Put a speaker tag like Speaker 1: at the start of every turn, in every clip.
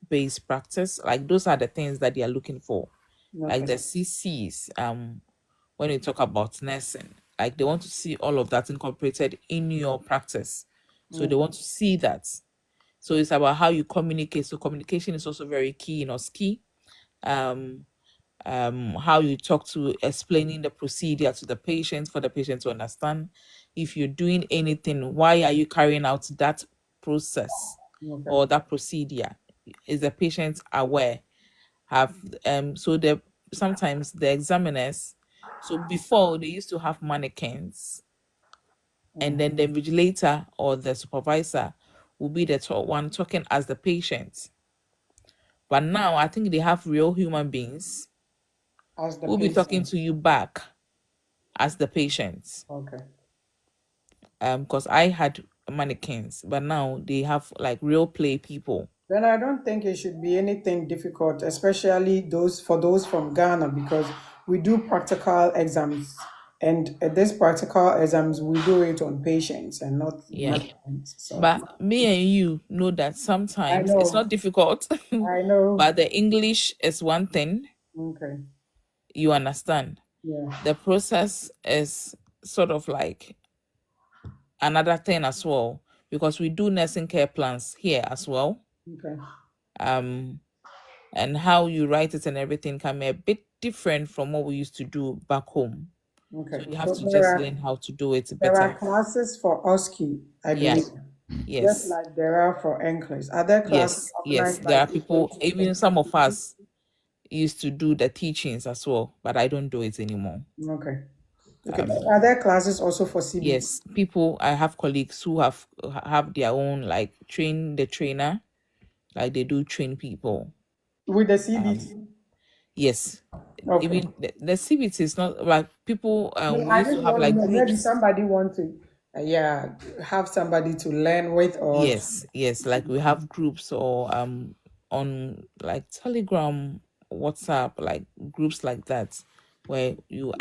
Speaker 1: based practice. Like those are the things that they are looking for. Like the
Speaker 2: Okay.
Speaker 1: CCs, when you talk about nursing, like they want to see all of that incorporated in your practice. So they want to see that. So it's about how you communicate. So communication is also very key in OSCE. How you talk to explaining the procedure to the patient for the patient to understand. If you're doing anything, why are you carrying out that process
Speaker 2: Okay.
Speaker 1: or that procedure? Is the patient aware? Have so the sometimes the examiners, so before they used to have mannequins, and then the invigilator or the supervisor will be the one talking as the patient. But now I think they have real human beings
Speaker 2: As the
Speaker 1: who will be talking
Speaker 2: patient.
Speaker 1: to you back as the patient.
Speaker 2: Okay.
Speaker 1: Because I had mannequins, but now they have like real play people.
Speaker 2: Then I don't think it should be anything difficult, especially those from Ghana, because we do practical exams, and these practical exams we do it on patients and not
Speaker 1: Yeah.
Speaker 2: mannequins. So
Speaker 1: But me and you know that
Speaker 2: I
Speaker 1: sometimes it's
Speaker 2: know,
Speaker 1: not difficult,
Speaker 2: I know.
Speaker 1: but the English is one thing.
Speaker 2: Okay.
Speaker 1: You understand?
Speaker 2: Yeah.
Speaker 1: The process is sort of like another thing as well, because we do nursing care plans here as well.
Speaker 2: Okay.
Speaker 1: And how you write it and everything can be a bit different from what we used to do back home. So
Speaker 2: Okay.
Speaker 1: you have
Speaker 2: So
Speaker 1: to just learn how to do it
Speaker 2: there are
Speaker 1: better.
Speaker 2: classes for OSCE, I
Speaker 1: Yeah.
Speaker 2: believe, just
Speaker 1: Yes.
Speaker 2: like there are for NCLEX. Are there classes
Speaker 1: Yes. Yes.
Speaker 2: organized by
Speaker 1: There are
Speaker 2: different
Speaker 1: people, even some of us used to do the teachings as well, but I don't do it anymore.
Speaker 2: Okay. Okay. Are there classes also for CBT?
Speaker 1: Yes, people, I have colleagues who have their own, like train the trainer, like they do train people.
Speaker 2: With the CBT?
Speaker 1: Yes,
Speaker 2: Okay.
Speaker 1: even the CBT is not like people.
Speaker 2: No,
Speaker 1: We
Speaker 2: I
Speaker 1: used to
Speaker 2: just
Speaker 1: have
Speaker 2: want to
Speaker 1: like
Speaker 2: know, maybe
Speaker 1: groups.
Speaker 2: somebody want to, yeah, have somebody to learn with or
Speaker 1: Yes, yes, like we have groups or on like Telegram, WhatsApp, like groups like that, where you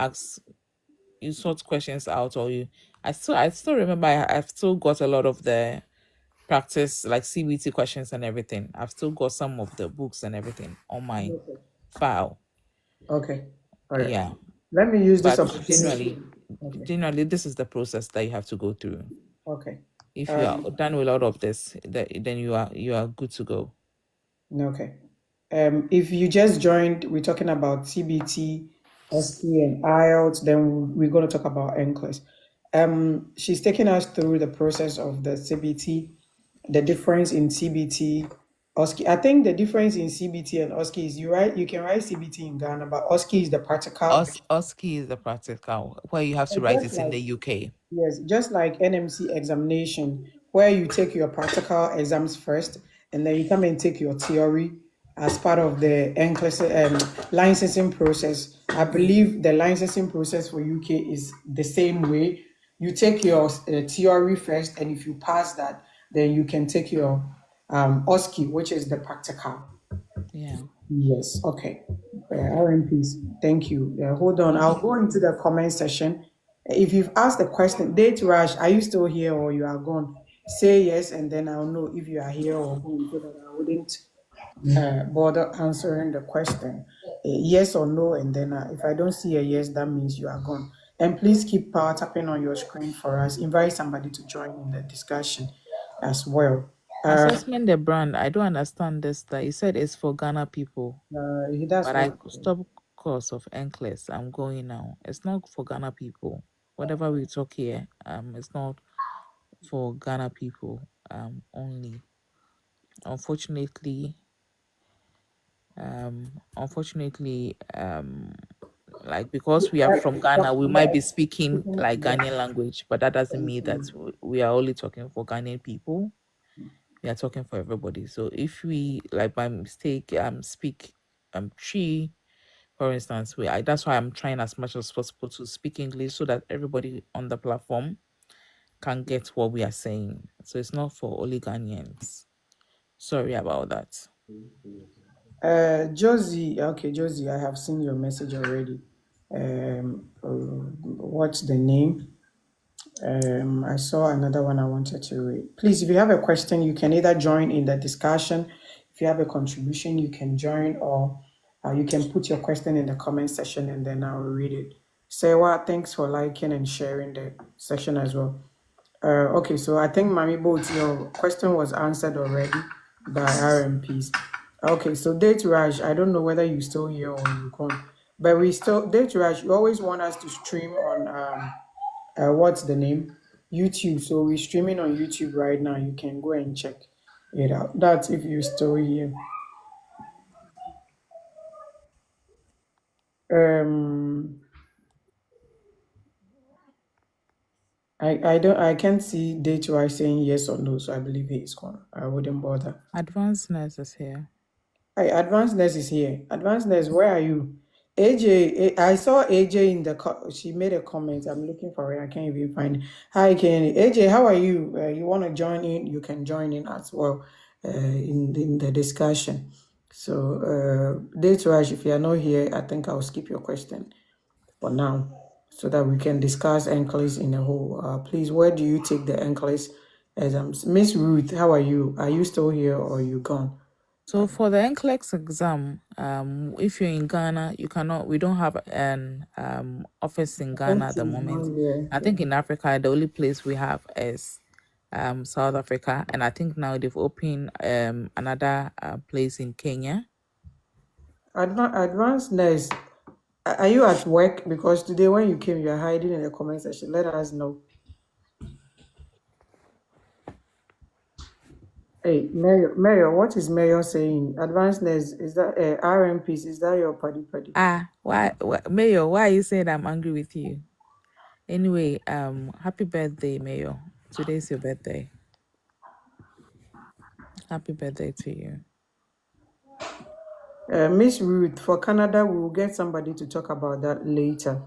Speaker 1: sort questions out, or you. I still remember I've still got a lot of the practice like CBT questions and everything. I've still got some of the books and everything on my file.
Speaker 2: Okay. All right.
Speaker 1: Yeah,
Speaker 2: Let me use this
Speaker 1: but
Speaker 2: opportunity. Okay.
Speaker 1: generally, this is the process that you have to go through.
Speaker 2: Okay.
Speaker 1: If you are done with all of this, then you are good to go.
Speaker 2: Okay. If you just joined, we're talking about CBT, ST, and IELTS. Then we're going to talk about NCLEX. She's taking us through the process of the CBT, the difference in CBT, OSCE. I think the difference in CBT and OSCE is you can write CBT in Ghana, but OSCE is the practical.
Speaker 1: OSCE is the practical where you have to
Speaker 2: And
Speaker 1: write
Speaker 2: just
Speaker 1: it in
Speaker 2: like
Speaker 1: the UK.
Speaker 2: Yes, just like NMC examination, where you take your practical exams first, and then you come and take your theory as part of the NCLEX licensing process. I believe the licensing process for UK is the same way. You take your theory first, and if you pass that, then you can take your OSCE, which is the practical.
Speaker 1: Yeah.
Speaker 2: Yes, okay. RMPs, thank you. Hold on, I'll go into the comment section. If you've asked the question, Date Rush, are you still here or you are gone? Say yes, and then I'll know if you are here or gone so that I wouldn't bother answering the question. Yes or no, and then if I don't see a yes, that means you are gone. And please keep power tapping on your screen for us. Invite somebody to join in the discussion as well.
Speaker 1: Assessment the brand. I don't understand this. That you said it's for Ghana people,
Speaker 2: That's
Speaker 1: but
Speaker 2: what.
Speaker 1: I stopped course of NCLEX. I'm going now. It's not for Ghana people. Whatever we talk here, it's not for Ghana people only. Unfortunately, unfortunately, like because we are from Ghana, we might be speaking like Ghanaian language, but that doesn't mean that we are only talking for Ghanaian people. We are talking for everybody. So if we like by mistake speak Tree, for instance, that's why I'm trying as much as possible to speak English so that everybody on the platform can get what we are saying. So it's not for only Ghanaians. Sorry about that.
Speaker 2: Josie, okay, Josie, I have seen your message already. What's the name? I saw another one I wanted to read. Please, if you have a question, you can either join in the discussion. If you have a contribution, you can join, or you can put your question in the comment section and then I'll read it. Sewa, thanks for liking and sharing the section as well. Okay, so I think Mami Boat, your question was answered already by RMPs. Okay, so Date Raj, I don't know whether you still here or you gone, but we still Date Raj. You always want us to stream on what's the name? YouTube. So we're streaming on YouTube right now. You can go and check it out. That's if you're still here. Um, I can't see Date Raj saying yes or no, so I believe he's gone. I wouldn't bother.
Speaker 1: Advanced nurse is here.
Speaker 2: Hey, Advanced Nurse is here. Advanced Nurse, where are you? AJ, I saw AJ in the she made a comment. I'm looking for it. I can't even find it. Hi, Kenny. AJ, how are you? You want to join in? You can join in as well in the discussion. So, Datoraj, if you are not here, I think I'll skip your question for now so that we can discuss NCLEX in a whole. Please, where do you take the NCLEX exams? Miss Ruth, how are you? Are you still here or you gone?
Speaker 1: So for the NCLEX exam, if you're in Ghana, you cannot. We don't have an office in
Speaker 2: I think
Speaker 1: Ghana at the
Speaker 2: she's
Speaker 1: moment.
Speaker 2: not here.
Speaker 1: I think in Africa, the only place we have is South Africa, and I think now they've opened another place in Kenya.
Speaker 2: Advanced nurse, are you at work? Because today when you came, you are hiding in the comment section. Let us know. Hey, Mayor, what is Mayor saying? Advanced nurse, is that RMPs? Is that your paddy?
Speaker 1: Why, Mayor? Why are you saying I'm angry with you? Anyway, happy birthday, Mayor. Today's your birthday. Happy birthday to you.
Speaker 2: Miss Ruth, for Canada, we will get somebody to talk about that later.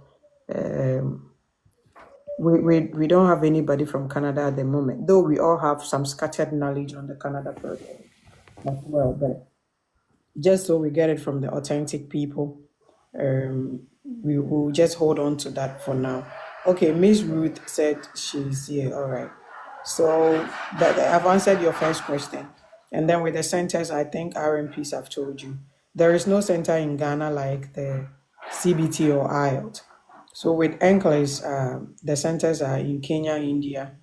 Speaker 2: We don't have anybody from Canada at the moment, though we all have some scattered knowledge on the Canada program as well. But just so we get it from the authentic people, we will just hold on to that for now. Okay, Miss Ruth said she's here. All right. So I've answered your first question. And then with the centers, I think RMPs have told you. There is no center in Ghana like the CBT or IELTS. So with NCLEX, the centers are in Kenya, India,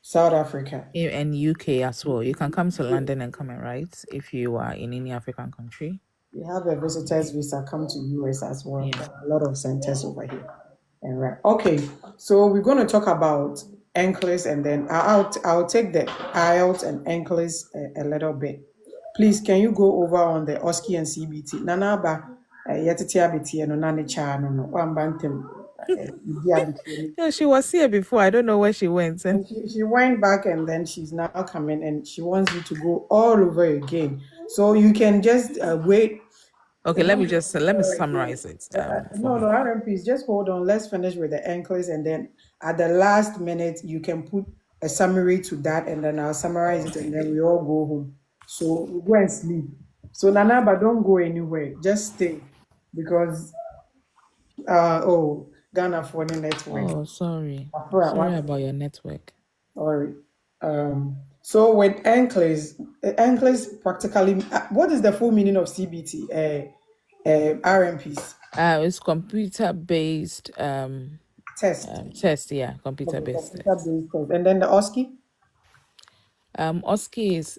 Speaker 2: South Africa.
Speaker 1: And UK as well. You can come to London and come and write if you are in any African country.
Speaker 2: We have a visitors visa come to US as well.
Speaker 1: Yeah.
Speaker 2: There are a lot of centers over here. And right. Okay, so we're going to talk about NCLEX and then I'll take the IELTS and NCLEX a little bit. Please, can you go over on the OSCE and CBT? Nanaba, yetiti abiti no nani cha no no wambantem.
Speaker 1: Yeah, she was here before. I don't know where she went.
Speaker 2: And she went back and then she's now coming and she wants you to go all over again. So you can just wait.
Speaker 1: Okay, let me summarize it. For
Speaker 2: No,
Speaker 1: her.
Speaker 2: RMPs, just hold on. Let's finish with the NCLEX and then at the last minute, you can put a summary to that and then I'll summarize it and then we all go home. So we go and sleep. So Nanaba, don't go anywhere. Just stay because, Ghana for the network.
Speaker 1: Oh, sorry.
Speaker 2: Afra,
Speaker 1: Sorry
Speaker 2: what?
Speaker 1: about your network.
Speaker 2: Sorry. So with NCLEX practically, what is the full meaning of CBT? RMPs.
Speaker 1: It's computer-based
Speaker 2: Test.
Speaker 1: test. Yeah, computer-based test.
Speaker 2: Computer-based test. And then the OSCE?
Speaker 1: OSCE is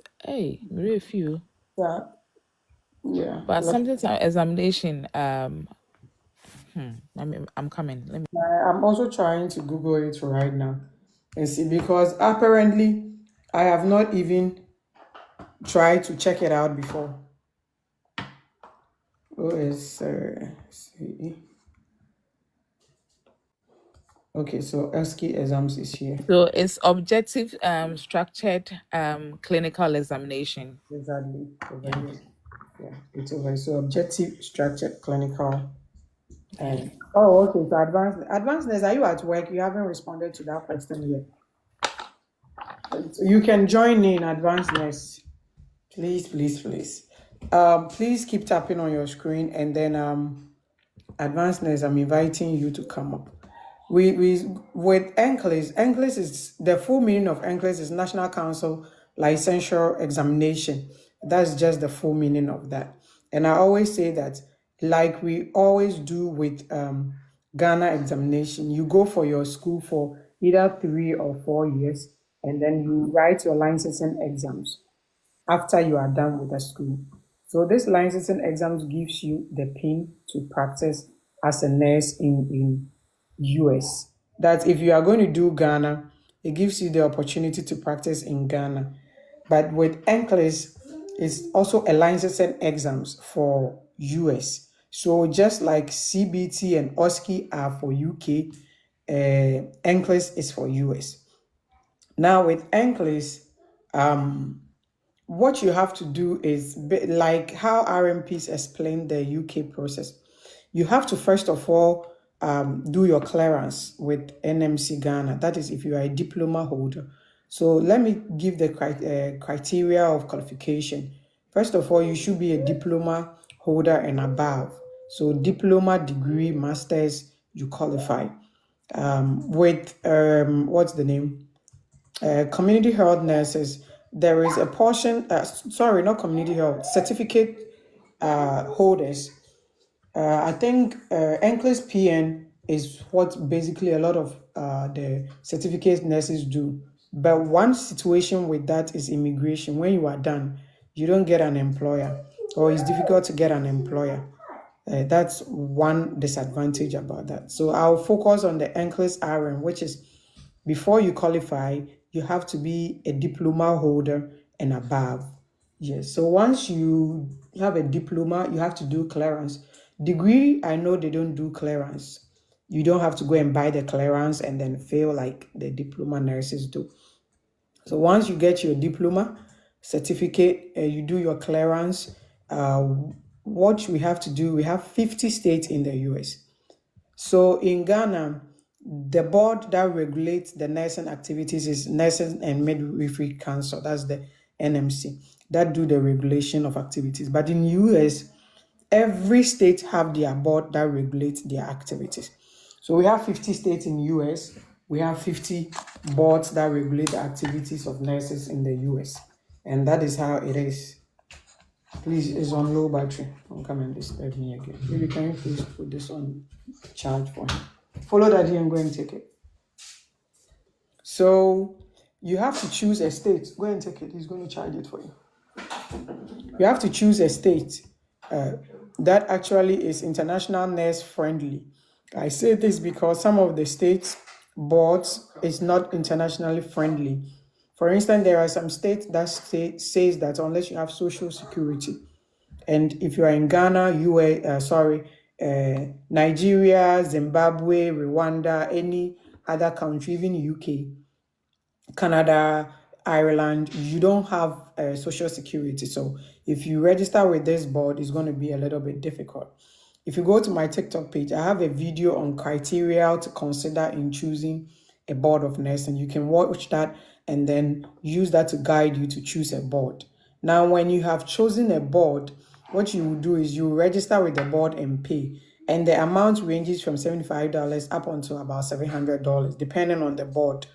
Speaker 1: very few.
Speaker 2: Yeah.
Speaker 1: But something to examination. I'm coming. Let me.
Speaker 2: I'm also trying to Google it right now and see because apparently I have not even tried to check it out before. See. Okay, so OSCE exams is here.
Speaker 1: So it's objective, structured, clinical examination.
Speaker 2: Exactly. Yeah, it's over. So objective, structured, clinical. And okay. So advancedness. Are you at work? You haven't responded to that question yet. So you can join in advancedness. Please. Please keep tapping on your screen and then advancedness. I'm inviting you to come up. We with NCLEX is the full meaning of NCLEX is National Council Licensure Examination, That's just the full meaning of that. And I always say that, like we always do with Ghana examination, you go for your school for either 3 or 4 years, and then you write your licensing exams after you are done with the school. So this licensing exams gives you the pin to practice as a nurse in US. That if you are going to do Ghana, it gives you the opportunity to practice in Ghana. But with NCLEX, it's also a licensing exams for US. So just like CBT and OSCE are for UK, NCLEX is for US. Now with NCLEX, what you have to do is like how RMPs explain the UK process. You have to first of all do your clearance with NMC Ghana. That is if you are a diploma holder. So let me give the criteria of qualification. First of all, you should be a diploma holder and above. So diploma, degree, masters, you qualify. With what's the name? Community health nurses, there is a portion, sorry, not community health, certificate holders. I think NCLEX PN is what basically a lot of the certificate nurses do. But one situation with that is immigration. When you are done, you don't get an employer, or it's difficult to get an employer. That's one disadvantage about that. So I'll focus on the NCLEX RN, which is before you qualify, you have to be a diploma holder and above. Yes. So once you have a diploma, you have to do clearance. Degree, I know they don't do clearance. You don't have to go and buy the clearance and then fail like the diploma nurses do. So once you get your diploma certificate, you do your clearance. What we have to do, we have 50 states in the US. So in Ghana, the board that regulates the nursing activities is Nursing and Midwifery Council. That's the NMC that do the regulation of activities. But in US, every state have their board that regulates their activities. So we have 50 states in US. We have 50 boards that regulate the activities of nurses in the US. And that is how it is. Please, it's on low battery. Don't come and disturb me again. Maybe can you please put this on charge for him? Follow Daddy and go and take it. So you have to choose a state. Go and take it. He's going to charge it for you. You have to choose a state that actually is international nurse friendly. I say this because some of the states boards is not internationally friendly. For instance, there are some states that says that unless you have social security, and if you are in Ghana, Nigeria, Zimbabwe, Rwanda, any other country, even UK, Canada, Ireland, you don't have social security. So if you register with this board, it's going to be a little bit difficult. If you go to my TikTok page, I have a video on criteria to consider in choosing a board of nursing. You can watch that and then use that to guide you to choose a board. Now, when you have chosen a board, what you will do is you register with the board and pay. And the amount ranges from $75 up until about $700, depending on the board.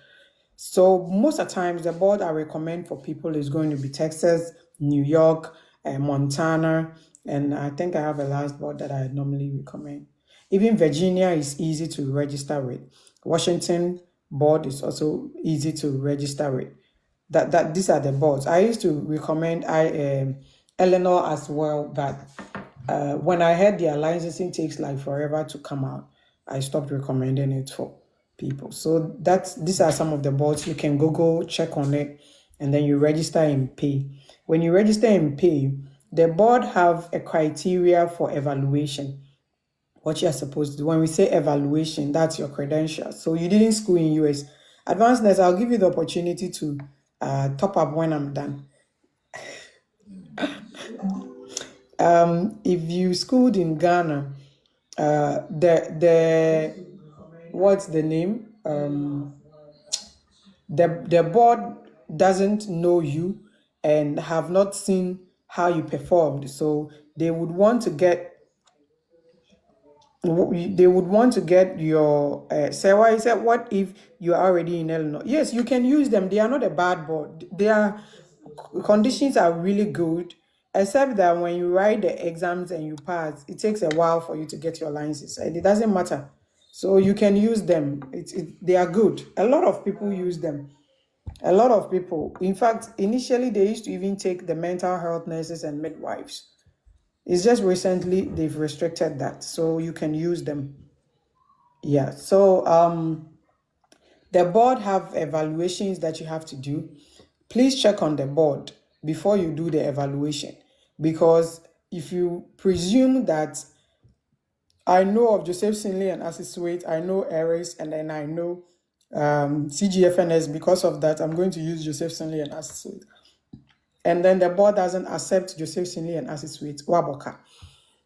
Speaker 2: So most of the times, the board I recommend for people is going to be Texas, New York, Montana, and I think I have a last board that I normally recommend. Even Virginia is easy to register with. Washington board is also easy to register with. That these are the boards. I used to recommend Eleanor as well, but when I heard their licensing takes like forever to come out, I stopped recommending it for people. So these are some of the boards. You can Google, check on it, and then you register and pay. When you register and pay, the board have a criteria for evaluation. What you are supposed to do. When we say evaluation, that's your credentials. So you didn't school in US. Advanced Nurse, I'll give you the opportunity to top up when I'm done. If you schooled in Ghana, the what's the name? The board doesn't know you and have not seen how you performed, so they would want to get your say why is that what if you're already in Illinois? Yes, you can use them. They are not a bad board. Their conditions are really good. Except that when you write the exams and you pass, it takes a while for you to get your license, and it doesn't matter. So you can use them. They are good. A lot of people use them. A lot of people. In fact, initially they used to even take the mental health nurses and midwives. It's just recently they've restricted that, so you can use them. Yeah. So the board have evaluations that you have to do. Please check on the board before you do the evaluation, because if you presume that I know of Joseph Sinley and Associate, I know Aries, and then I know CGFNS, because of that, I'm going to use Joseph Sinley and Associate. And then the board doesn't accept Joseph Sinley and Associate, Waboka.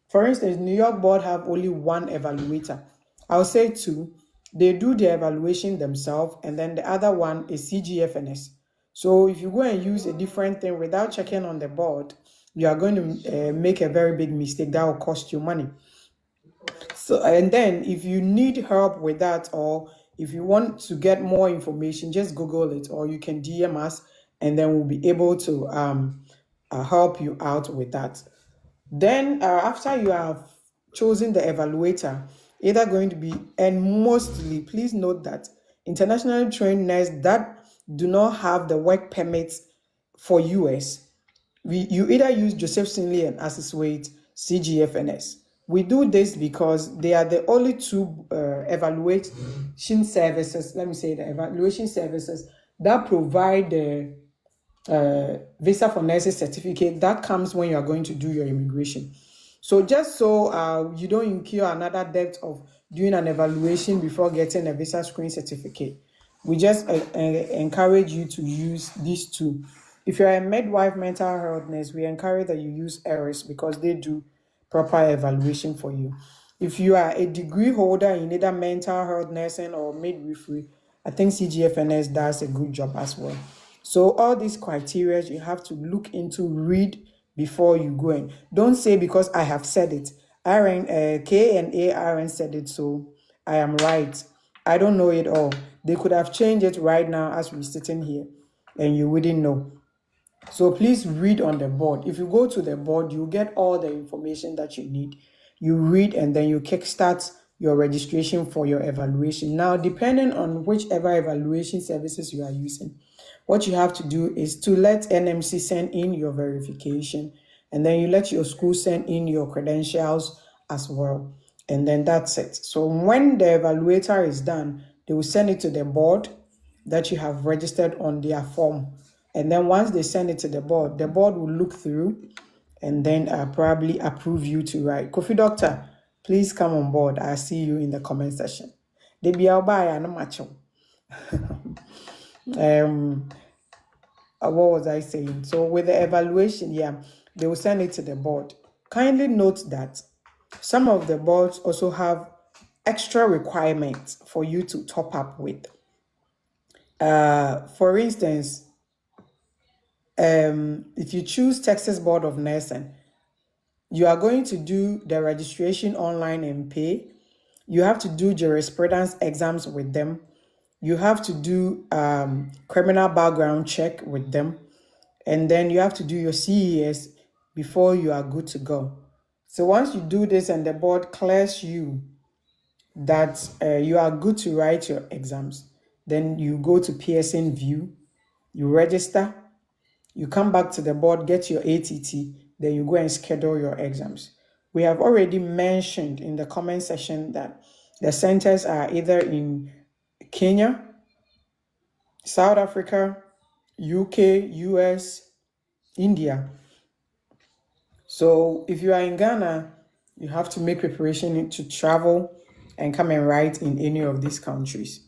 Speaker 2: For instance, New York board have only one evaluator. I'll say two. They do the evaluation themselves, and then the other one is CGFNS. So if you go and use a different thing without checking on the board, you are going to make a very big mistake that will cost you money. So, and then if you need help with that, or if you want to get more information, just Google it, or you can DM us, and then we'll be able to help you out with that. Then after you have chosen the evaluator, either going to be, and mostly, please note that internationally trained nurses that do not have the work permits for US, you either use Joseph Sinley and Associate, CGFNS. We do this because they are the only two evaluation services, let me say the evaluation services that provide the visa for nurses certificate that comes when you are going to do your immigration. So just so you don't incur another debt of doing an evaluation before getting a visa screen certificate, we just encourage you to use these two. If you're a midwife mental health nurse, we encourage that you use ERIS because they do proper evaluation for you. If you are a degree holder in either mental health nursing or midwifery, I think CGFNS does a good job as well. So all these criteria you have to look into, read before you go in. Don't say because I have said it. K&A RN said it, so I am right. I don't know it all. They could have changed it right now as we're sitting here, and you wouldn't know. So please read on the board. If you go to the board, you get all the information that you need. You read and then you kickstart your registration for your evaluation. Now, depending on whichever evaluation services you are using, what you have to do is to let NMC send in your verification, and then you let your school send in your credentials as well. And then that's it. So when the evaluator is done, they will send it to the board that you have registered on their form. And then once they send it to the board will look through and then probably approve you to write. Kofi Doctor, please come on board. I'll see you in the comment section. What was I saying? So with the evaluation, yeah, they will send it to the board. Kindly note that some of the boards also have extra requirements for you to top up with. For instance, if you choose Texas Board of Nursing, you are going to do the registration online and pay. You have to do jurisprudence exams with them. You have to do criminal background check with them. And then you have to do your CES before you are good to go. So once you do this and the board clears you that you are good to write your exams, then you go to Pearson View, you register, you come back to the board, get your ATT, then you go and schedule your exams. We have already mentioned in the comment section that the centers are either in Kenya, South Africa, UK, US, India. So if you are in Ghana, you have to make preparation to travel and come and write in any of these countries.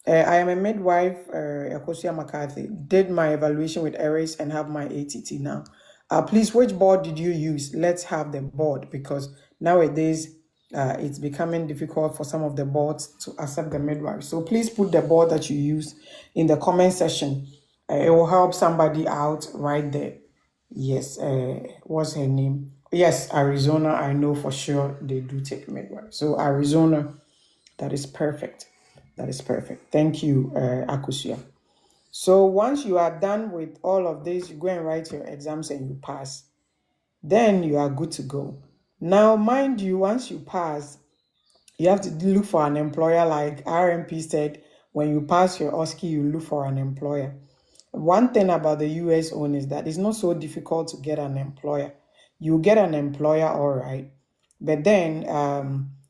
Speaker 2: I am a midwife, Ekosia McCarthy. Did my evaluation with Aries and have my ATT now. Please, which board did you use? Let's have the board, because nowadays it's becoming difficult for some of the boards to accept the midwife. So please put the board that you use in the comment section. It will help somebody out right there. Yes, what's her name? Yes, Arizona, I know for sure they do take midwife. So Arizona, that is perfect. That is perfect. Thank you, Akusia. So once you are done with all of this, you go and write your exams and you pass. then you are good to go. Now, mind you, once you pass, you have to look for an employer. Like RMP said, when you pass your OSCE, you look for an employer. One thing about the US own is that it's not so difficult to get an employer. You get an employer, all right, but then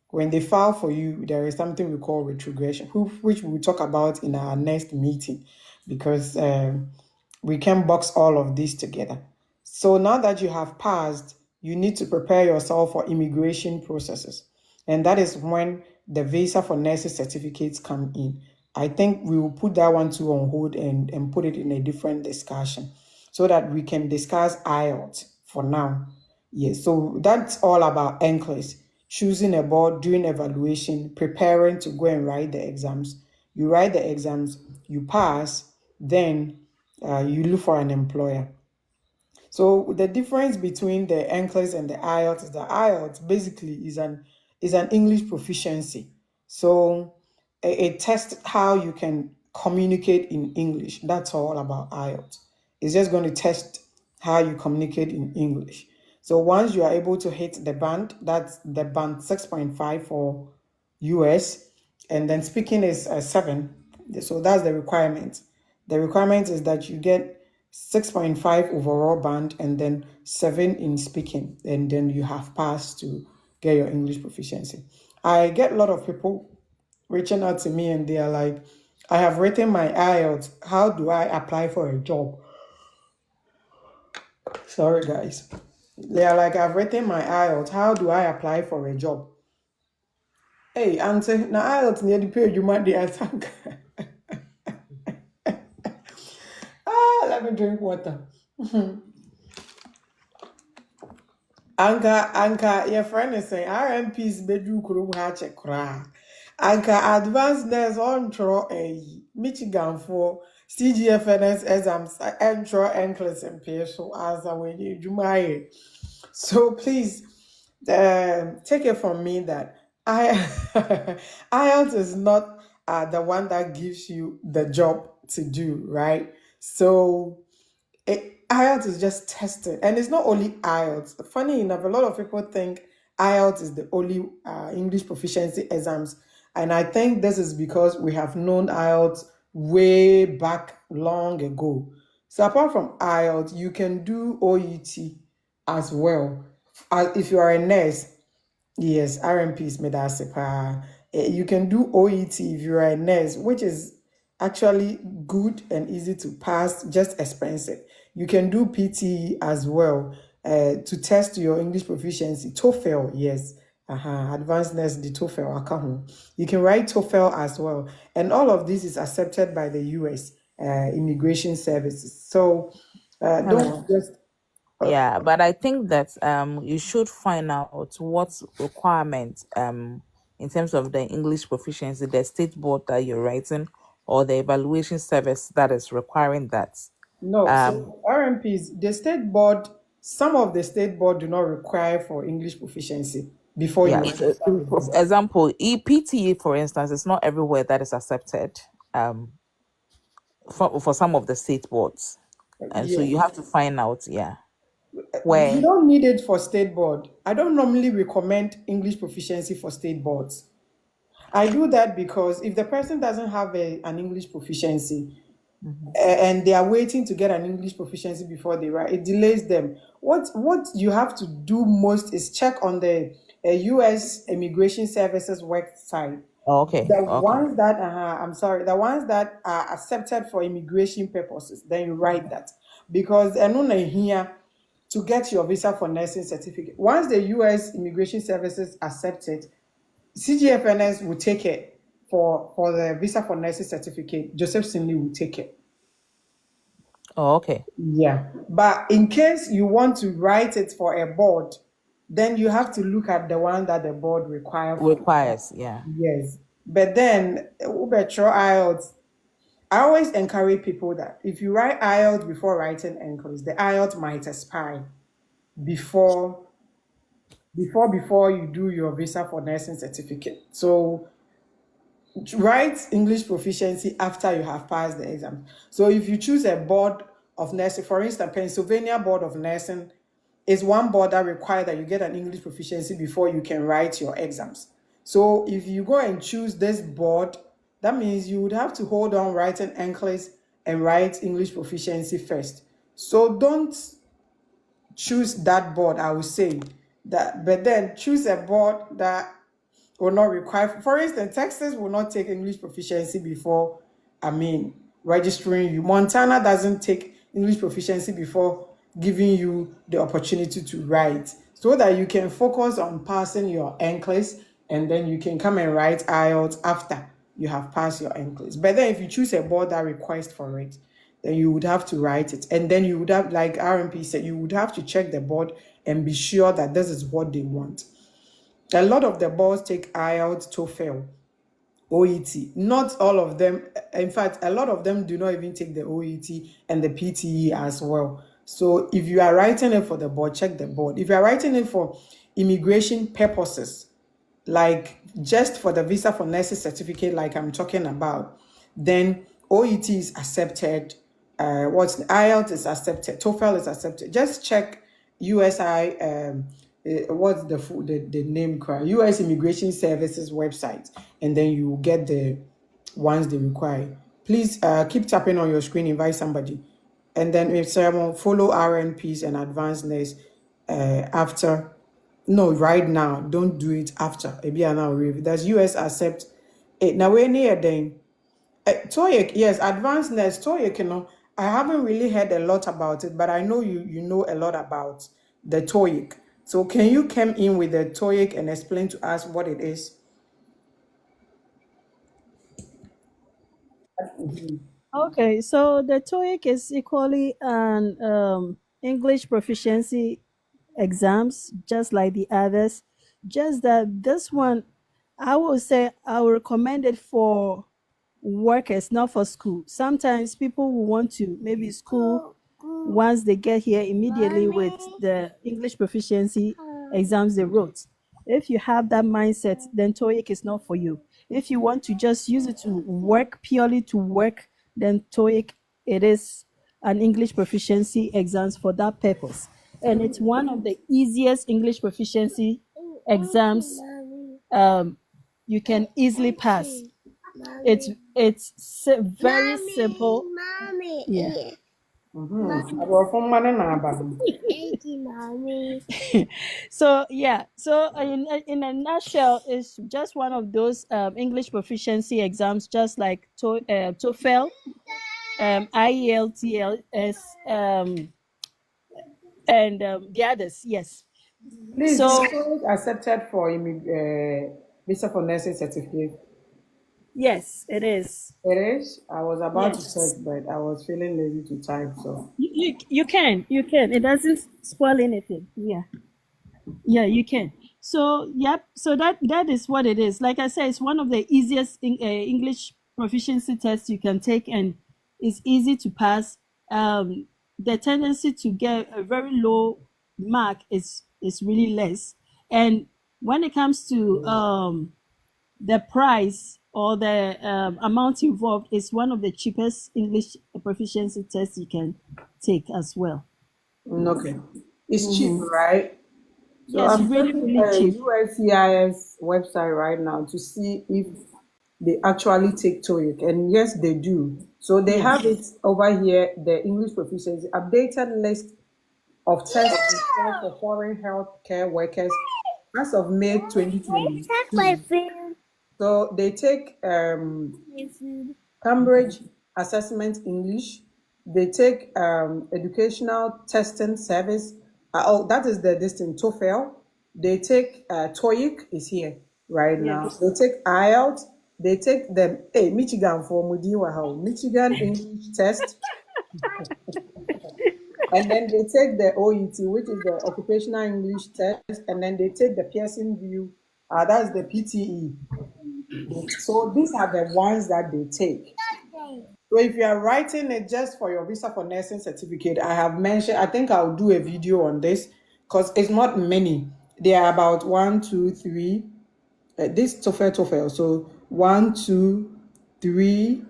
Speaker 2: when they file for you, there is something we call retrogression, which we'll talk about in our next meeting, because we can box all of this together. So now that you have passed, you need to prepare yourself for immigration processes. And that is when the visa for nurses certificates come in. I think we will put that one too on hold and put it in a different discussion so that we can discuss IELTS for now. Yes, so that's all about NCLEX. Choosing a board, doing evaluation, preparing to go and write the exams. You write the exams, you pass, then you look for an employer. So the difference between the NCLEX and the IELTS is that IELTS basically is an English proficiency. So it tests how you can communicate in English. That's all about IELTS. It's just going to test how you communicate in English. So once you are able to hit the band, that's the band 6.5 for US, and then speaking is 7. So that's the requirement. The requirement is that you get 6.5 overall band and then 7 in speaking, and then you have passed to get your English proficiency. I get a lot of people reaching out to me and they are like, I have written my IELTS. How do I apply for a job? Sorry, guys. They are like, I've written my IELTS. How do I apply for a job? Hey, auntie, na IELTS near the page you might be attack. Let me drink water. Anka, your friend is saying RMP's bedroom kurum hache kra. Anka advanced nurse on tro Michigan for CGFNS exams entro NCLEX and PSO as a way you. So please take it from me that I IELTS is not the one that gives you the job to do, right? So IELTS is just tested, and it's not only IELTS. Funny enough, a lot of people think IELTS is the only English proficiency exams, and I think this is because we have known IELTS way back long ago. So apart from IELTS, you can do OET as well. If you are a nurse, yes, RMP is made as a you can do OET if you're a nurse, which is actually good and easy to pass, just expensive. You can do PTE as well to test your English proficiency. TOEFL, yes. Advanced nurse, the TOEFL account. You can write TOEFL as well. And all of this is accepted by the US immigration services. So don't
Speaker 1: Hello.
Speaker 2: just
Speaker 1: Yeah, but I think that you should find out what requirements in terms of the English proficiency, the state board that you're writing, or the evaluation service that is requiring that.
Speaker 2: No,
Speaker 1: Um,
Speaker 2: so RMPs, the state board, some of the state board do not require for English proficiency before you
Speaker 1: yeah. So,
Speaker 2: register with
Speaker 1: for
Speaker 2: them.
Speaker 1: example, EPTE, for instance, is not everywhere that is accepted. For some of the state boards, and so you
Speaker 2: Yes.
Speaker 1: have to find out, yeah,
Speaker 2: You
Speaker 1: where.
Speaker 2: don't need it for state board. I don't normally recommend English proficiency for state boards. I do that because if the person doesn't have an English proficiency,
Speaker 1: Mhm.
Speaker 2: and they are waiting to get an English proficiency before they write, it delays them. What you have to do most is check on the US Immigration Services website.
Speaker 1: Oh, okay,
Speaker 2: The
Speaker 1: okay,
Speaker 2: ones that I'm sorry, the ones that are accepted for immigration purposes, then you write that because here to get your visa for nursing certificate. Once the US Immigration Services accept it, CGFNS will take it for the visa for nursing certificate. Joseph Sinley will take it.
Speaker 1: oh, okay.
Speaker 2: Yeah. But in case you want to write it for a board, then you have to look at the one that the board require for you.
Speaker 1: Requires, yeah.
Speaker 2: Yes. But then Ubetro IELTS, I always encourage people that if you write IELTS before writing NCLEX, the IELTS might expire before before you do your visa for nursing certificate. So write English proficiency after you have passed the exam. So if you choose a board of nursing, for instance, Pennsylvania Board of Nursing, is one board that requires that you get an English proficiency before you can write your exams. So if you go and choose this board, that means you would have to hold on writing NCLEX and write English proficiency first. So don't choose that board, I would say that, but then choose a board that will not require, for instance, Texas will not take English proficiency before, registering you. Montana doesn't take English proficiency before giving you the opportunity to write, so that you can focus on passing your NCLEX, and then you can come and write IELTS after you have passed your NCLEX. But then if you choose a board that requires for it, then you would have to write it. And then you would have, like RMP said, you would have to check the board and be sure that this is what they want. A lot of the boards take IELTS, TOEFL, OET. Not all of them. In fact, a lot of them do not even take the OET and the PTE as well. So if you are writing it for the board, check the board. If you are writing it for immigration purposes, like just for the visa for nursing certificate, like I'm talking about, then OET is accepted. What's IELTS is accepted. TOEFL is accepted. Just check USI. What's the name? U.S. Immigration Services website, and then you get the ones they require. Please keep tapping on your screen. Invite somebody, and then if someone follow RNPs and advanced nurse after. No, right now. Don't do it after. Maybe now. Does US accept it? Now we're near then. TOEIC, yes, advanced nurse TOEIC. I haven't really heard a lot about it, but I know you know a lot about the TOEIC. So can you come in with the TOEIC and explain to us what it is?
Speaker 3: Okay, so the TOEIC is equally an English proficiency exams, just like the others. Just that this one, I would say, I would recommend it for workers, not for school. Sometimes people will want to maybe school once they get here immediately with the English proficiency exams they wrote. If you have that mindset, then TOEIC is not for you. If you want to just use it to work, purely to work, then TOEIC, it is an English proficiency exams for that purpose. And it's one of the easiest English proficiency exams you can easily pass. Very simple. Yeah. So yeah, so in a nutshell, it's just one of those English proficiency exams, just like TOEFL, IELTS, and the others. Yes.
Speaker 2: Please,
Speaker 3: So
Speaker 2: is TOEIC accepted for visa for nursing certificate?
Speaker 3: yes, it is.
Speaker 2: It is. I was about to
Speaker 3: Yes,
Speaker 2: check, but I was feeling lazy to type. So
Speaker 3: you can, it doesn't spoil anything. Yeah, you can. So yep, so that is what it is. Like I said, it's one of the easiest English proficiency tests you can take, and it's easy to pass. The tendency to get a very low mark is really less, and when it comes to the price or the amount involved, is one of the cheapest English proficiency tests you can take as well.
Speaker 2: okay, it's cheap, right? So
Speaker 3: Yes,
Speaker 2: I'm
Speaker 3: really,
Speaker 2: checking
Speaker 3: really cheap.
Speaker 2: USCIS website right now to see if they actually take TOEIC, and yes, they do. So they have it
Speaker 3: Yes.
Speaker 2: over here, the English proficiency updated list of tests installed for foreign healthcare workers as of May 2022. So they take Cambridge Assessment English. They take Educational Testing Service. That is the distinct TOEFL. They take TOEIC is here right now.
Speaker 3: Yes.
Speaker 2: They take IELTS. They take the Michigan for Mudiwa Michigan English Test, and then they take the OET, which is the Occupational English Test, and then they take the Pearson View. That's the PTE. So these are the ones that they take. So if you are writing it just for your visa for nursing certificate, I have mentioned, I think I'll do a video on this because it's not many. There are about 1, 2, 3. This TOEFL. So 1, 2, 3,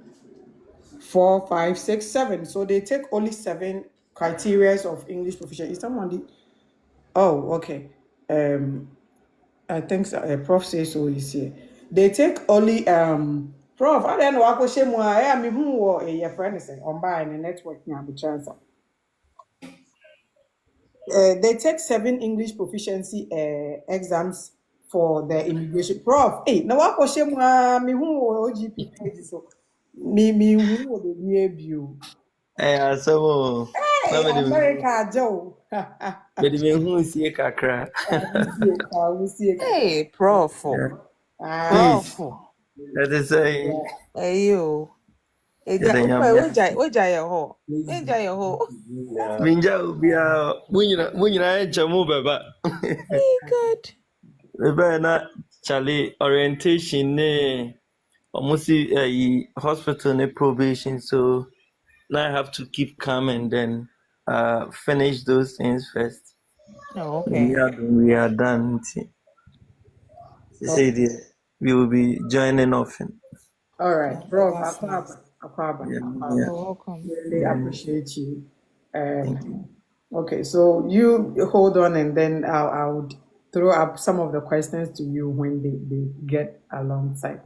Speaker 2: 4, 5, 6, 7. So they take only 7 criteria of English proficiency. Is someone Oh, okay. I think so, Prof says so is here. They take only Prof. I don't know what question I am who or a friend is on buying a network now the chance. They take 7 English proficiency exams for the immigration. Prof. Hey, now what question me who or OGP page so me who or the near view.
Speaker 4: So na
Speaker 2: Hey, America Joe.
Speaker 4: me de me hu sie kakra.
Speaker 2: I will see
Speaker 1: Hey, Prof.
Speaker 4: Yeah.
Speaker 2: Ah,
Speaker 4: Please,
Speaker 1: Prof.
Speaker 4: that is a
Speaker 1: Hey, you.
Speaker 4: yeah,
Speaker 1: Eja,
Speaker 4: the
Speaker 1: upa,
Speaker 4: yam.
Speaker 1: weja ye ho. Weja ye ho.
Speaker 4: Minja ubia munyina echa mu beba.
Speaker 1: Hey, God.
Speaker 4: Beba na Charlie orientation ne almost hospital ne probation, so now I have to keep calm and then finish those things first.
Speaker 1: Oh,
Speaker 4: When
Speaker 1: okay.
Speaker 4: we are done. She said we will be joining often.
Speaker 2: all right,
Speaker 1: Okay,
Speaker 2: Prof.
Speaker 1: that's nice.
Speaker 2: Akwaba.
Speaker 4: Yeah, yeah,
Speaker 1: You're welcome.
Speaker 2: Really
Speaker 4: yeah.
Speaker 2: appreciate you.
Speaker 4: Thank you.
Speaker 2: Okay, so you hold on, and then I would throw up some of the questions to you when they get alongside.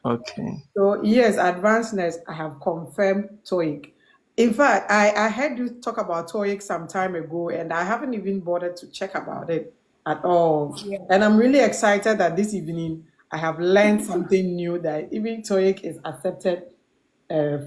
Speaker 4: Okay.
Speaker 2: So yes, advancedness, I have confirmed TOEIC. In fact, I heard you talk about TOEIC some time ago, and I haven't even bothered to check about it at all. And I'm really excited that this evening I have learned something new, that even TOEIC is accepted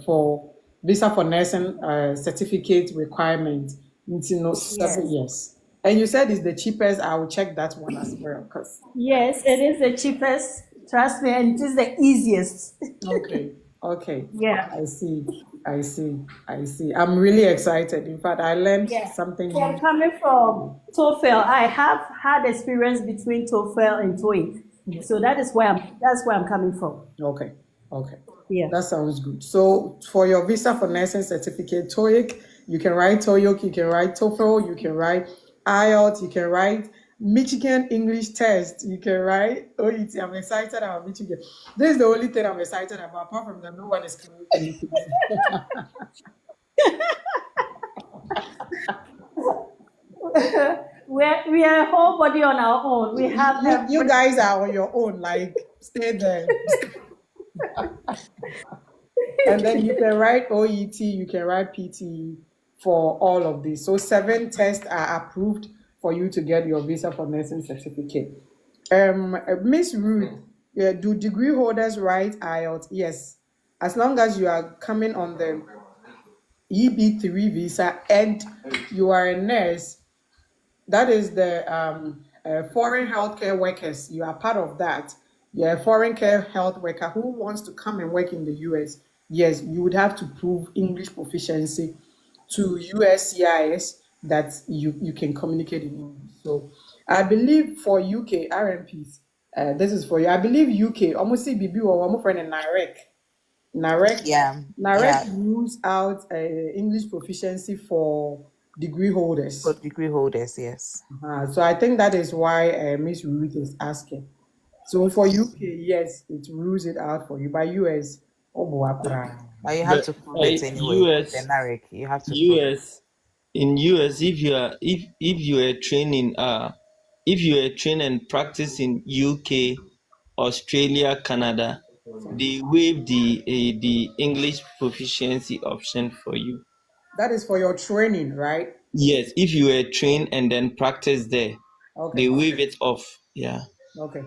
Speaker 2: for visa for nursing certificate requirement until no
Speaker 3: Yes.
Speaker 2: 7 years. And you said it's the cheapest. I will check that one as well. Cause
Speaker 3: Yes, it is the cheapest. Trust me, and it is the easiest.
Speaker 2: okay, okay,
Speaker 3: Yeah.
Speaker 2: I see, I see, I see. I'm really excited. In fact, I learned
Speaker 3: Yeah.
Speaker 2: something
Speaker 3: So
Speaker 2: new.
Speaker 3: coming from TOEFL, I have had experience between TOEFL and TOEIC. So that's where I'm coming from.
Speaker 2: Okay, okay.
Speaker 3: Yeah.
Speaker 2: That sounds good. So for your visa for nursing certificate, TOEIC, you can write TOEIC, you can write TOEFL, you can write IELTS, you can write Michigan English test, you can write OET. I'm excited about Michigan. This is the only thing I'm excited about. Apart from that, no one is coming to Michigan.
Speaker 3: We are a whole body on our own. We have
Speaker 2: You
Speaker 3: every
Speaker 2: guys are on your own, like stay there. And then you can write OET, you can write PTE for all of these. So 7 tests are approved for you to get your visa for nursing certificate. Miss Ruth, do degree holders write IELTS? Yes, as long as you are coming on the EB3 visa and you are a nurse. That is the foreign healthcare workers. You are part of that. You're a foreign care health worker who wants to come and work in the US. Yes, you would have to prove English proficiency to USCIS that you can communicate in English. So I believe for UK RMPs, this is for you. I believe UK, almost CBB or one friend in NIREC. NIREC,
Speaker 1: Yeah,
Speaker 2: NIREC
Speaker 1: yeah.
Speaker 2: rules out English proficiency for degree
Speaker 1: For
Speaker 2: holders.
Speaker 1: degree holders, yes.
Speaker 2: So I think that is why Miss Ruth is asking. So for UK, yes, it rules it out for you. By US, oh boy,
Speaker 1: But you have
Speaker 4: But
Speaker 1: to prove it anyway. The
Speaker 4: US
Speaker 1: NARIC, you have to prove it.
Speaker 4: US in US if you are training if you are trained and practice in UK, Australia, Canada, they waive the English proficiency option for you.
Speaker 2: that is for your training, right?
Speaker 4: Yes, if you were trained and then practice there,
Speaker 2: Okay,
Speaker 4: they waive it off. Yeah.
Speaker 2: okay,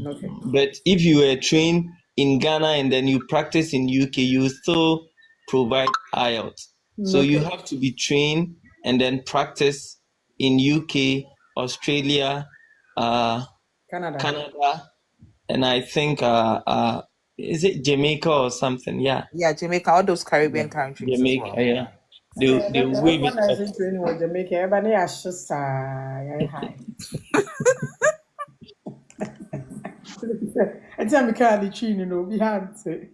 Speaker 2: okay,
Speaker 4: But if you were trained in Ghana and then you practice in UK, you still provide IELTS. So you
Speaker 2: okay.
Speaker 4: have to be trained and then practice in UK, Australia, uh,
Speaker 2: Canada.
Speaker 4: Canada, and I think is it Jamaica or something? Yeah,
Speaker 1: Yeah, Jamaica, all those
Speaker 4: yeah.
Speaker 1: Caribbean countries as
Speaker 4: Jamaica.
Speaker 1: well.
Speaker 4: Yeah, they
Speaker 2: The
Speaker 4: waive it
Speaker 2: Open
Speaker 4: off.
Speaker 2: nursing training with Jamaica, everybody is just high. Until I'm currently tuning, behind it.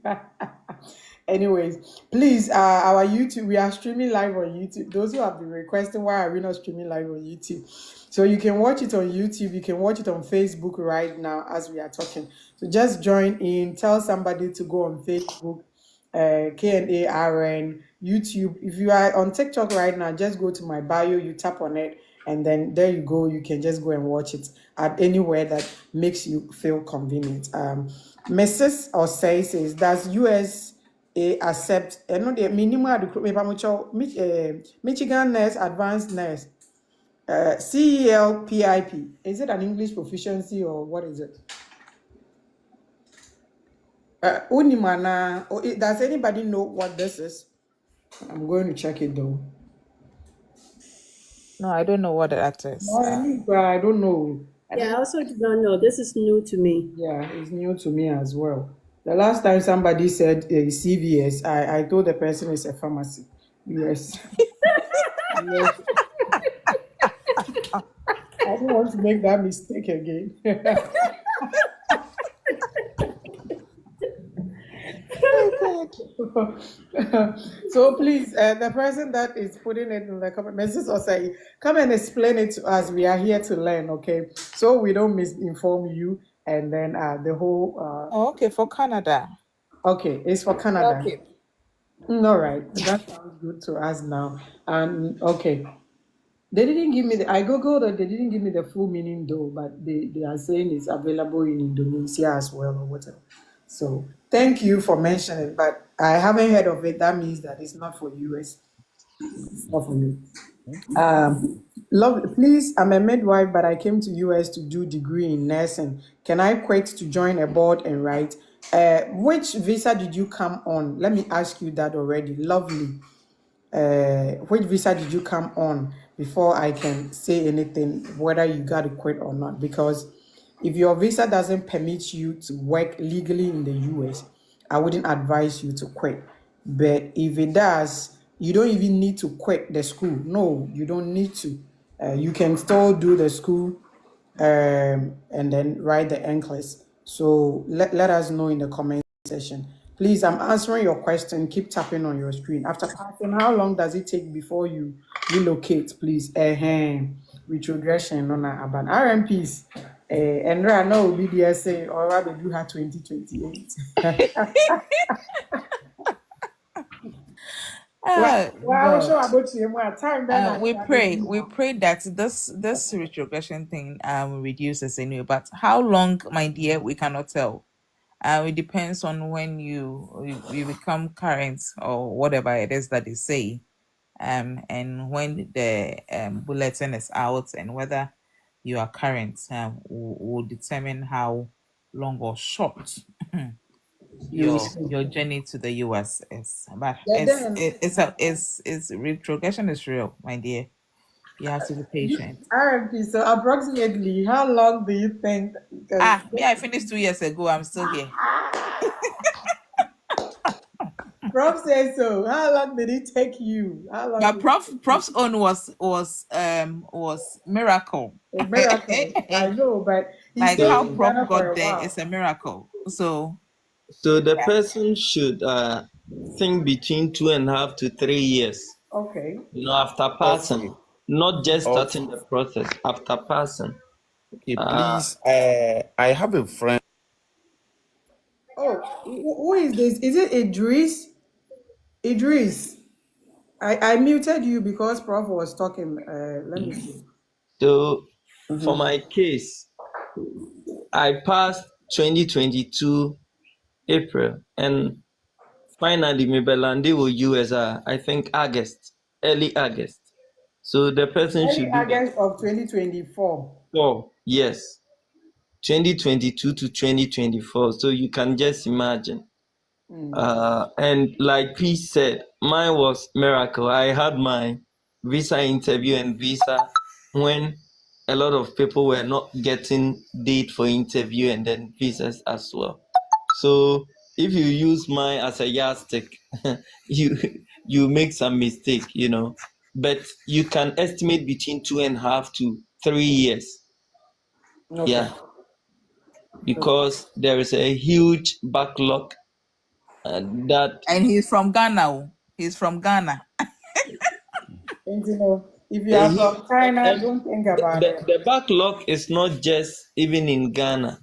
Speaker 2: Anyways, please, our YouTube, we are streaming live on YouTube. Those who have been requesting, why are we not streaming live on YouTube? So you can watch it on YouTube, you can watch it on Facebook right now as we are talking. So just join in, tell somebody to go on Facebook, K&A RN, YouTube. If you are on TikTok right now, just go to my bio, you tap on it, and then there you go. You can just go and watch it at anywhere that makes you feel convenient. Mrs. Osei says, does USA accept the minimal recruitment Michigan nurse, advanced nurse, CELPIP? Is it an English proficiency or what is it? Unimana, does anybody know what this is? I'm going to check it though.
Speaker 1: No, I don't know what that is.
Speaker 2: I don't know.
Speaker 3: Yeah, I also do not know. This is new to me.
Speaker 2: Yeah, it's new to me as well. The last time somebody said CVS, I told the person it's a pharmacy. US. Yes. I don't want to make that mistake again. So please, the person that is putting it in the comment, Mrs. Osai, come and explain it to us. We are here to learn, okay? So we don't misinform you, and then the whole.
Speaker 1: Okay, for Canada.
Speaker 2: Okay, it's for Canada.
Speaker 1: Okay.
Speaker 2: All right, that sounds good to us now. And okay, they didn't give me I googled it. They didn't give me the full meaning though, but they are saying it's available in Indonesia as well or whatever. So thank you for mentioning, but I haven't heard of it. That means that it's not for US. It's not for me. Please, I'm a midwife, but I came to US to do degree in nursing. Can I quit to join a board and write? Which visa did you come on? Let me ask you that already. Lovely. Which visa did you come on before I can say anything, whether you got to quit or not? Because if your visa doesn't permit you to work legally in the US, I wouldn't advise you to quit. But if it does, you don't even need to quit the school. No, you don't need to. You can still do the school and then write the NCLEX. So let us know in the comment section. Please, I'm answering your question. Keep tapping on your screen. After passing, how long does it take before you relocate, please? Retrogression on Aban RMPs. And right now, BDSA or rather do have 2028. Well, sure about you more time.
Speaker 1: We pray that this retrogression thing reduces anyway. But how long, my dear, we cannot tell. It depends on when you become current or whatever it is that they say, and when the bulletin is out and whether you are current will determine how long or short your journey to the US is. But it's retrogression is real, my dear. You have to be patient.
Speaker 2: RMP, so approximately how long do you think?
Speaker 1: Me, I finished 2 years ago. I'm still here.
Speaker 2: Prof says so. How long did it take you? How long?
Speaker 1: But Prof's own was miracle.
Speaker 2: A miracle. I know, but
Speaker 1: like how Prof got there is a miracle. So
Speaker 4: the person should think between 2.5 to 3 years.
Speaker 2: Okay.
Speaker 4: After passing, not just starting the process. After passing.
Speaker 5: Okay, please. I have a friend.
Speaker 2: Oh, who is this? Is it Idris? Idris. I muted you because Prof was talking. Let me see.
Speaker 4: So for my case, I passed 2022 April, and finally Mibelande will US I think early August. So the person should be
Speaker 2: August of 2024.
Speaker 4: Yes. 2022 to 2024. So you can just imagine. And like Pete said, mine was miracle. I had my visa interview and visa when a lot of people were not getting date for interview and then visas as well. So if you use mine as a yardstick, you make some mistake, but you can estimate between 2.5 to 3 years.
Speaker 2: Okay.
Speaker 4: Yeah, because there is a huge backlog
Speaker 1: and he's from Ghana. He's from Ghana.
Speaker 2: And if you are from China, don't think about it.
Speaker 4: The backlog is not just even in Ghana.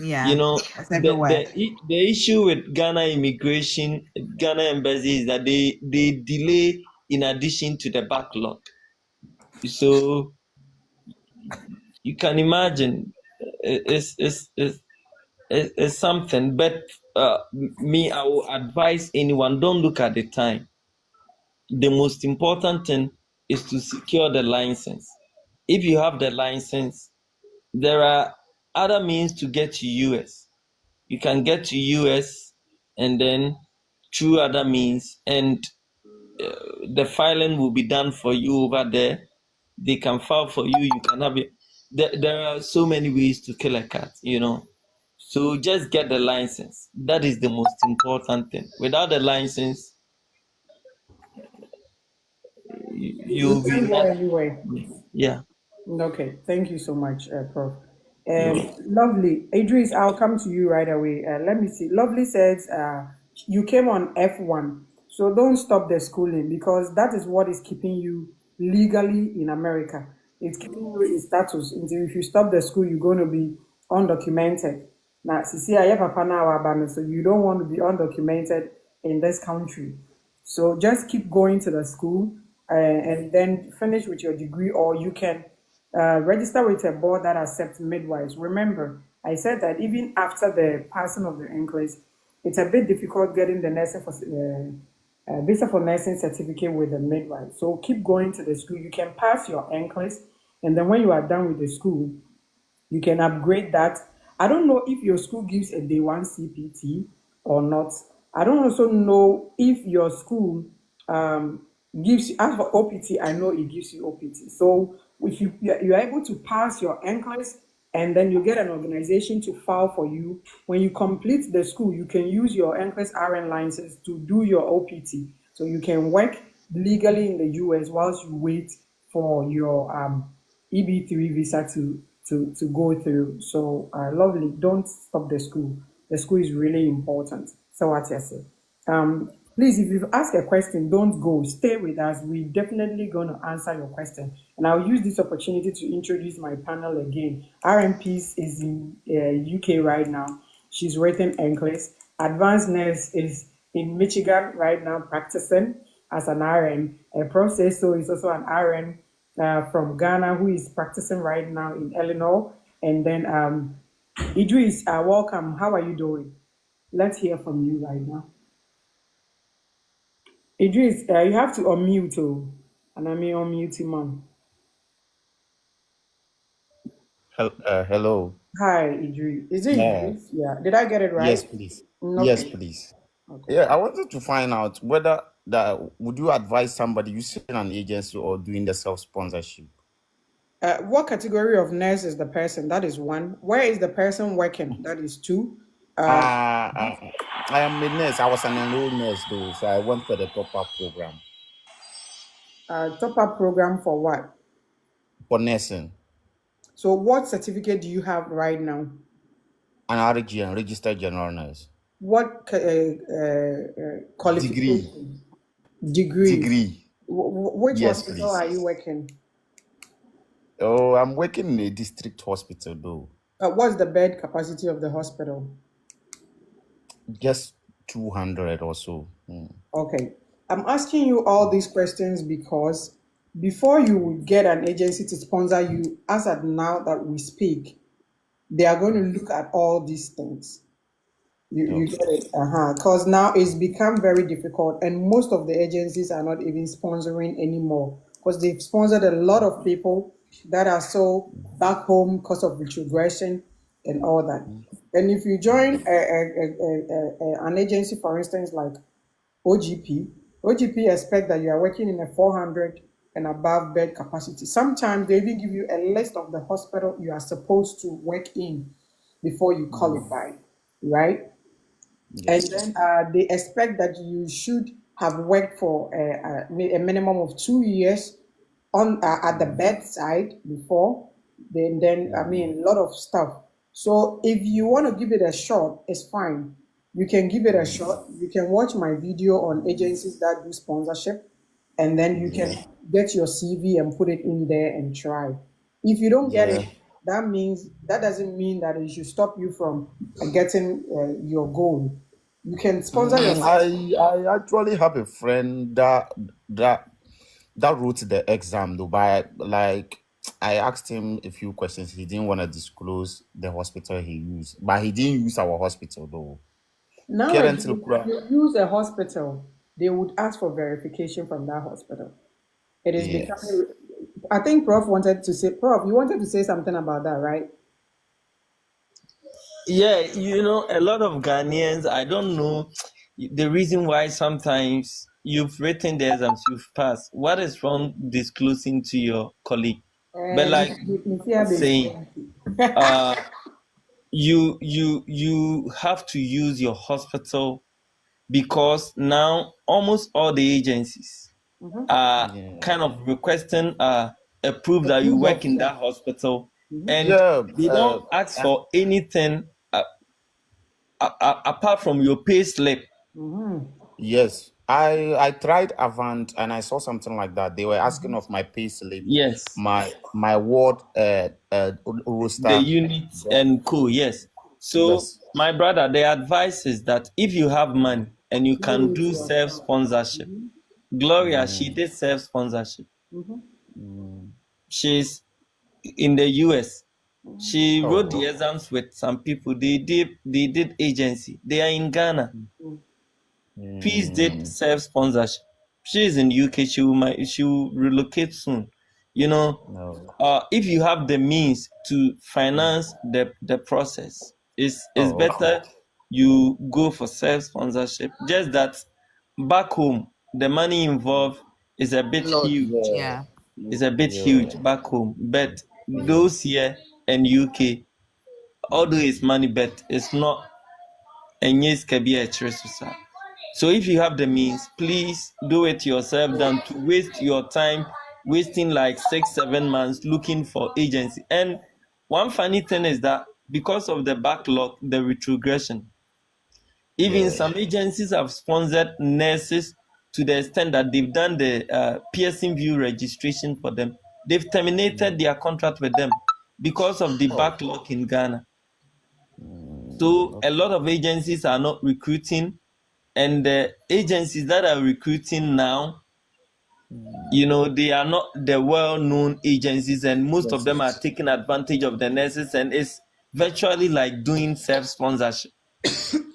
Speaker 1: Yeah, it's everywhere.
Speaker 4: The issue with Ghana immigration, Ghana embassy is that they delay in addition to the backlog. So You can imagine it's something. But me, I will advise anyone: don't look at the time. The most important thing is to secure the license. If you have the license, there are other means to get to US. You can get to US and then through other means, and the filing will be done for you over there. They can file for you. You can have it. There are so many ways to kill a cat, So just get the license. That is the most important thing. Without the license,
Speaker 2: You
Speaker 4: you'll be
Speaker 2: can't go
Speaker 4: not.
Speaker 2: anywhere.
Speaker 4: Yeah.
Speaker 2: Okay, thank you so much, Prof.
Speaker 4: You're
Speaker 2: Lovely. Idris, I'll come to you right away. Let me see. Lovely says you came on F1, so don't stop the schooling because that is what is keeping you legally in America. It's keeping you in status. Until if you stop the school, you're going to be undocumented. Now, see, I have papa now, so you don't want to be undocumented in this country. So just keep going to the school and then finish with your degree, or you can register with a board that accepts midwives. Remember, I said that even after the passing of the NCLEX, it's a bit difficult getting the nursing for visa for nursing certificate with the midwife. So keep going to the school. You can pass your NCLEX, and then when you are done with the school, you can upgrade that. I don't know if your school gives a day one CPT or not. I don't also know if your school gives you, as for OPT, I know it gives you OPT. So if you are able to pass your NCLEX and then you get an organization to file for you, when you complete the school, you can use your NCLEX RN license to do your OPT. So you can work legally in the US whilst you wait for your EB3 visa to go through. So lovely. Don't stop the school. The school is really important. So what you say? Please, if you've asked a question, don't go. Stay with us. We're definitely going to answer your question. And I'll use this opportunity to introduce my panel again. RN Peace is in UK right now. She's written NCLEX. Advanced Nurse is in Michigan right now practicing as an RN. A Professor is also an RN from Ghana who is practicing right now in Illinois. And then Idris, welcome. How are you doing? Let's hear from you right now. Idris, you have to unmute, and I may unmute him, man.
Speaker 5: Hello.
Speaker 2: Hi, Idris. Is it
Speaker 5: Yeah.
Speaker 2: Idris? Yeah. Did I get it right?
Speaker 5: Yes, please. Yes,
Speaker 2: Okay.
Speaker 5: please.
Speaker 2: Okay.
Speaker 5: Yeah, I wanted to find out whether that would you advise somebody using an agency or doing the self-sponsorship?
Speaker 2: What category of nurse is the person? That is one. Where is the person working? That is two.
Speaker 5: I am a nurse. I was an enrolled nurse though, so I went for the top-up program
Speaker 2: Top up program for what?
Speaker 5: for nursing.
Speaker 2: So, what certificate do you have right now?
Speaker 5: An RGN, registered general nurse.
Speaker 2: What
Speaker 5: Degree.
Speaker 2: qualification? Degree.
Speaker 5: Degree.
Speaker 2: Which
Speaker 5: Yes,
Speaker 2: hospital
Speaker 5: please.
Speaker 2: are you working?
Speaker 5: Oh, I'm working in a district hospital though.
Speaker 2: What's the bed capacity of the hospital?
Speaker 5: Just 200 or so.
Speaker 2: Okay. I'm asking you all these questions because before you would get an agency to sponsor you, as at now that we speak, they are going to look at all these things. You
Speaker 5: Okay.
Speaker 2: get it? Because now it's become very difficult, and most of the agencies are not even sponsoring anymore because they've sponsored a lot of people that are so back home because of retrogression and all that. And if you join an agency, for instance, like OGP expect that you are working in a 400 and above bed capacity. Sometimes they even give you a list of the hospital you are supposed to work in before you qualify, right? And
Speaker 5: Yes.
Speaker 2: then they expect that you should have worked for a minimum of 2 years on at the bedside before. Then I mean a lot of stuff. So if you want to give it a shot, it's fine. You can give it a shot. You can watch my video on agencies that do sponsorship, and then you can
Speaker 5: Yeah.
Speaker 2: get your CV and put it in there and try. If you don't get
Speaker 5: Yeah.
Speaker 2: it, that doesn't mean that it should stop you from getting your goal. You can sponsor your
Speaker 5: I actually have a friend that wrote the exam though, but like I asked him a few questions. He didn't want to disclose the hospital he used, but he didn't use our hospital though.
Speaker 2: Nowadays,
Speaker 5: Currently,
Speaker 2: if you use a hospital, they would ask for verification from that hospital. It is
Speaker 5: yes,
Speaker 2: becoming. I think Prof wanted to say, Prof, you wanted to say something about that, right?
Speaker 4: Yeah, a lot of Ghanaians, I don't know the reason why sometimes you've written the exams, you've passed. What is wrong disclosing to your colleague? But like saying, uh, you have to use your hospital because now almost all the agencies are
Speaker 5: yeah,
Speaker 4: kind of requesting a proof
Speaker 2: The
Speaker 4: that you
Speaker 2: proof
Speaker 4: work
Speaker 2: of
Speaker 4: in
Speaker 2: yeah.
Speaker 4: that hospital, and
Speaker 5: yeah.
Speaker 4: they don't ask for anything apart from your pay slip.
Speaker 5: Yes, I tried Avant and I saw something like that. They were asking of my pay slip,
Speaker 4: Yes,
Speaker 5: my ward
Speaker 4: the
Speaker 5: roster.
Speaker 4: unit
Speaker 5: Then
Speaker 4: and co. Yes. So
Speaker 5: yes,
Speaker 4: my brother, the advice is that if you have money and you
Speaker 2: Do
Speaker 4: can
Speaker 2: it
Speaker 4: do self
Speaker 2: yourself.
Speaker 4: sponsorship, Gloria, she
Speaker 5: mm,
Speaker 4: did self sponsorship.
Speaker 5: mm,
Speaker 4: She's in the US. She wrote the
Speaker 5: oh,
Speaker 4: exams with some people. They did agency. They are in Ghana. Peace did
Speaker 5: mm,
Speaker 4: self sponsorship. She is in UK. She will relocate soon. You know,
Speaker 5: no,
Speaker 4: if you have the means to finance the process, it's
Speaker 5: oh, okay,
Speaker 4: better you go for self sponsorship. Just that back home, the money involved is a bit
Speaker 1: Lord.
Speaker 4: huge.
Speaker 5: yeah,
Speaker 1: Yeah.
Speaker 4: It's a bit
Speaker 5: yeah,
Speaker 4: huge back home. But
Speaker 5: yeah,
Speaker 4: those here and UK, although it's money, but it's not. And yes, can be a choice. So if you have the means, please do it yourself than to waste your time wasting like 6 7 months looking for agency. And one funny thing is that because of the backlog, the retrogression, even
Speaker 5: yeah.
Speaker 4: some agencies have sponsored nurses to the extent that they've done the Pearson View registration for them. They've terminated their contract with them because of the
Speaker 5: Oh,
Speaker 4: backlog in Ghana. So a
Speaker 5: okay.
Speaker 4: lot of agencies are not recruiting, and the agencies that are recruiting now, they are not the well-known agencies, and most of
Speaker 5: Yes.
Speaker 4: them are taking advantage of the nurses, and it's virtually like doing self-sponsorship.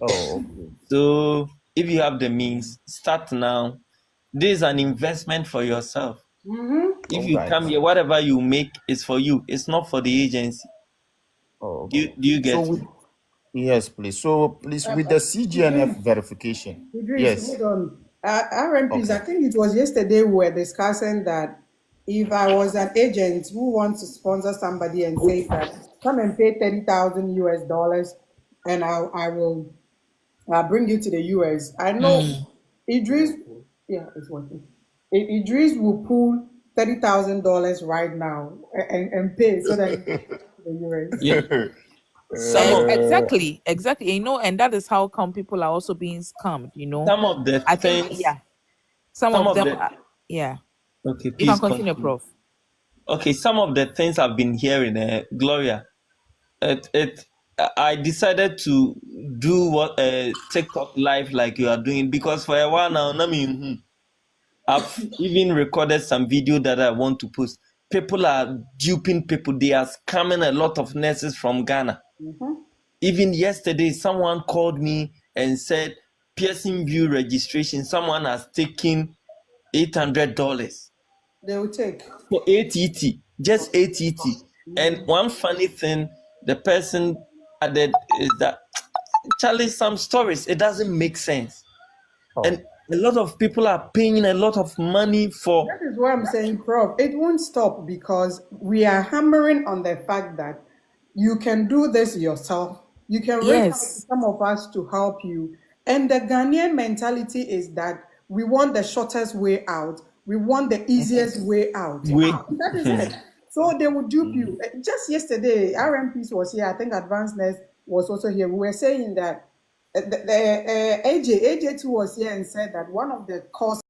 Speaker 5: Oh, okay.
Speaker 4: So if you have the means, start now. This is an investment for yourself. If
Speaker 5: All
Speaker 4: you
Speaker 5: right.
Speaker 4: come here, whatever you make is for you. It's not for the agency.
Speaker 5: Oh,
Speaker 4: Do you,
Speaker 5: okay.
Speaker 4: do you
Speaker 5: So
Speaker 4: get
Speaker 5: with
Speaker 4: me?
Speaker 5: yes, please. So please with the CGNF verification.
Speaker 2: Idris,
Speaker 5: Yes.
Speaker 2: hold on. RMPs, I
Speaker 5: Okay.
Speaker 2: think it was yesterday we were discussing that if I was an agent who wants to sponsor somebody and say that come and pay 30,000 US dollars and I will bring you to the US. I know
Speaker 1: Mm.
Speaker 2: Idris, yeah, it's working. Idris will pull $30,000 right now and pay so that he can go to the US.
Speaker 4: Yeah. Some of
Speaker 1: Exactly. And that is how come people are also being scammed.
Speaker 4: some of the
Speaker 1: I think,
Speaker 4: things
Speaker 1: yeah, some
Speaker 4: some
Speaker 1: of
Speaker 4: of
Speaker 1: them,
Speaker 4: the
Speaker 1: yeah.
Speaker 4: okay,
Speaker 1: You can
Speaker 4: please
Speaker 1: continue,
Speaker 4: continue.
Speaker 1: Prof.
Speaker 4: Okay, some of the things I've been hearing, Gloria, I decided to do what TikTok live like you are doing, because for a while now, I've even recorded some video that I want to post. People are duping people. They are scamming a lot of nurses from Ghana. Even yesterday, someone called me and said, Pearson View registration, someone has taken $800
Speaker 2: They will take.
Speaker 4: for ATT, just ATT. And one funny thing the person added is that, Charlie, some stories, it doesn't make sense. And
Speaker 5: Oh,
Speaker 4: a lot of people are paying a lot of money for.
Speaker 2: That is why I'm saying, Prof, it won't stop because we are hammering on the fact that you can do this yourself. You can reach out to
Speaker 1: Yes.
Speaker 2: some of us to help you. And the Ghanaian mentality is that we want the shortest way out. We want the easiest way out.
Speaker 4: Wait.
Speaker 2: That is it. So they will dupe you. Just yesterday, RMPs was here. I think Advanced Nurse was also here. We were saying that AJ too was here and said that one of the causes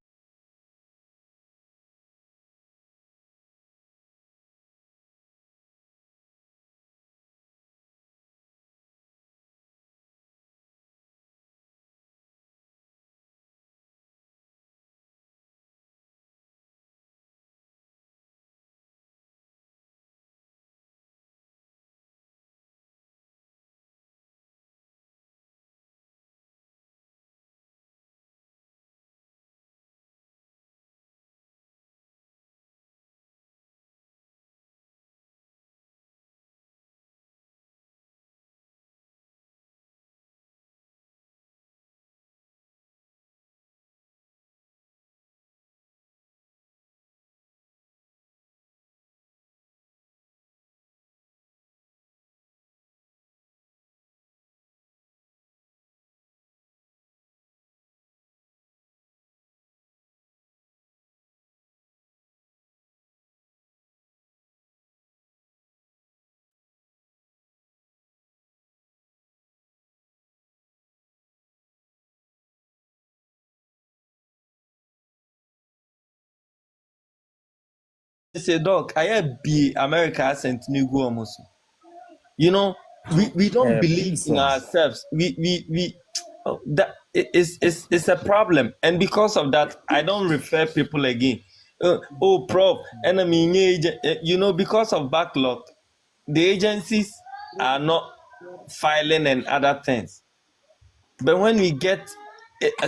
Speaker 4: say, Doc, I have be America accent ni go almost. You know, we don't believe
Speaker 5: Please,
Speaker 4: in ourselves. We that it's a problem, and because of that, I don't refer people again. Oh, prof, and I mean, you know, because of backlog, the agencies are not filing and other things. But when we get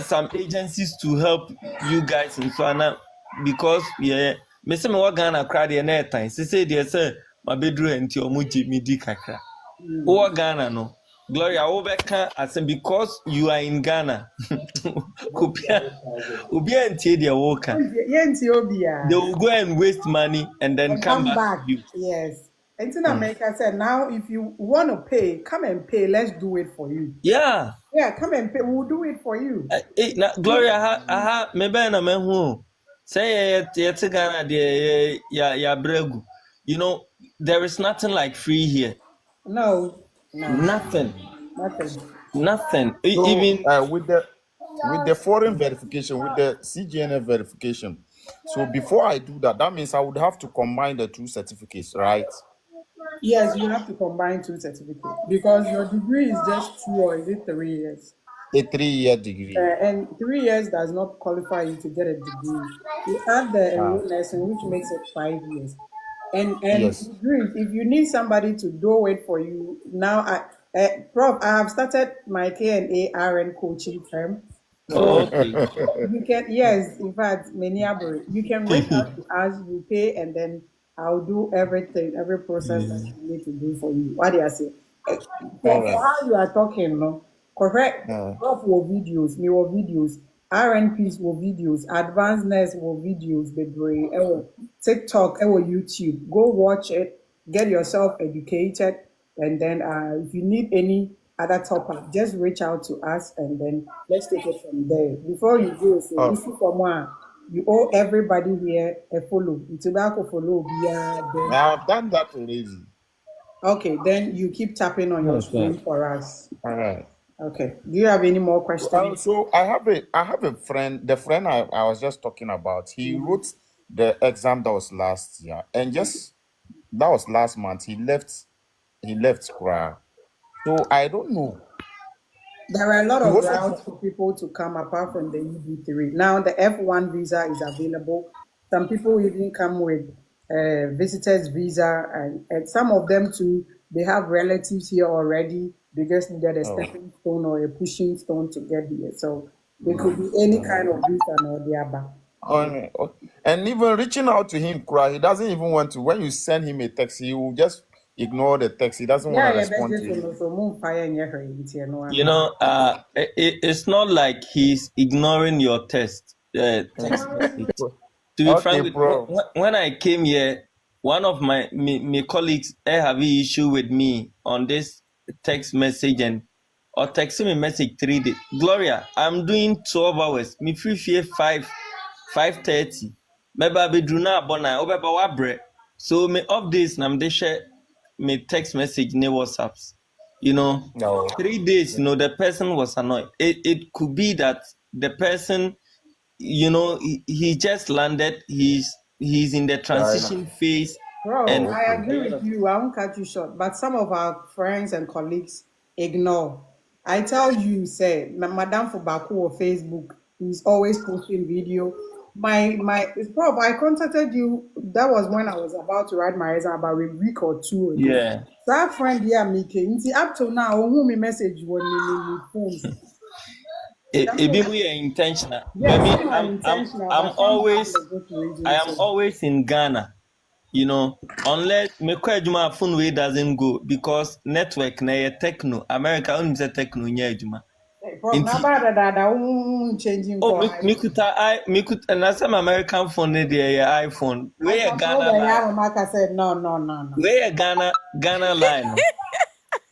Speaker 4: some agencies to help you guys in Swana, because yeah, me say me wa Ghana crowd the next time. Say they say my bedroom and your muji mi di kakra. Who Ghana no? Gloria Obeka as because you are in Ghana. Kubia Ubia and Tia Woka.
Speaker 2: Yes,
Speaker 4: They will go and waste money and then
Speaker 2: and
Speaker 4: come
Speaker 2: come
Speaker 4: back to
Speaker 2: back.
Speaker 4: you.
Speaker 2: Yes. And in America said, now if you want to pay, come and pay. Let's do it for you.
Speaker 4: Yeah.
Speaker 2: Yeah, come and pay. We'll do it for you.
Speaker 4: Na Gloria aha me ben na me hu. Say yet Ghana de ya bregu. You know, there is nothing like free here.
Speaker 2: No, no,
Speaker 4: Nothing.
Speaker 2: nothing.
Speaker 4: Nothing.
Speaker 5: So
Speaker 4: Even
Speaker 5: with the foreign verification, with the CGNF verification. So before I do that, that means I would have to combine the two certificates, right?
Speaker 2: Yes, you have to combine two certificates because your degree is just 2 or is it 3 years?
Speaker 5: A 3-year degree.
Speaker 2: And 3 years does not qualify you to get a degree. You add the
Speaker 5: Ah,
Speaker 2: enrollment lesson, which makes it 5 years. And
Speaker 5: yes.
Speaker 2: degrees, if you need somebody to do it for you, now Prof, I have started my K&A RN coaching term. So
Speaker 4: okay.
Speaker 2: you can, yes, in fact, you can reach out to us, you pay, and then I'll do everything, every process that you need to do for you. What do I say?
Speaker 5: All
Speaker 2: For
Speaker 5: right.
Speaker 2: how you are talking, no, correct.
Speaker 5: Uh,
Speaker 2: Prof were videos, me were videos, RNPs were videos, advanced nurse were videos, baby, TikTok, YouTube. Go watch it, get yourself educated, and then if you need any other topic, just reach out to us, and then let's take it from there. Before you go, so
Speaker 5: oh,
Speaker 2: issue for one, you owe everybody here a follow. Tobacco follow,
Speaker 5: I have done that already.
Speaker 2: okay, then you keep tapping on your screen for us.
Speaker 5: All right.
Speaker 2: Okay. Do you have any more questions?
Speaker 5: So I have a friend. The friend I was just talking about. He wrote the exam that was last year, and just that was last month. He left. He left Kra. So I don't know.
Speaker 2: There are a lot
Speaker 5: He
Speaker 2: of
Speaker 5: wasn't.
Speaker 2: routes for people to come apart from the EB3. Now the F1 visa is available. Some people even come with visitors visa, and some of them too, they have relatives here already. They just needed a
Speaker 5: Oh,
Speaker 2: stepping stone or a pushing stone to get here. So it could be any kind of visa or the other.
Speaker 5: and even reaching out to him, Kra, he doesn't even want to. When you send him a text, he will just ignore the text. He doesn't want
Speaker 2: Yeah,
Speaker 5: to
Speaker 2: yeah, that's
Speaker 5: respond
Speaker 2: just
Speaker 5: to you.
Speaker 2: so move fire and yeah,
Speaker 4: You know, it's not like he's ignoring your text message. To be frank
Speaker 5: Okay,
Speaker 4: with
Speaker 5: bro.
Speaker 4: when I came here, one of my colleagues have an issue with me on this text message and or texting me message 3 days. Gloria, I'm doing 12 hours. Me free fear 5:30. Maybe I be do na bona obeba wabre. So me updates na me share me text message ne WhatsApps. You know,
Speaker 5: No.
Speaker 4: 3 days, you know, the person was annoyed. It could be that the person, you know, he just landed, he's in the
Speaker 5: Right.
Speaker 4: transition phase.
Speaker 2: Bro,
Speaker 4: And
Speaker 5: Oh,
Speaker 2: I
Speaker 5: okay.
Speaker 2: agree with you. I won't cut you short. But some of our friends and colleagues ignore. I tell you, say, Madam for Baku or Facebook is always posting video. It's probably I contacted you. That was when I was about to write my exam about a week or two ago.
Speaker 4: yeah,
Speaker 2: So that friend here, Mike, up to now, who me message when phones.
Speaker 4: it be we are intentional.
Speaker 2: Yes,
Speaker 4: Maybe
Speaker 2: some are intentional,
Speaker 4: I'm
Speaker 2: but some have
Speaker 4: always
Speaker 2: legit
Speaker 4: I
Speaker 2: reasons.
Speaker 4: am always in Ghana, you know, unless me juma phone way doesn't go because network na ye techno. America only say techno nya juma.
Speaker 2: From now, changing
Speaker 4: Oh,
Speaker 2: for
Speaker 4: me kuta and as some American phone ne the iPhone.
Speaker 2: I
Speaker 4: Where
Speaker 2: control
Speaker 4: Ghana
Speaker 2: the
Speaker 4: line?
Speaker 2: yeah, Mark said no, no, no, no.
Speaker 4: Where Ghana line?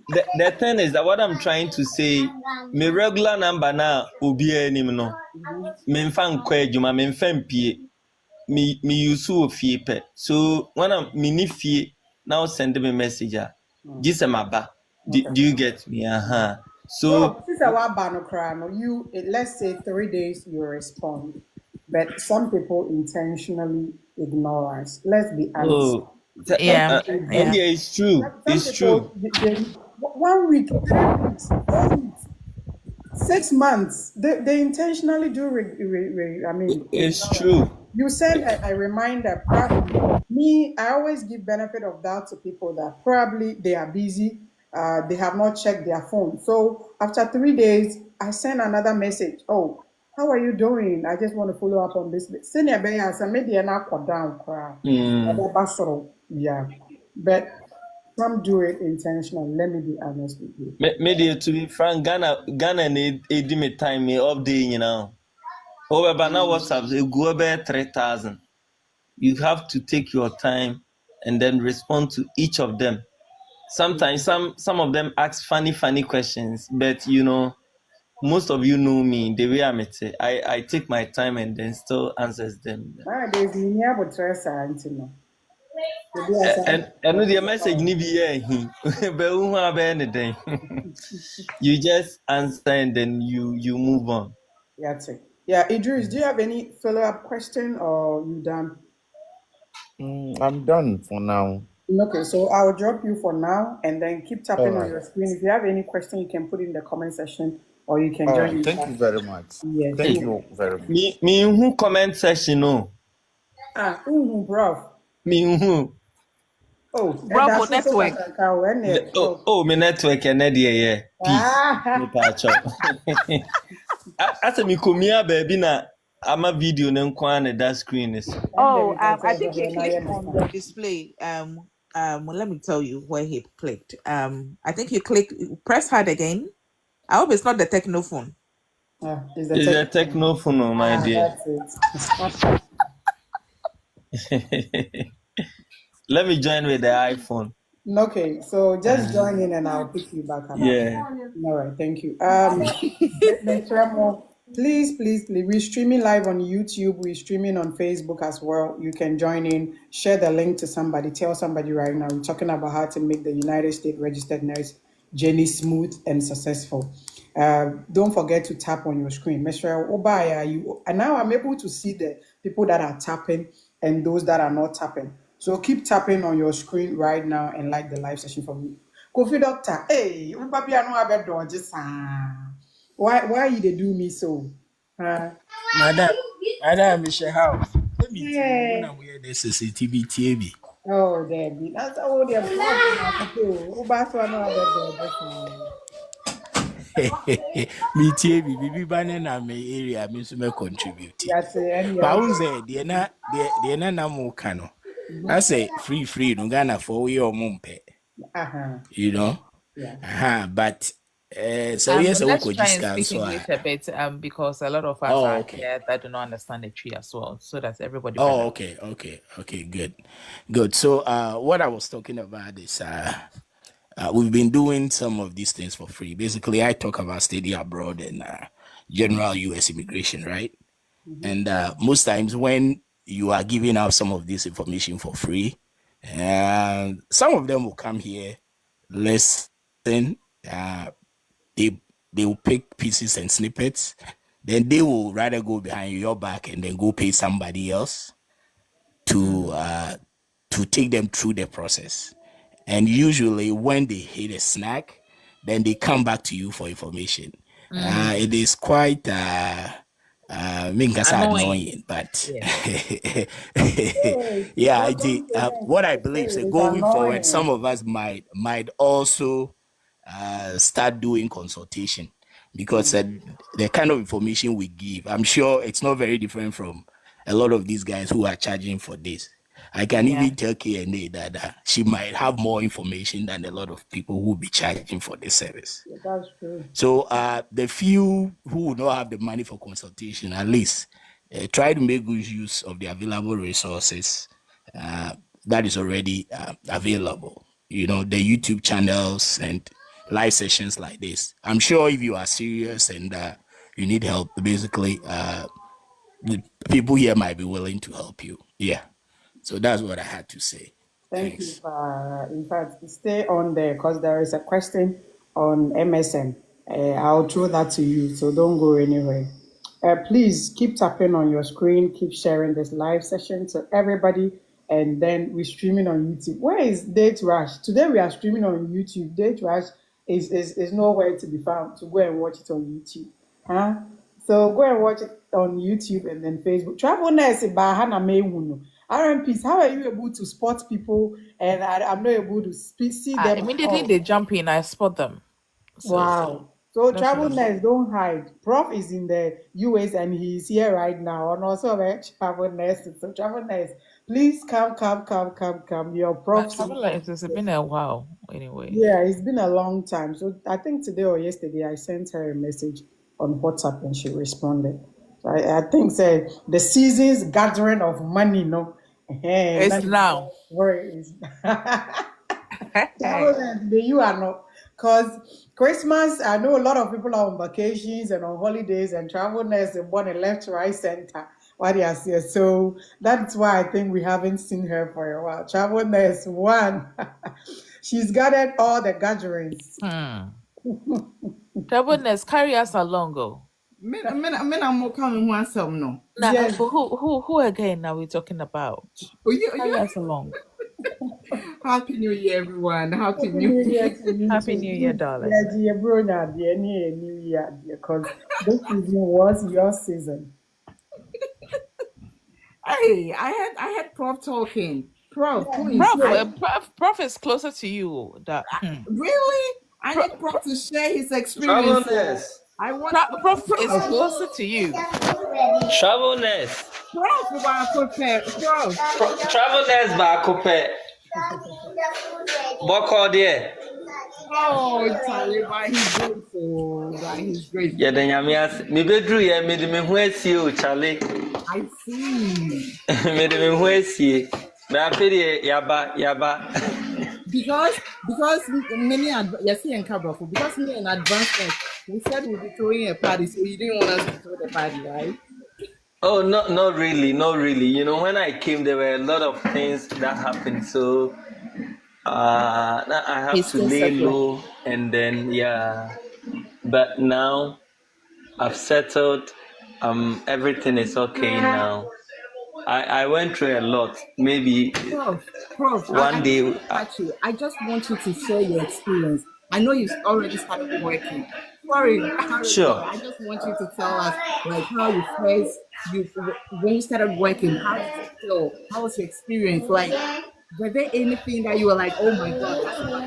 Speaker 4: The thing is that what I'm trying to say, my regular number now will be any no. Me fan kwejuma, me fan pie. Me use fee pe. So when I'm mini fee now send me message. This is my ba.
Speaker 2: Okay.
Speaker 4: Do you get me? So
Speaker 2: Bro, since I want banner crown, you let's say 3 days you respond. but some people intentionally ignore us. Let's be honest.
Speaker 4: Oh,
Speaker 1: Yeah,
Speaker 4: and
Speaker 1: yeah.
Speaker 4: yeah, it's true.
Speaker 2: Some
Speaker 4: It's true.
Speaker 2: people, they 1 week, 3 weeks, 4 weeks, 6 months, they intentionally do.
Speaker 4: It's
Speaker 2: Ignore.
Speaker 4: true.
Speaker 2: You send a reminder. Probably me, I always give benefit of doubt to people that probably they are busy. They have not checked their phone. So after 3 days, I send another message. Oh, how are you doing? I just want to follow up on this. Senior Bear, some media now cut down.
Speaker 4: Mm.
Speaker 2: Yeah, but some do it intentionally. Let me be honest with you.
Speaker 4: Me to be frank, Ghana need me time me update, you know. However, now WhatsApp it go about 3,000. You have to take your time and then respond to each of them. Sometimes some of them ask funny questions, but most of you know me the way I take my time and then still answers them.
Speaker 2: Nowadays, me able to no. Maybe I
Speaker 4: And with the message ni be but who have anything. You just answer and then you move on.
Speaker 2: That's it. Yeah, Idris, do you have any follow-up question or you done?
Speaker 5: I'm done for now.
Speaker 2: Okay, so I'll drop you for now and then keep
Speaker 5: All
Speaker 2: tapping on
Speaker 5: right.
Speaker 2: your screen. If you have any question, you can put in the comment section or you can
Speaker 5: All
Speaker 2: join
Speaker 5: right.
Speaker 2: in
Speaker 5: Thank
Speaker 2: chat.
Speaker 5: you very much.
Speaker 2: Yes.
Speaker 5: Thank
Speaker 4: Hey,
Speaker 5: you very much.
Speaker 4: me who comment section no.
Speaker 2: Prof.
Speaker 4: Me who
Speaker 2: Oh, and
Speaker 1: Bravo
Speaker 2: that's also
Speaker 1: network.
Speaker 2: Kakao, Prof.
Speaker 4: me network and yeah. Peace. Me
Speaker 2: Ah,
Speaker 4: pacho. Asa mi komia baby na ama video na nkwa na that screen is.
Speaker 2: and
Speaker 1: Oh,
Speaker 2: then we
Speaker 1: I
Speaker 2: can
Speaker 1: think he
Speaker 2: say,
Speaker 1: clicked on the display. Well, let me tell you where he clicked. I think you press hard again. I hope it's not the techno phone.
Speaker 2: Is the
Speaker 4: It's a
Speaker 2: tech.
Speaker 4: technophone, oh, my dear.
Speaker 2: That's it.
Speaker 4: Let me join with the iPhone.
Speaker 2: Okay, so just join in and I'll pick you back up.
Speaker 4: Yeah.
Speaker 2: All right, thank you. Mr. Remo, please, we're streaming live on YouTube. We're streaming on Facebook as well. You can join in, share the link to somebody, tell somebody right now. We're talking about how to make the United States registered nurse journey smooth and successful. Don't forget to tap on your screen. Mr. Obaya, and now I'm able to see the people that are tapping and those that are not tapping. So keep tapping on your screen right now and like the live session for me. Kofi doctor, hey, papi I know about dodges. Why you they do me so?
Speaker 6: Madam, Michelle House. Let me tell you, when
Speaker 2: Yeah.
Speaker 6: I'm here, there's a CCTV TV.
Speaker 2: Oh, Debbie. That's all them. Uba so I know about dodges.
Speaker 6: Me TV, Bibi Banner na my area, means to contribute.
Speaker 2: That's any
Speaker 6: But I
Speaker 2: other.
Speaker 6: won't say, the na namu kano. I say free, no Ghana for your mumpe,
Speaker 2: Uh-huh.
Speaker 6: you know?
Speaker 2: Yeah.
Speaker 6: But, so yes, I will
Speaker 1: Let's
Speaker 6: go
Speaker 1: try and speak
Speaker 6: discuss. So,
Speaker 1: English a bit, because a lot of us
Speaker 6: oh,
Speaker 1: are
Speaker 6: okay.
Speaker 1: here that do not understand the tree as well, so that everybody
Speaker 6: Oh,
Speaker 1: benefits.
Speaker 6: okay, good. So, what I was talking about is, we've been doing some of these things for free. Basically, I talk about study abroad and general US immigration, right? And most times when you are giving out some of this information for free, some of them will come here, listen, they they will pick pieces and snippets, then they will rather go behind your back and then go pay somebody else to take them through the process. And usually when they hit a snack, then they come back to you for information. It is quite
Speaker 1: Annoying.
Speaker 6: annoying, but
Speaker 1: Yeah.
Speaker 6: yeah,
Speaker 2: Don't
Speaker 6: what I believe is
Speaker 2: it's
Speaker 6: going forward,
Speaker 2: annoying.
Speaker 6: some of us might also start doing consultation because the kind of information we give, I'm sure it's not very different from a lot of these guys who are charging for this. I can
Speaker 1: Yeah.
Speaker 6: even tell K&A that she might have more information than a lot of people who will be charging for this service.
Speaker 2: That's true.
Speaker 6: So the few who will not have the money for consultation, at least try to make good use of the available resources that is already available. You know, the YouTube channels and live sessions like this. I'm sure if you are serious and you need help, basically, the people here might be willing to help you. Yeah. So that's what I had to say.
Speaker 2: Thank you.
Speaker 6: Thanks.
Speaker 2: In fact, stay on there because there is a question on MSN. I'll throw that to you, so don't go anywhere. Please keep tapping on your screen, keep sharing this live session to everybody, and then we're streaming on YouTube. Where is Date Rush? Today we are streaming on YouTube. Date Rush is nowhere to be found. To go and watch it on YouTube, huh? So go and watch it on YouTube and then Facebook. Travel nurse by Hannah Maywood. RMPs, how are you able to spot people and I'm not able to see them at
Speaker 1: Immediately
Speaker 2: all?
Speaker 1: they jump in, I spot them. So
Speaker 2: Wow. So
Speaker 1: that's what
Speaker 2: travel
Speaker 1: I'm doing.
Speaker 2: nurse, don't hide. Prof is in the US and he's here right now. And also travel nurse. So travel nurse, please come. Your
Speaker 1: My
Speaker 2: profs.
Speaker 1: travel life has been a while anyway.
Speaker 2: Yeah, it's been a long time. So I think today or yesterday I sent her a message on WhatsApp and she responded. So I think say the season's gathering of money, no.
Speaker 1: It's now.
Speaker 2: Where is Travelers, you are not. Because Christmas, I know a lot of people are on vacations and on holidays, and travelers are born in left, right, center. What they are here. So that's why I think we haven't seen her for a while. Travel nurse one. She's gathered all the gatherings.
Speaker 1: Travel nurse, carry us along, go.
Speaker 7: I'm more coming one some no.
Speaker 1: Now,
Speaker 2: Yes.
Speaker 1: who again are we talking about?
Speaker 7: Oh,
Speaker 1: Carry us along.
Speaker 7: Happy New Year, everyone. Happy
Speaker 2: Happy
Speaker 7: New
Speaker 2: New
Speaker 7: Year.
Speaker 2: Year to you
Speaker 1: Happy
Speaker 2: too.
Speaker 1: New Year,
Speaker 2: Yeah,
Speaker 1: darling.
Speaker 2: dear Bruna, dear New Year, because this season was your season.
Speaker 7: Hey, I had Prof talking. Prof, please.
Speaker 1: Prof is closer to you. That
Speaker 7: Really? I need Prof to share his
Speaker 4: Travel
Speaker 7: experience.
Speaker 4: nurse.
Speaker 7: I want
Speaker 1: Prof is
Speaker 7: Prof.
Speaker 1: closer to you.
Speaker 4: Travel nurse.
Speaker 7: Prof, about prepare. Prof.
Speaker 4: Travel nurse baako pɛ. Bɔkɔ deɛ.
Speaker 7: Oh, Charlie, by his grace, oh, by his grace.
Speaker 4: Yɛda Nyame ase. Mebɛduru yɛ mede me ho asie o Charlie.
Speaker 7: I see.
Speaker 4: Mede me ho asie. Na afei deɛ yaba.
Speaker 7: Because many yes, and Cabrofo, because me in advancement, we said we'll be throwing a party, so you didn't want us to throw the party, right?
Speaker 4: Oh, not really. You know, when I came, there were a lot of things that happened. So I have
Speaker 1: He's
Speaker 4: to
Speaker 1: still
Speaker 4: lay
Speaker 1: separate.
Speaker 4: low, and then But now I've settled. Everything is okay now. I went through a lot. Maybe
Speaker 7: Prof,
Speaker 4: one day.
Speaker 7: I just want you to share your experience. I know you've already started working. Sorry.
Speaker 4: Sure.
Speaker 7: I just want you to tell us like how when you started working, how did you feel? How was your experience? Like, were there anything that you were like, oh my god, this is what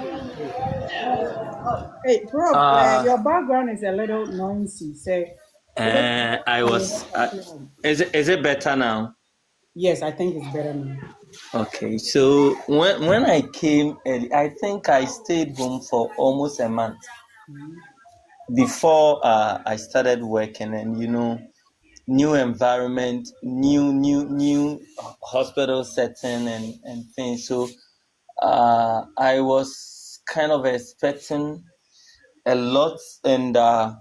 Speaker 7: they do?
Speaker 2: Hey, Prof, your background is a little noisy. Say,
Speaker 4: I was. Is it better now?
Speaker 2: yes, I think it's better now.
Speaker 4: Okay, so when I came early, I think I stayed home for almost a month before I started working, and you know, new environment, new hospital setting and things. So I was kind of expecting a lot, and I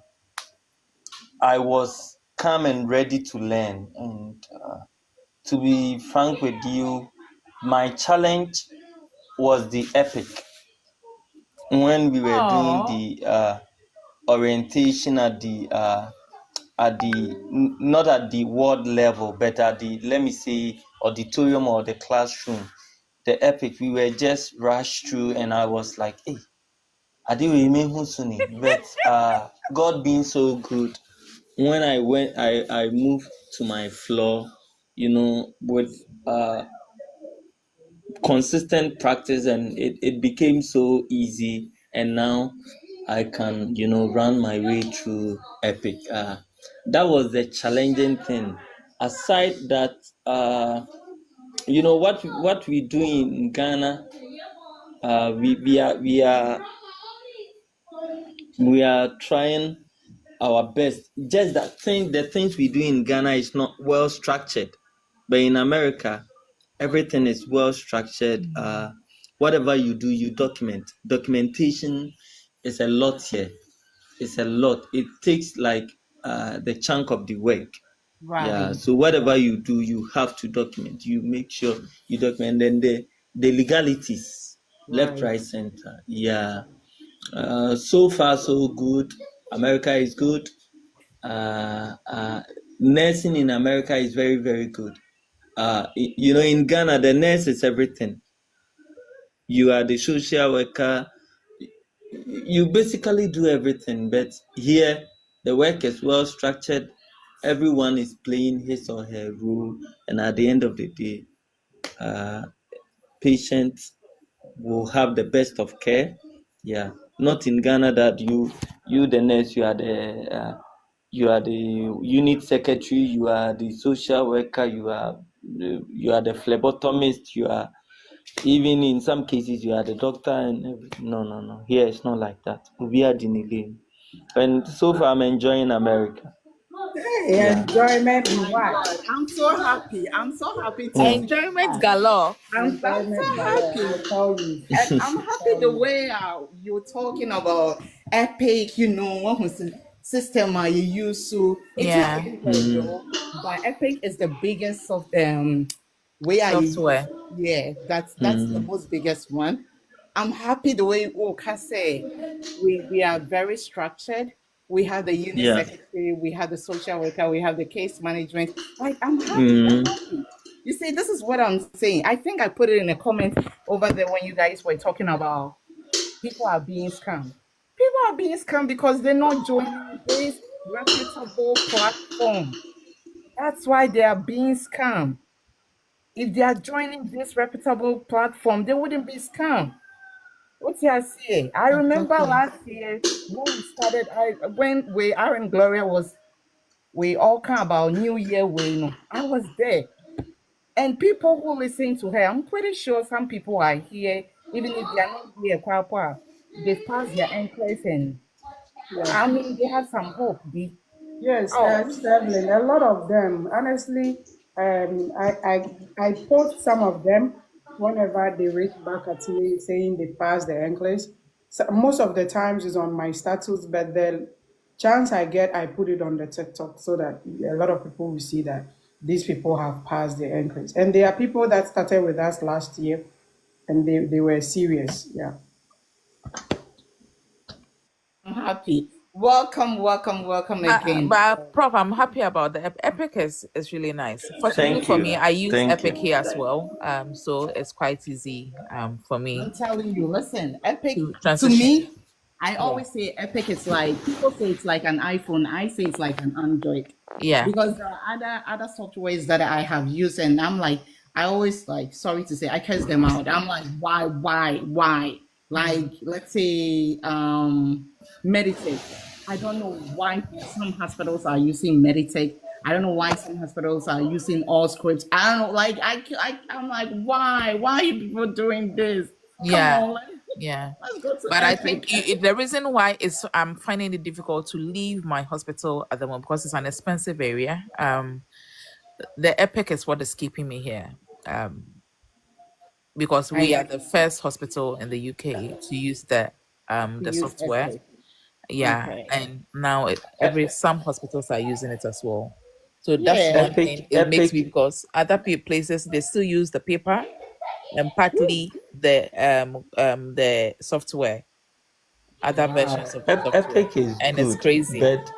Speaker 4: was calm and ready to learn. And to be frank with you, my challenge was the epic. When we were doing the orientation at the not at the ward level, but at the, let me say, auditorium or the classroom, the epic, we were just rushed through, and I was like, hey, I didn't remain Husuni. But God being so good, when I moved to my floor, you know, with consistent practice, and it became so easy, and now I can, you know, run my way through epic. That was the challenging thing. Aside that, you know, what we do in Ghana, we are trying our best. Just that the things we do in Ghana is not well structured, but in America, everything is well structured. Whatever you do, you document. Documentation is a lot here. It's a lot. It takes like the chunk of the work.
Speaker 1: Right.
Speaker 4: Yeah. So whatever you do, you have to document. You make sure you document. Then the legalities, left, right, center. Yeah. So far so good. America is good. nursing in America is very, very good. In Ghana, the nurse is everything. You are the social worker. You basically do everything. But here, the work is well structured. Everyone is playing his or her role, and at the end of the day, patients will have the best of care. Yeah, not in Ghana that you the nurse, you are the unit secretary, you are the social worker, you are the phlebotomist, you are even in some cases you are the doctor and everything. No. Here it's not like that. We are the and so far I'm enjoying America.
Speaker 2: Hey,
Speaker 4: Yeah.
Speaker 2: enjoyment
Speaker 7: Oh
Speaker 2: be
Speaker 7: my
Speaker 2: what?
Speaker 7: God. I'm so happy. I'm so happy to hear
Speaker 1: Enjoyment
Speaker 7: that.
Speaker 1: galore.
Speaker 7: I'm
Speaker 2: Enjoyment
Speaker 7: so
Speaker 2: galore, I
Speaker 7: happy.
Speaker 2: tell you.
Speaker 7: And I'm
Speaker 2: I
Speaker 7: happy
Speaker 2: tell
Speaker 7: the
Speaker 2: you.
Speaker 7: way you're talking about Epic, one who's system you use to, it's not
Speaker 1: Yeah.
Speaker 7: English though, but Epic is the biggest of way I use.
Speaker 1: Software.
Speaker 7: Yeah, that's the most biggest one. I'm happy the way Oka say we are very structured. We have the unit
Speaker 4: Yeah.
Speaker 7: secretary, we have the social worker, we have the case management. Like I'm happy. I'm
Speaker 4: Mm,
Speaker 7: happy. You see, this is what I'm saying. I think I put it in a comment over there when you guys were talking about people are being scammed. People are being scammed because they're not joining this reputable platform. That's why they are being scammed. If they are joining this reputable platform, they wouldn't be scammed. What's I say? I remember
Speaker 1: Exactly.
Speaker 7: last year when we started, when we RN Gloria was we all kind about New Year way, I was there. And people who listen to her, I'm pretty sure some people are here, even if they are not here, they've passed their NCLEX and
Speaker 2: Yeah.
Speaker 7: I mean they have some hope.
Speaker 2: Yes,
Speaker 7: Oh,
Speaker 2: Sister Evelyn, a lot of them. Honestly, I post some of them whenever they reach back at me saying they passed the NCLEX. So most of the times is on my status, but the chance I get, I put it on the TikTok so that a lot of people will see that these people have passed the NCLEX. And there are people that started with us last year, and they were serious. Yeah.
Speaker 7: I'm happy. Welcome, welcome, welcome again.
Speaker 1: But Prof, I'm happy about the Epic is really nice. Fortunately
Speaker 4: thank
Speaker 1: for
Speaker 4: you.
Speaker 1: me, I use
Speaker 4: Thank you.
Speaker 1: Epic here as well. So it's quite easy for
Speaker 7: I'm
Speaker 1: me
Speaker 7: telling you, listen, Epic
Speaker 1: to
Speaker 7: to
Speaker 1: transition.
Speaker 7: me, I
Speaker 1: Yeah.
Speaker 7: always say Epic is like people say it's like an iPhone. I say it's like an Android
Speaker 1: Yeah.
Speaker 7: because there are other softwares that I have used, and I'm like, I always like, sorry to say, I curse them out. I'm like, why? Like, let's say, Meditate. I don't know why some hospitals are using Meditate. I don't know why some hospitals are using all scripts. I don't know, like I'm like, why are you people doing this? Come
Speaker 1: Yeah.
Speaker 7: on,
Speaker 1: Yeah.
Speaker 7: let's go to
Speaker 1: But I think
Speaker 7: Epic.
Speaker 1: the reason why is I'm finding it difficult to leave my hospital at the moment because it's an expensive area. The Epic is what is keeping me here. Because we
Speaker 7: I
Speaker 1: are the first hospital in the UK to use the
Speaker 7: use
Speaker 1: software.
Speaker 7: Epic.
Speaker 1: Yeah,
Speaker 7: Okay.
Speaker 1: and now some hospitals are using it as well. So that's
Speaker 7: Yeah.
Speaker 1: one thing
Speaker 4: Epic,
Speaker 1: it makes me
Speaker 4: Epic.
Speaker 1: because other places they still use the paper and partly the software, other versions
Speaker 7: Wow.
Speaker 1: of the software,
Speaker 4: Epic is
Speaker 1: and it's
Speaker 4: good,
Speaker 1: crazy.
Speaker 4: but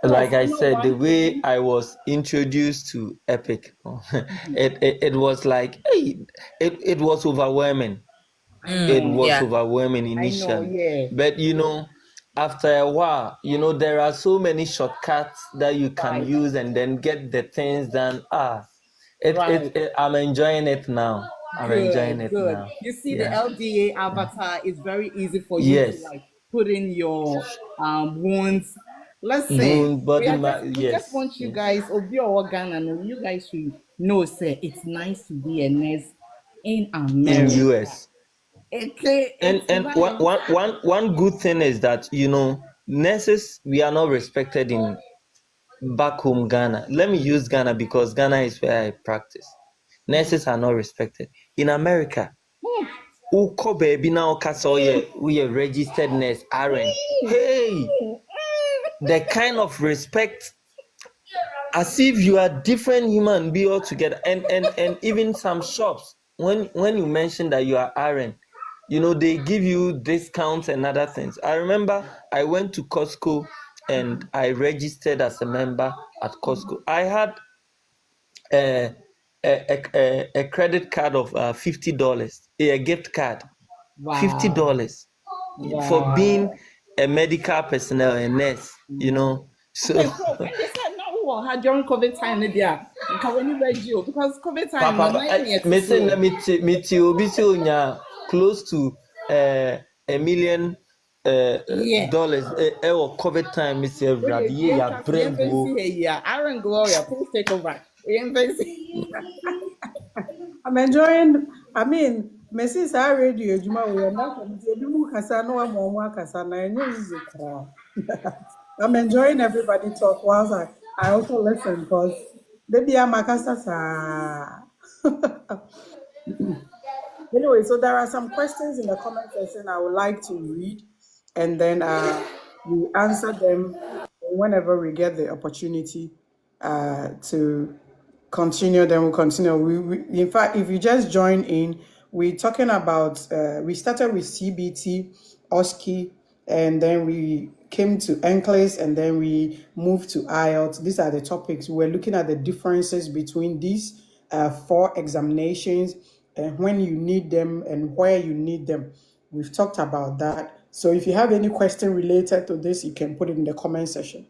Speaker 7: Prof,
Speaker 4: like I
Speaker 7: you know
Speaker 4: said, the
Speaker 7: one
Speaker 4: way
Speaker 7: thing.
Speaker 4: I was introduced to Epic,
Speaker 7: Mhm.
Speaker 4: it was like, hey, it was overwhelming.
Speaker 7: I
Speaker 4: It
Speaker 7: know.
Speaker 4: was
Speaker 1: Yeah,
Speaker 4: overwhelming
Speaker 7: I know.
Speaker 4: initially,
Speaker 7: Yeah.
Speaker 4: but after a while, there are so many shortcuts that you can
Speaker 7: Right.
Speaker 4: use and then get the things done.
Speaker 7: Right.
Speaker 4: I'm enjoying it now. I'm enjoying
Speaker 7: Good,
Speaker 4: it
Speaker 7: good.
Speaker 4: now.
Speaker 7: You see, the
Speaker 4: Yeah.
Speaker 7: LDA avatar is very easy for you to
Speaker 4: Yes.
Speaker 7: like put in your wounds. Listen,
Speaker 4: Wound, body,
Speaker 7: we just
Speaker 4: yes,
Speaker 7: want you
Speaker 4: yes.
Speaker 7: guys, Obi or Ghana, you guys should know, say it's nice to be a nurse in
Speaker 4: In
Speaker 7: America.
Speaker 4: US.
Speaker 7: Okay,
Speaker 4: And
Speaker 7: it's
Speaker 4: and one,
Speaker 7: nice.
Speaker 4: one, one, one good thing is that nurses, we are not respected in back home Ghana. Let me use Ghana because Ghana is where I practice. Nurses are not respected. In America,
Speaker 7: Hmm.
Speaker 4: Uko baby now we are registered nurse RN. Hey, the kind of respect as if you are different human being altogether. And even some shops, when you mention that you are RN, they give you discounts and other things. I remember I went to Costco and I registered as a member at Costco. I had a credit card of $50, a gift card,
Speaker 7: Wow.
Speaker 4: $50 for being
Speaker 7: Wow.
Speaker 4: a medical personnel, a nurse, So,
Speaker 7: Okay, Prof, and they said now who had during COVID time, Lydia, when you read you, because COVID time, no,
Speaker 4: Papa,
Speaker 7: nine years
Speaker 4: me
Speaker 7: is
Speaker 4: say
Speaker 7: so.
Speaker 4: na me obi say onya close to a million
Speaker 7: Yeah.
Speaker 4: dollars or COVID time. Me say
Speaker 7: Oh,
Speaker 4: everybody
Speaker 7: yeah,
Speaker 4: ya
Speaker 7: trust me,
Speaker 4: brego.
Speaker 7: fancy here. Aaron Gloria, please take over. Fancy.
Speaker 2: I'm enjoying. I mean, Messi sa radio ejuma we na from the ebimu kasa no amu kasa na enye easy kwa. I'm enjoying everybody talk whilst I also listen because baby I'm makasa sa. Anyway, so there are some questions in the comment section I would like to read, and then we answer them whenever we get the opportunity to continue. Then we'll continue. In fact, if you just join in, we're talking about, we started with CBT, OSCE, and then we came to NCLEX, and then we moved to IELTS. These are the topics. We're looking at the differences between these four examinations and when you need them and where you need them. We've talked about that. So if you have any question related to this, you can put it in the comment section.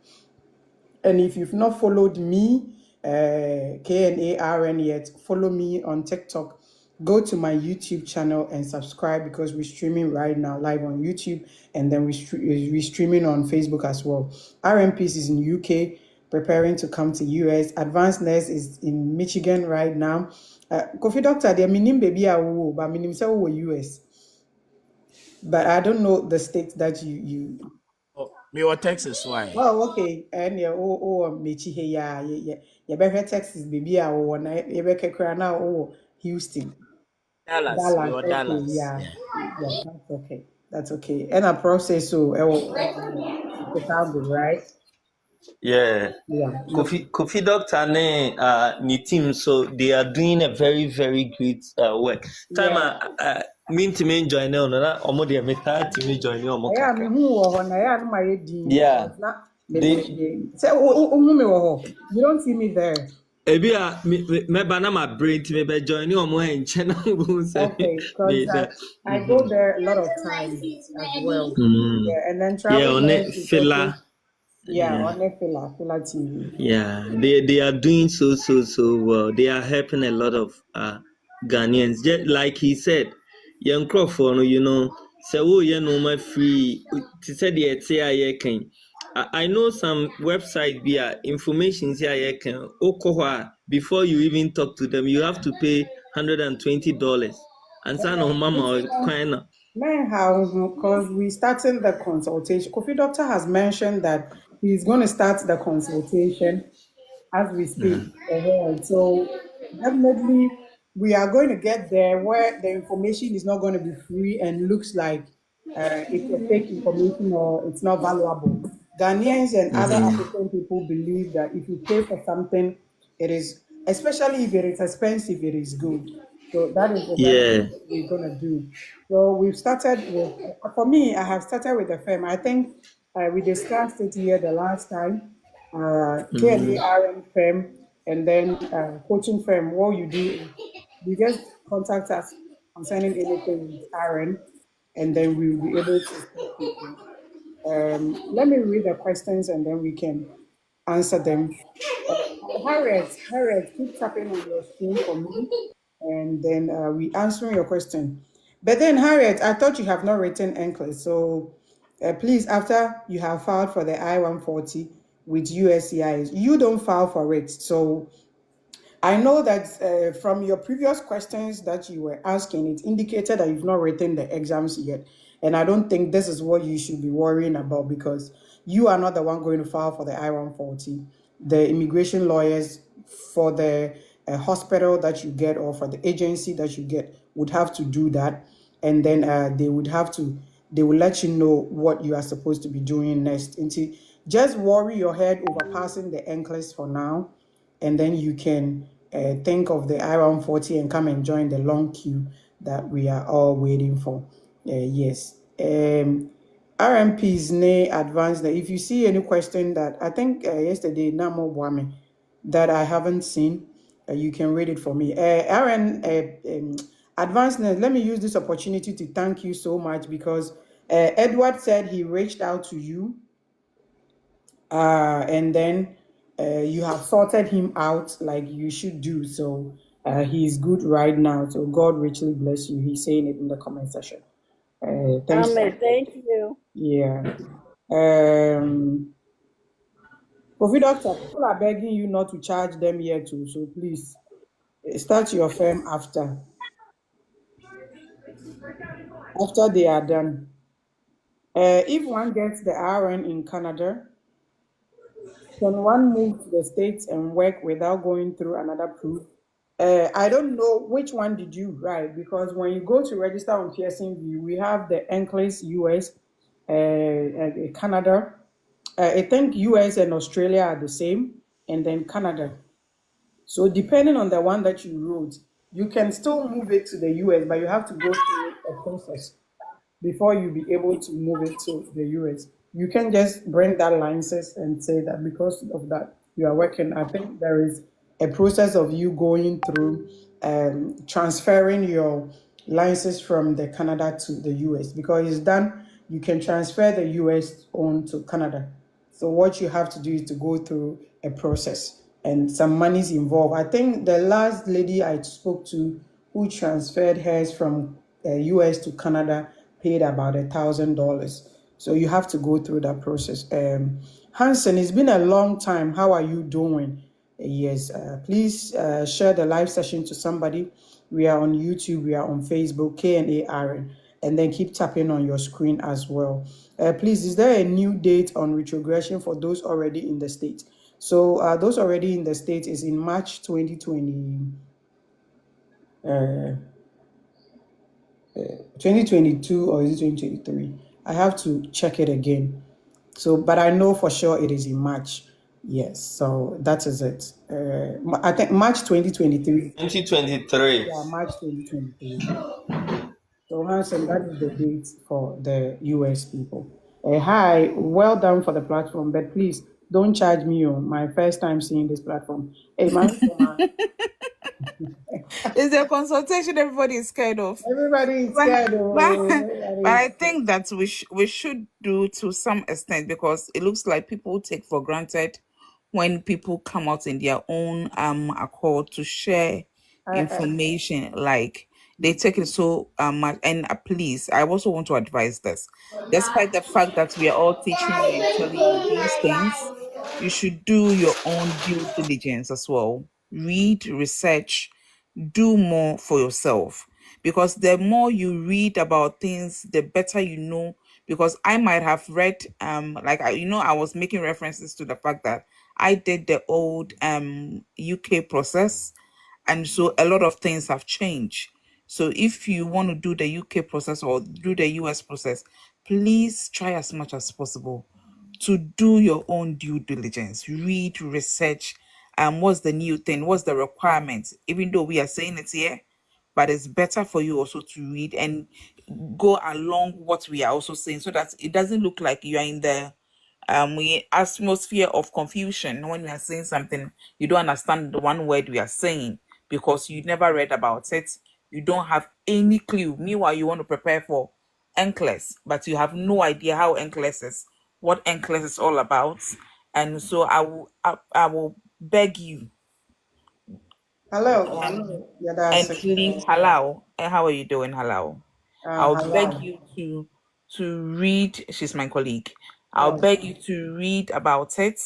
Speaker 2: And if you've not followed me, K&A RN yet, follow me on TikTok. Go to my YouTube channel and subscribe because we're streaming right now live on YouTube, and then we're streaming on Facebook as well. RMPs is in UK, preparing to come to US. Advanced Nurse is in Michigan right now. Kofi Doctor, they're minim baby but minim say US. But I don't know the state that you
Speaker 6: Oh, me what Texas why?
Speaker 2: Oh, okay. And yeah, Michi here, yeah. You better Texas, baby. I want you better cry now. Oh, Houston,
Speaker 6: Dallas. Me
Speaker 2: Dallas.
Speaker 6: what
Speaker 2: Okay,
Speaker 6: Dallas.
Speaker 2: yeah,
Speaker 6: Yeah.
Speaker 2: yeah. That's okay. That's okay. And I process so. Chicago, right?
Speaker 4: Yeah,
Speaker 2: Yeah. Okay.
Speaker 4: Kofi Doctor ne team, so they are doing a very very great work. Time
Speaker 2: Yeah.
Speaker 4: me to join no na omo de me ta team join omo
Speaker 2: Yeah, me
Speaker 4: kakra.
Speaker 2: who or na yeah, no my dean
Speaker 4: Yeah,
Speaker 2: because not
Speaker 4: they
Speaker 2: me. Say, oh, me wo. You don't see me there.
Speaker 4: ebi a me ba na my brain to me be join omo enche na bu say
Speaker 2: Okay,
Speaker 4: me
Speaker 2: because
Speaker 4: the
Speaker 2: I go there a lot of times as well.
Speaker 4: mm,
Speaker 2: Yeah, and then
Speaker 4: yeah
Speaker 2: travel
Speaker 4: on
Speaker 2: nurse is also.
Speaker 4: filler.
Speaker 2: Yeah,
Speaker 4: Yeah.
Speaker 2: on Fila TV.
Speaker 4: Yeah, they are doing so well. They are helping a lot of Ghanaians. Just like he said, young Crawford, say oh my free. He said the can. I know some website be information here can before you even talk to them, you have to pay $120. And son of mama kind of
Speaker 2: Man, how because we starting the consultation. Kofi Doctor has mentioned that he's going to start the consultation as we speak. So definitely we are going to get there where the information is not going to be free and looks like it's a fake information or it's not valuable. Ghanaians and other African people believe that if you pay for something, it is, especially if it is expensive, it is good. So that is exactly
Speaker 4: yeah.
Speaker 2: what we're going to do. So we've started with, for me, I have started with the firm. I think we discussed it here the last time. K&A RN firm, and then coaching firm. What you do is you just contact us concerning anything with RN, and then we will be able to assist people. Let me read the questions and then we can answer them. Harriet, keep tapping on your screen for me, and then we answering your question. But then, Harriet, I thought you have not written NCLEX, so please, after you have filed for the I-140 with USCIS, you don't file for it. So I know that from your previous questions that you were asking, it indicated that you've not written the exams yet. And I don't think this is what you should be worrying about because you are not the one going to file for the I-140. The immigration lawyers for the hospital that you get or for the agency that you get would have to do that. And then they will let you know what you are supposed to be doing next. Just worry your head over passing the NCLEX for now, and then you can think of the I-140 and come and join the long queue that we are all waiting for. Yes. RMPs ne advanced. If you see any question that I think yesterday Namo Bwame that I haven't seen, you can read it for me. RN advanced. Let me use this opportunity to thank you so much because Edward said he reached out to you, and then you have sorted him out like you should do. So he's good right now. So God richly bless you. He's saying it in the comment section. Thanks.
Speaker 3: Amen. Thank you.
Speaker 2: Yeah. Coffee doctor, people are begging you not to charge them here too. So please start your firm after they are done. If one gets the RN in Canada, can one move to the States and work without going through another proof? I don't know which one did you write because when you go to register on Pearson View, we have the NCLEX US, Canada. I think US and Australia are the same, and then Canada. So depending on the one that you wrote, you can still move it to the US, but you have to go through a process before you be able to move it to the US. You can just bring that license and say that because of that you are working. I think there is a process of you going through transferring your license from the Canada to the US because it's done. You can transfer the US on to Canada. So what you have to do is to go through a process and some money is involved. I think the last lady I spoke to who transferred hers from US to Canada paid about $1,000. So you have to go through that process. Hanson, it's been a long time. How are you doing? Yes, please share the live session to somebody. We are on YouTube, we are on Facebook, K&A RN, and then keep tapping on your screen as well. Please, is there a new date on retrogression for those already in the state? So those already in the state is in March 2020. 2022 or is it 2023? I have to check it again. So, but I know for sure it is in March. Yes, so that is it. I think March 2023.
Speaker 4: 2023.
Speaker 2: Yeah, March 2023. So, Hanson, that is the date for the US people. Hi, well done for the platform, but please don't charge me on my first time seeing this platform. Hey, man,
Speaker 1: Is there a consultation everybody is scared of?
Speaker 2: everybody is
Speaker 1: But,
Speaker 2: scared.
Speaker 1: but,
Speaker 2: Oh,
Speaker 1: but
Speaker 2: everybody
Speaker 1: I
Speaker 2: is scared.
Speaker 1: think that we should do to some extent because it looks like people take for granted when people come out in their own accord to share information. Like they take it so much. And please, I also want to advise this. Despite the fact that we are all teaching you and telling you these things, you should do your own due diligence as well. Read, research, do more for yourself because the more you read about things the better you know because I might have read like I was making references to the fact that I did the old UK process and so a lot of things have changed. So if you want to do the UK process or do the US process, please try as much as possible to do your own due diligence, read, research, what's the new thing, what's the requirement, even though we are saying it here, but it's better for you also to read and go along what we are also saying so that it doesn't look like you are in the atmosphere of confusion when we are saying something you don't understand the one word we are saying because you never read about it, you don't have any clue. Meanwhile, you want to prepare for NCLEX, but you have no idea how NCLEX is, what NCLEX is all about. And so I will beg you
Speaker 2: Hello, hello. Yeah, that's
Speaker 1: and
Speaker 2: it.
Speaker 1: please, hello, and how are you doing, hello? I'll beg
Speaker 2: Hello.
Speaker 1: you to read. She's my colleague. I'll
Speaker 2: Oh,
Speaker 1: beg you to read about it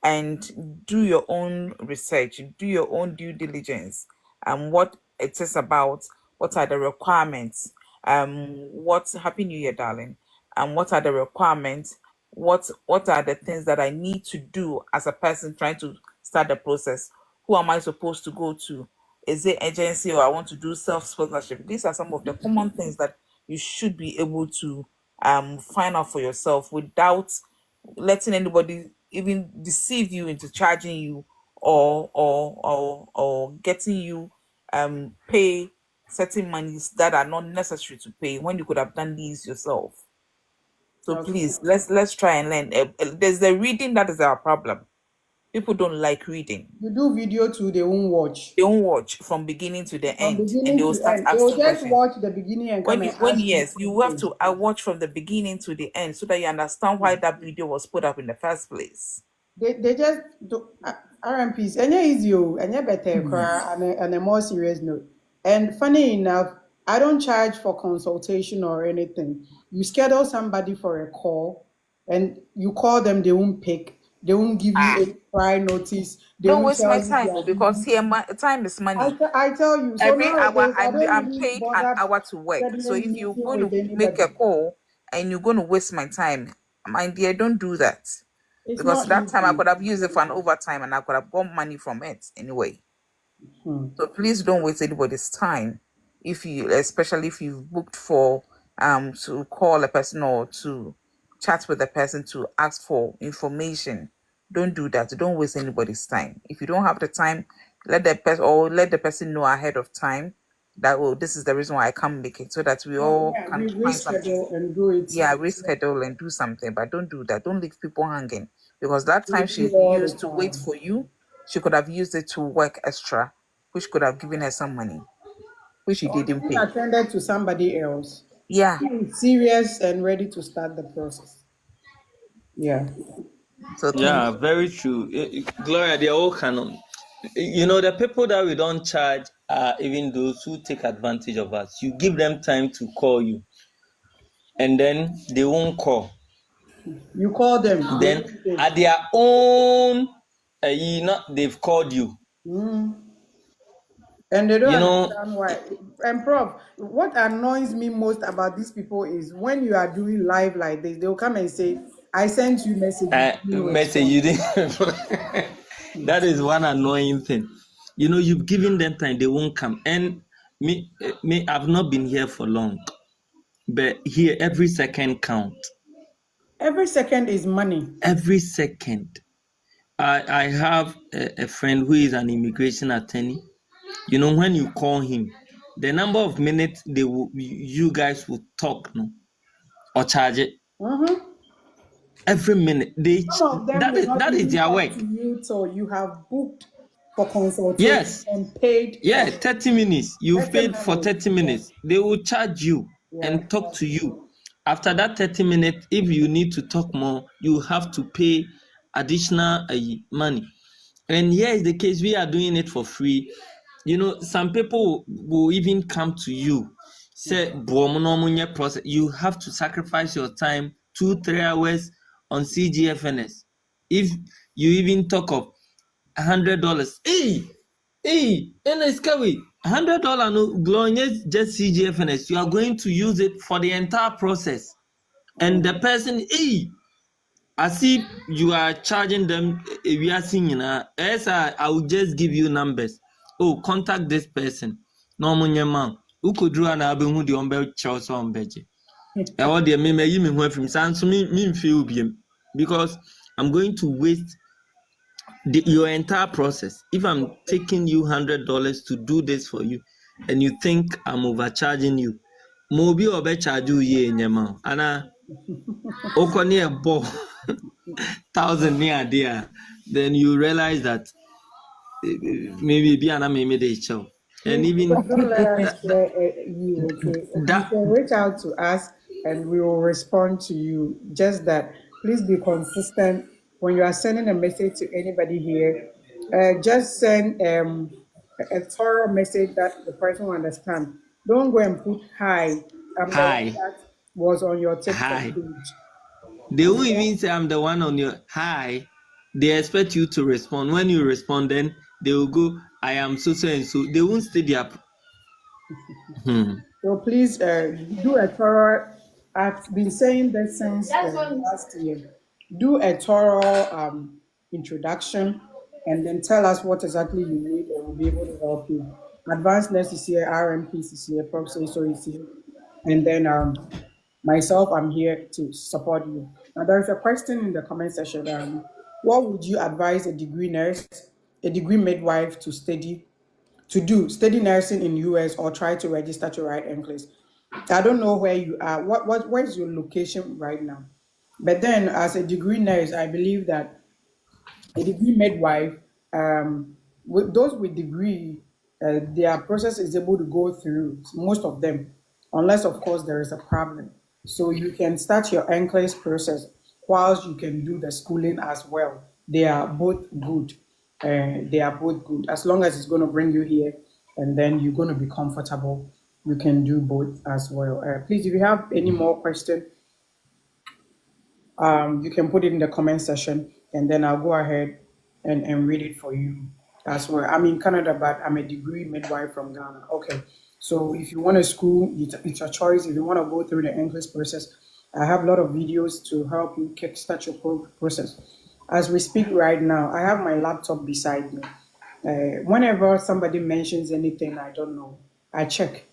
Speaker 1: and do your own research, do your own due diligence, and what it is about. What are the requirements? What's Happy New Year, darling? And what are the requirements? What are the things that I need to do as a person trying to start the process? Who am I supposed to go to? Is it agency or I want to do self-sponsorship? These are some of the common things that you should be able to find out for yourself without letting anybody even deceive you into charging you or getting you pay certain monies that are not necessary to pay when you could have done these yourself. So
Speaker 2: Okay.
Speaker 1: please, let's try and learn. There's the reading that is our problem. People don't like reading.
Speaker 2: You do video too, they won't watch.
Speaker 1: They won't watch from beginning to the
Speaker 2: From
Speaker 1: end, and they
Speaker 2: beginning
Speaker 1: will
Speaker 2: to
Speaker 1: start
Speaker 2: end. They will
Speaker 1: asking
Speaker 2: just
Speaker 1: questions.
Speaker 2: watch the beginning and come and
Speaker 1: When
Speaker 2: ask you
Speaker 1: yes, you have
Speaker 2: questions.
Speaker 1: to watch from the beginning to the end so that you understand why that video was put up in the first place.
Speaker 2: They just do RMPs. And easy, and better cry on a more serious note. And funny enough, I don't charge for consultation or anything. You schedule somebody for a call and you call them, they won't pick, they won't give you
Speaker 1: Ah,
Speaker 2: a prior notice, they
Speaker 1: don't
Speaker 2: won't
Speaker 1: waste my
Speaker 2: tell you they
Speaker 1: time
Speaker 2: are
Speaker 1: because
Speaker 2: busy.
Speaker 1: here time is money.
Speaker 2: I tell you, so
Speaker 1: Every hour
Speaker 2: nowadays I don't
Speaker 1: I'm
Speaker 2: even
Speaker 1: paid an
Speaker 2: bother
Speaker 1: hour to work. So
Speaker 2: scheduling
Speaker 1: if you're
Speaker 2: meeting
Speaker 1: going
Speaker 2: with
Speaker 1: to make a
Speaker 2: anybody.
Speaker 1: call and you're going to waste my time, my dear, don't do that.
Speaker 2: It's
Speaker 1: Because
Speaker 2: not
Speaker 1: that time I
Speaker 2: easy.
Speaker 1: could have used it for an overtime and I could have got money from it anyway.
Speaker 2: Hmm.
Speaker 1: So please don't waste anybody's time. If you, especially if you've booked for to call a person or to chat with a person to ask for information, don't do that. Don't waste anybody's time. If you don't have the time, let the person know ahead of time that this is the reason why I can't make it, so that we
Speaker 2: Oh
Speaker 1: all
Speaker 2: yeah,
Speaker 1: can
Speaker 2: we
Speaker 1: find something.
Speaker 2: reschedule and do it.
Speaker 1: Yeah, reschedule and do something, but don't do that. Don't leave people hanging because that time
Speaker 2: We
Speaker 1: she
Speaker 2: do all the
Speaker 1: used to wait
Speaker 2: time.
Speaker 1: for you, she could have used it to work extra, which could have given her some money, which she
Speaker 2: Or
Speaker 1: didn't
Speaker 2: even
Speaker 1: pay.
Speaker 2: attended to somebody else
Speaker 1: Yeah.
Speaker 2: who is serious and ready to start the process. Yeah.
Speaker 1: So thank
Speaker 4: Yeah,
Speaker 1: you.
Speaker 4: very true. Gloria, they're all canon. You know, the people that we don't charge are even those who take advantage of us. You give them time to call you, and then they won't call.
Speaker 2: You call them, they
Speaker 4: Then
Speaker 2: won't pick.
Speaker 4: at their own, they've called you.
Speaker 2: Mm. And they don't
Speaker 4: You know,
Speaker 2: understand why. And Prof, what annoys me most about these people is when you are doing live like this, they'll come and say, I sent you message, you didn't
Speaker 4: message
Speaker 2: respond.
Speaker 4: you didn't. That is one annoying thing. You know, you've given them time, they won't come. And I've not been here for long, but here every second count.
Speaker 2: Every second is money.
Speaker 4: Every second. I have a friend who is an immigration attorney. You know, when you call him, the number of minutes you guys will talk, no, or charge it
Speaker 2: Mm-hmm.
Speaker 4: every minute.
Speaker 2: Some of them
Speaker 4: That
Speaker 2: will
Speaker 4: is
Speaker 2: not
Speaker 4: that is
Speaker 2: even
Speaker 4: their
Speaker 2: talk
Speaker 4: work.
Speaker 2: to you till you have booked for consultation
Speaker 4: Yes,
Speaker 2: and paid
Speaker 4: yeah,
Speaker 2: for
Speaker 4: 30 minutes. You've
Speaker 2: 30
Speaker 4: paid for
Speaker 2: minutes.
Speaker 4: 30
Speaker 2: Yeah.
Speaker 4: minutes. They will charge you
Speaker 2: Yeah.
Speaker 4: and talk to you. After that 30 minutes, if you need to talk more, you have to pay additional money. And here is the case, we are doing it for free. You know, some people will even come to you, say, "Buomo no munye process." You have to sacrifice your time 2-3 hours on CGFNS. If you even talk of $100, and it's carry $100 no glorious just CGFNS. You are going to use it for the entire process, and the person, as if you are charging them. We are singing. As I will just give you numbers. Oh, contact this person. No money man. Who could draw an album who the umbrella Charles on beje. I want the me you me from sans me feel because I'm going to waste your entire process. If I'm taking you $100 to do this for you, and you think I'm overcharging you, mobi obe charge you ye nyama. Ana okoni a ball. 1,000 near there, then you realize that maybe be an maybe they show. And
Speaker 2: Please
Speaker 4: even
Speaker 2: don't let
Speaker 4: that,
Speaker 2: us share you, okay? You
Speaker 4: that
Speaker 2: can reach out to us and we will respond to you. Just that, please be consistent when you are sending a message to anybody here. Just send a thorough message that the person will understand. Don't go and put hi. I'm the one
Speaker 4: hi,
Speaker 2: that was on your TikTok
Speaker 4: hi.
Speaker 2: page.
Speaker 4: They won't even say I'm the one on your hi. They expect you to respond. When you respond, then they will go, I am so so and so. They won't stay there. Hmm.
Speaker 2: So please do a thorough. I've been saying this since last year. Do a thorough introduction, and then tell us what exactly you need, and we'll be able to help you. Advanced Nurse is here, RMPs is here, Prof. So is here, and then myself, I'm here to support you. Now there is a question in the comment section. What would you advise a degree nurse, a degree midwife study nursing in US or try to register to write NCLEX? I don't know where you are. Where's your location right now? But then, as a degree nurse, I believe that a degree midwife, with those with degree, their process is able to go through most of them, unless of course there is a problem. So you can start your NCLEX process whilst you can do the schooling as well. They are both good. They are both good as long as it's going to bring you here, and then you're going to be comfortable. You can do both as well. Please, if you have any more questions, you can put it in the comment section and then I'll go ahead and read it for you as well. I'm in Canada, but I'm a degree midwife from Ghana. Okay. So if you want to school, it's a choice. If you want to go through the English process, I have a lot of videos to help you kickstart your process. As we speak right now, I have my laptop beside me. Whenever somebody mentions anything I don't know, I check.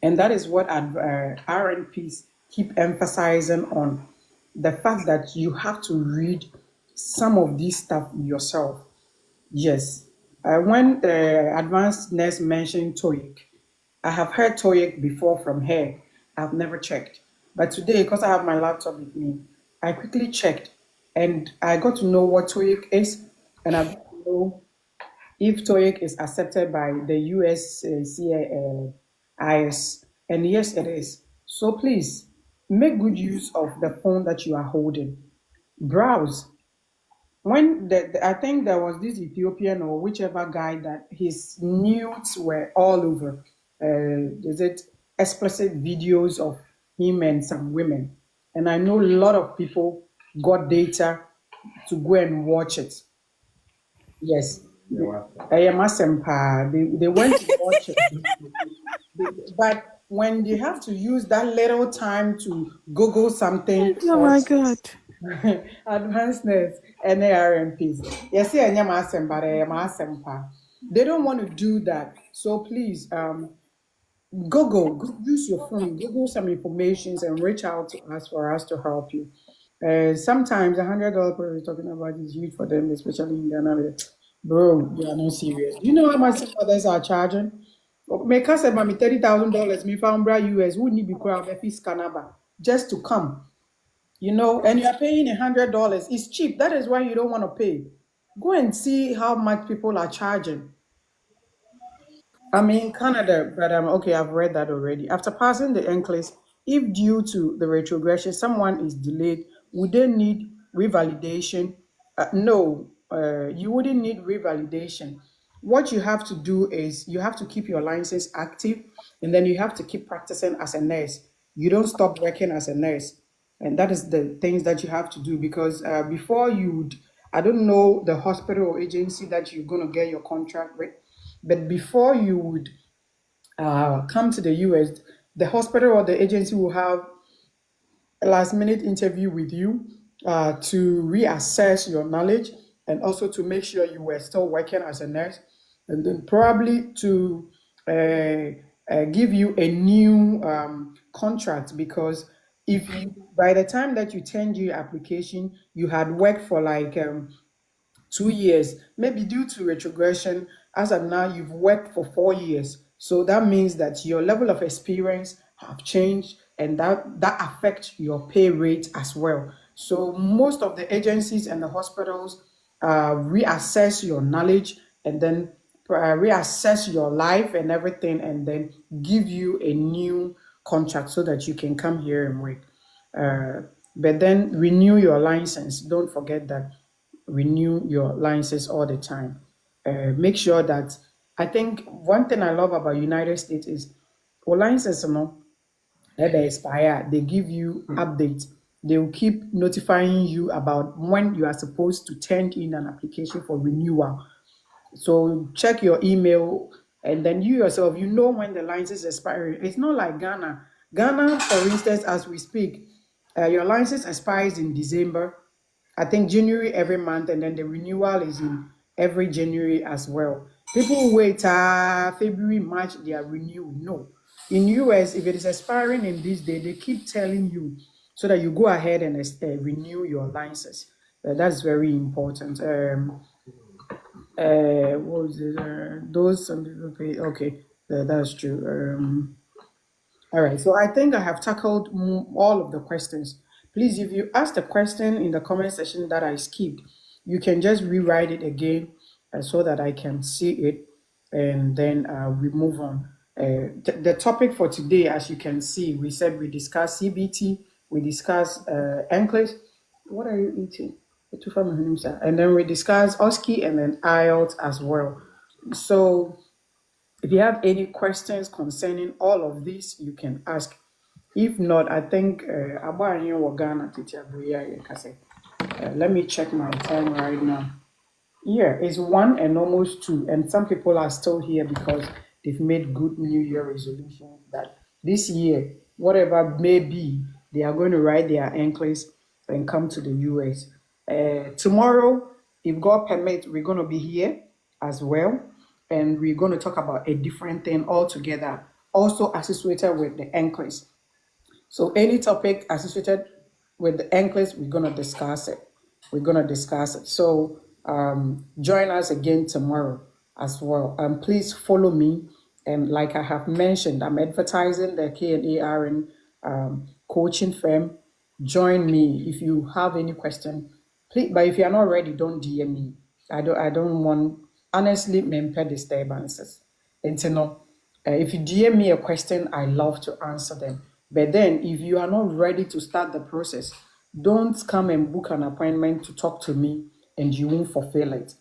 Speaker 2: And that is what RNPs keep emphasizing on the fact that you have to read some of these stuff yourself. Yes. When the advanced nurse mentioned TOEIC, I have heard TOEIC before from her. I've never checked. But today, because I have my laptop with me, I quickly checked and I got to know what TOEIC is and I got to know if TOEIC is accepted by the US CIS, and yes, it is. So please make good use of the phone that you are holding. Browse. I think there was this Ethiopian or whichever guy that his nudes were all over. Is it explicit videos of him and some women? And I know a lot of people got data to go and watch it. Yes. I am Asempa. They went to watch it. But when they have to use that little time to Google something
Speaker 1: Oh
Speaker 2: or
Speaker 1: my God.
Speaker 2: advancedness, NARMPs. Yes, I am Asempa, I am Asempa. They don't want to do that. So please, use your phone, Google some informations and reach out to us for us to help you. Sometimes $100 per we're talking about is huge for them, especially in Ghana. Bro, they are not serious. Do you know how much some others are charging? Make us about me $30,000. Me found US who need be crowd if Canada just to come. And you're paying $100. It's cheap. That is why you don't want to pay. Go and see how much people are charging. I'm in Canada, but okay, I've read that already. After passing the NCLEX, if due to the retrogression someone is delayed, would they need revalidation? No, you wouldn't need revalidation. What you have to do is you have to keep your license active and then you have to keep practicing as a nurse. You don't stop working as a nurse. And that is the things that you have to do because before you would, I don't know the hospital or agency that you're going to get your contract with, but before you would come to the US, the hospital or the agency will have a last minute interview with you to reassess your knowledge and also to make sure you were still working as a nurse, and then probably to give you a new contract because if you by the time that you turned your application, you had worked for like 2 years, maybe due to retrogression, as of now, you've worked for 4 years. So that means that your level of experience have changed and that affects your pay rate as well. So most of the agencies and the hospitals reassess your knowledge and then reassess your life and everything and then give you a new contract so that you can come here and work. But then renew your license. Don't forget that renew your license all the time. Make sure that I think one thing I love about United States is for license, they expire, they give you updates. They will keep notifying you about when you are supposed to turn in an application for renewal. So check your email, and then you yourself, when the license is expiring. It's not like Ghana. Ghana, for instance, as we speak, your license expires in December. I think January every month, and then the renewal is in every January as well. People wait February, March, they are renewed. No. In US, if it is expiring in this day, they keep telling you so that you go ahead and renew your license. That's very important. What was it? Those some people pay. Okay, that's true. All right, so I think I have tackled all of the questions. Please, if you asked a question in the comment section that I skipped, you can just rewrite it again so that I can see it, and then we move on. The topic for today, as you can see, we said we discuss CBT, we discuss NCLEX. What are you eating? And then we discuss OSCE and then IELTS as well. So if you have any questions concerning all of this, you can ask. If not, I think let me check my time right now. Yeah, it's 1 and almost 2, and some people are still here because they've made good New Year resolutions that this year, whatever may be, they are going to write their NCLEX and come to the US. Tomorrow, if God permits, we're going to be here as well, and we're going to talk about a different thing altogether, also associated with the NCLEX. So any topic associated with the NCLEX, we're going to discuss it. So join us again tomorrow as well. Please follow me. And like I have mentioned, I'm advertising the K&A RN coaching firm. Join me if you have any question. Please, but if you are not ready, don't DM me. I don't want, honestly, memper disturbances. And you know, if you DM me a question, I love to answer them. But then, if you are not ready to start the process, don't come and book an appointment to talk to me and you won't fulfill it.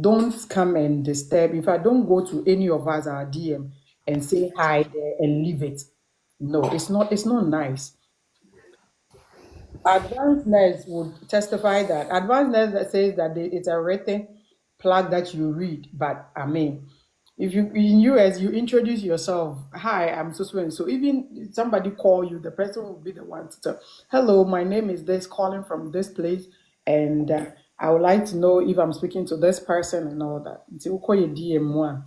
Speaker 2: Don't come and disturb. If I don't go to any of us, our DM, and say hi there and leave it, no, it's not nice. Advanced nurse would testify that advanced nurse that says that it's a written plug that you read, but I mean, if you in US you introduce yourself, hi, I'm so and so. Even somebody call you, the person will be the one to tell, hello, my name is this, calling from this place, and I would like to know if I'm speaking to this person and all that. Until we call you DM1,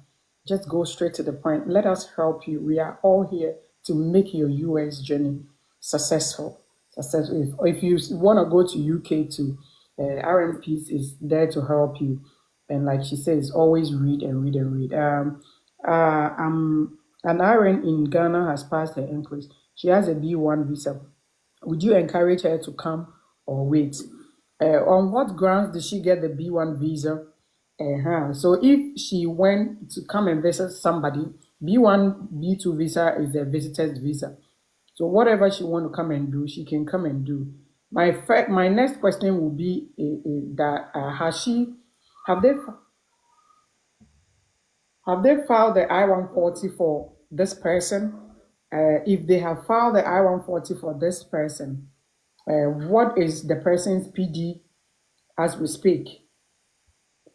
Speaker 2: just go straight to the point. Let us help you. We are all here to make your US journey successful. If you want to go to UK too, RMPs is there to help you. And like she says, always read and read and read. An RN in Ghana has passed her NCLEX. She has a B1 visa. Would you encourage her to come or wait? On what grounds did she get the B1 visa? So if she went to come and visit somebody, B1, B2 visa is a visitor's visa. So whatever she want to come and do, she can come and do. My next question will be that have they filed the I-140 for this person? If they have filed the I-140 for this person, what is the person's PD as we speak?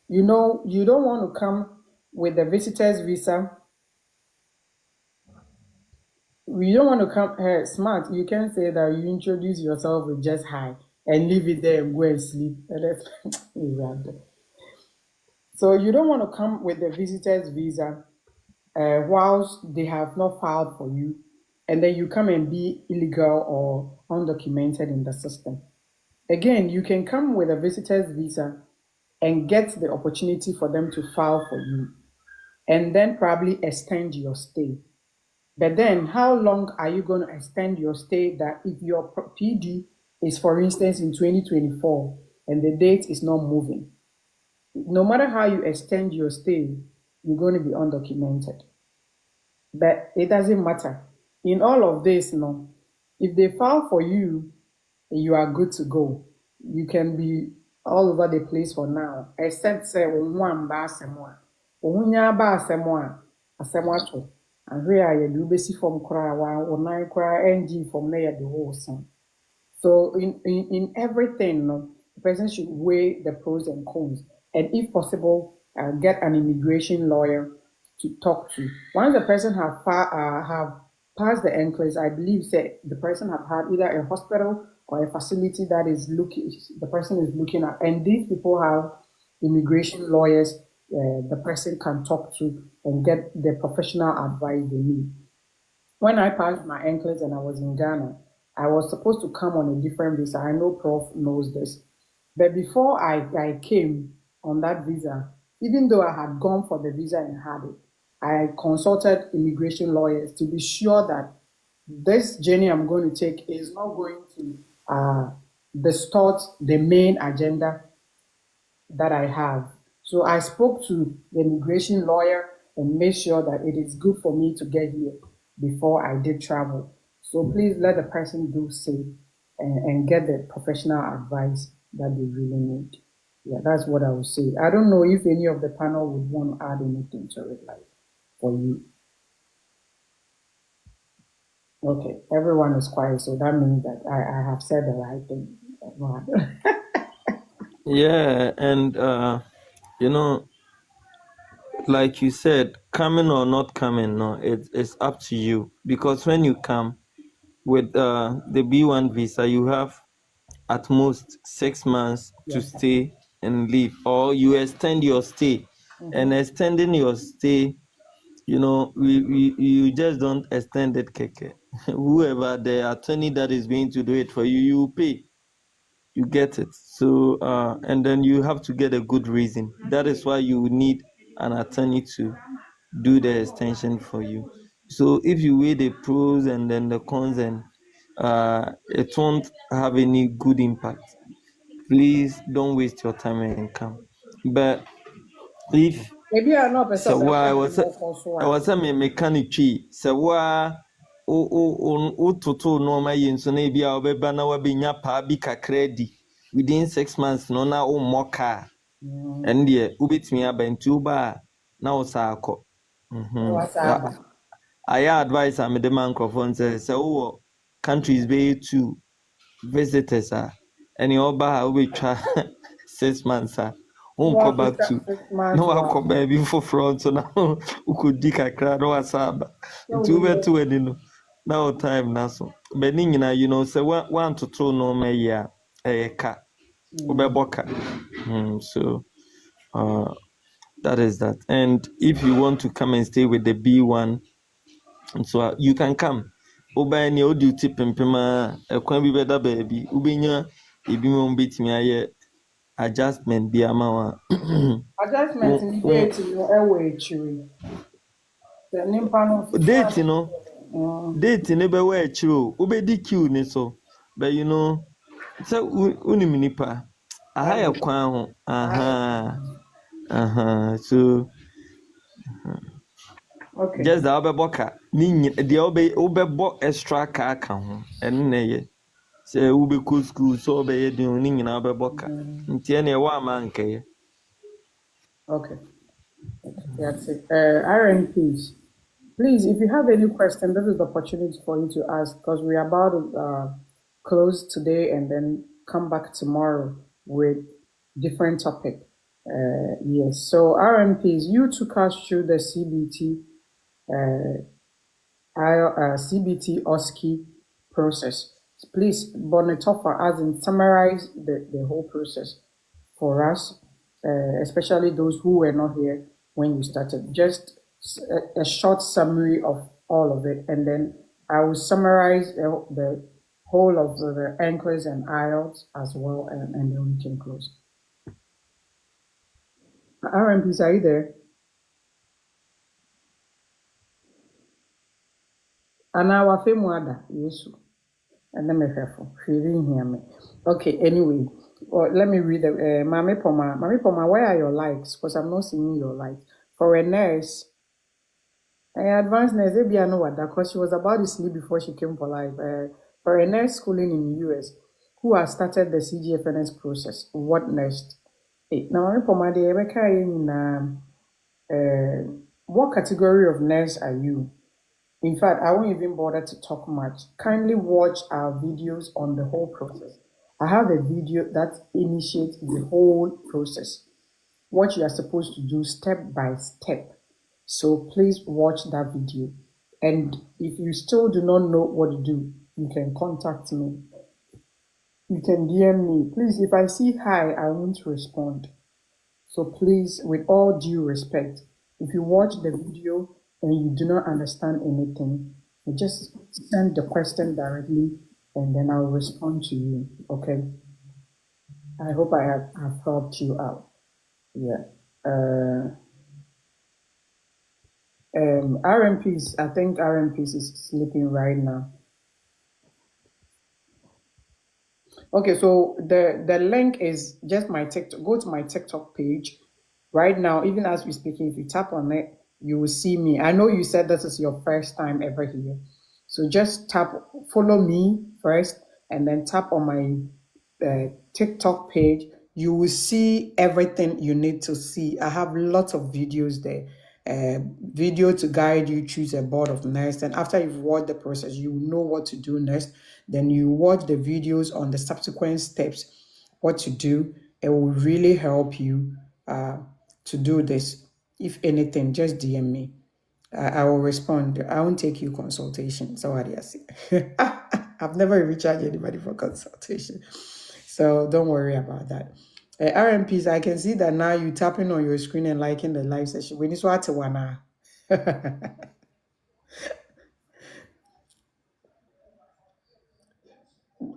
Speaker 2: You know, you don't want to come with the visitor's visa. We don't want to come smart. You can say that you introduce yourself with just hi and leave it there and go and sleep. So you don't want to come with the visitor's visa whilst they have not filed for you, and then you come and be illegal or undocumented in the system. Again, you can come with a visitor's visa and get the opportunity for them to file for you, and then probably extend your stay. But then, how long are you going to extend your stay? That if your PD is, for instance, in 2024 and the date is not moving, no matter how you extend your stay, you're going to be undocumented. But it doesn't matter. In all of this, no, if they file for you, you are good to go. You can be all over the place for now, except say one basemwa. Unya basemwa, asemwa. And where you do basic from cry or nine cry NG from there the whole song. So in everything, no, the person should weigh the pros and cons, and if possible, get an immigration lawyer to talk to. Once the person have passed the NCLEX, I believe say the person have had either a hospital or a facility that is the person is looking at, and these people have immigration lawyers the person can talk to and get the professional advice they need. When I passed my NCLEX and I was in Ghana, I was supposed to come on a different visa. I know Prof knows this. But before I came on that visa, even though I had gone for the visa and had it, I consulted immigration lawyers to be sure that this journey I'm going to take is not going to distort the main agenda that I have. So I spoke to the immigration lawyer and made sure that it is good for me to get here before I did travel. So please let the person do say and get the professional advice that they really need. Yeah, that's what I would say. I don't know if any of the panel would want to add anything to it, like for you. Okay, everyone is quiet, so that means that I have said the right thing.
Speaker 4: Yeah, and you know, like you said, coming or not coming, no, it's up to you. Because when you come with the B1 visa, you have at most 6 months to
Speaker 2: Yes.
Speaker 4: stay and leave, or you extend your stay. And extending your stay, you know, you just don't extend it, keke. Whoever the attorney that is going to do it for you, you pay. You get it. So and then you have to get a good reason. That is why you need an attorney to do the extension for you. So if you weigh the pros and then the cons, and it won't have any good impact. Please don't waste your time and come. But if
Speaker 2: Maybe I'm not a
Speaker 4: so, why was it? I
Speaker 2: person.
Speaker 4: was a mechanic tree. So, why o toto no ma yin so na bia obeba na wabenya pa bi kakra di within 6 months no na o moka and there ubetumi abantu ba na o sa akọ.
Speaker 2: What's up?
Speaker 4: I advise am the man microphone say wo countries be two visitors and you oba we try 6 months won't come
Speaker 2: What is
Speaker 4: back to
Speaker 2: 6 months?
Speaker 4: no I come back before front so now who could dig a crowd or saba into
Speaker 2: So,
Speaker 4: to any no now time na so but you know say one to two no me ya car boka. So that is that. And if you want to come and stay with the B1, so you can come. Oba ni odi uti pimpima ekwan bi beda baby ubenya ebi mo betimi aye adjustment bi ama wa.
Speaker 2: adjustment in the date in your airway chewy. The nimpano
Speaker 4: Date no
Speaker 2: mm,
Speaker 4: date ne be wa achiro obedi queue ni so, but you know so unim nipa aha
Speaker 2: I
Speaker 4: ya
Speaker 2: don't
Speaker 4: kwan ho so
Speaker 2: okay.
Speaker 4: just that obeboka ni de obebo extra car ka ho ene na ye say ubeko school so obeye de ni nyina obeboka nti ene wa ama nke.
Speaker 2: Okay. That's it. RNPs. Please, if you have any question, this is the opportunity for you to ask because we are about to close today and then come back tomorrow with different topic. Yes. So RNPs, you took us through the CBT CBT OSCE process. Please, Bonitofa, as in summarize the whole process for us, especially those who were not here when you started. Just a short summary of all of it, and then I will summarize the whole of the NCLEX and IELTS as well, and then we can close. RMPs, are you there? Ana wafemu ada Yesu. And then me careful. She didn't hear me. Okay, anyway. Well, let me read the Mami Poma. Mami Poma, where are your likes? Because I'm not seeing your likes. For a nurse, advanced nurse, maybe I know what that because she was about to sleep before she came for life. For a nurse schooling in the US who has started the CGFNS process, what next? Hey, now Mami Poma, what category of nurse are you? In fact, I won't even bother to talk much. Kindly watch our videos on the whole process. I have a video that initiates the whole process, what you are supposed to do step by step. So please watch that video. And if you still do not know what to do, you can contact me. You can DM me. Please, if I see hi, I won't respond. So please, with all due respect, if you watch the video and you do not understand anything, you just send the question directly and then I'll respond to you. Okay? I hope I have helped you out. Yeah. RMPs, I think RMPs is sleeping right now. Okay, so the link is just my TikTok. Go to my TikTok page right now. Even as we're speaking, if you tap on it, you will see me. I know you said this is your first time ever here, so just tap, follow me first, and then tap on my TikTok page. You will see everything you need to see. I have lots of videos there. Video to guide you choose a board of nurse, and after you've watched the process, you know what to do next. Then you watch the videos on the subsequent steps, what to do. It will really help you to do this. If anything, just DM me. I will respond. I won't take you consultation. So what do you say? I've never recharged anybody for consultation. So don't worry about that. RMPs, I can see that now you tapping on your screen and liking the live session. When it's what one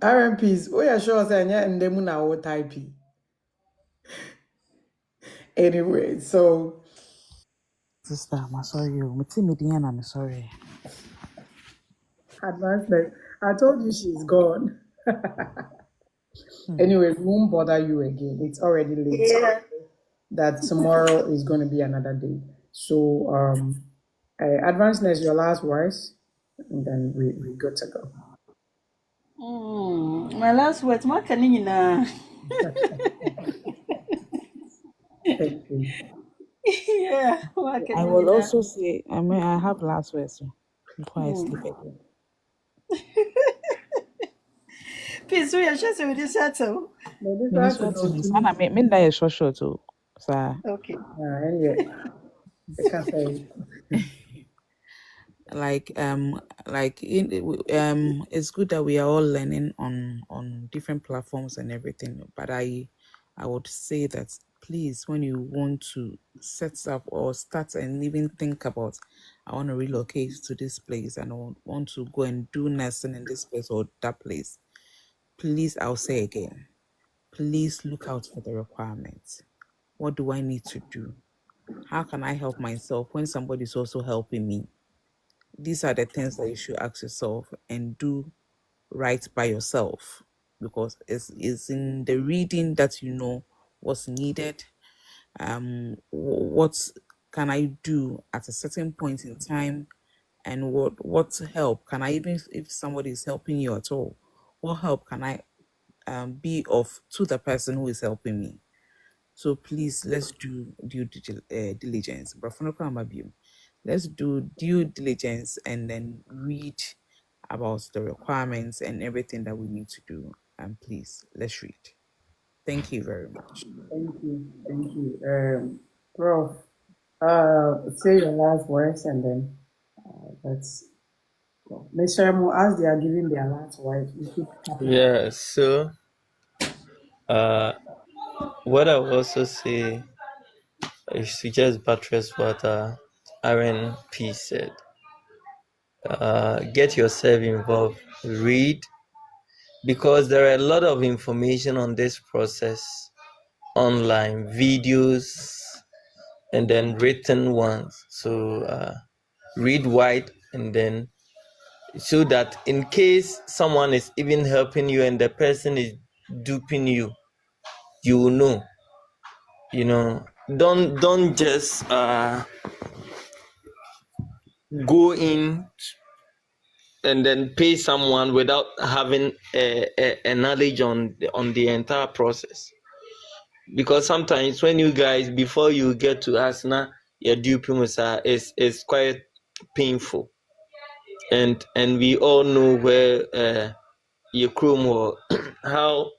Speaker 2: RMPs, we are sure that and them now type. Anyway, so
Speaker 1: Sister, I'm sorry. I'm sorry.
Speaker 2: advancement. I told you she's gone. Anyway, we won't bother you again. It's already late.
Speaker 3: Yeah.
Speaker 2: That tomorrow is going to be another day. So, advancedness, your last words, and then we good to go.
Speaker 3: My last words, what can you know?
Speaker 2: Thank you.
Speaker 3: Yeah, what
Speaker 1: I
Speaker 3: can you
Speaker 1: will
Speaker 3: know?
Speaker 1: also say, I have last words before I sleep again.
Speaker 3: Peace, we are just with this settle.
Speaker 2: No, this has to
Speaker 1: Minister to
Speaker 2: know
Speaker 1: me,
Speaker 2: too.
Speaker 1: sana me die short too, sir.
Speaker 3: Okay.
Speaker 2: Anyway, I can't say.
Speaker 1: Like it's good that we are all learning on different platforms and everything, but I would say that please, when you want to set up or start and even think about, I want to relocate to this place and I want to go and do nursing in this place or that place, please, I'll say again, please look out for the requirements. What do I need to do? How can I help myself when somebody is also helping me? These are the things that you should ask yourself and do right by yourself, because it's in the reading that you know what's needed. What can I do at a certain point in time, and what help can I, even if somebody is helping you at all, what help can I be of to the person who is helping me? So please, let's do diligence. But for no, let's do due diligence and then read about the requirements and everything that we need to do. And please, let's read. Thank you very much.
Speaker 2: Thank you. Thank you. Prof, say your last words and then let's go. Mr. Mo, as they are giving their last words, we keep tapping.
Speaker 4: Yeah, so what I will also say is to just buttress what RNP said. Get yourself involved, read, because there are a lot of information on this process online, videos, and then written ones. So read wide, and then so that in case someone is even helping you and the person is duping you, you will know. Don't just go in and then pay someone without having a knowledge on the entire process. Because sometimes when you guys, before you get to us now, your duping is quite painful, and we all know where your chrome or how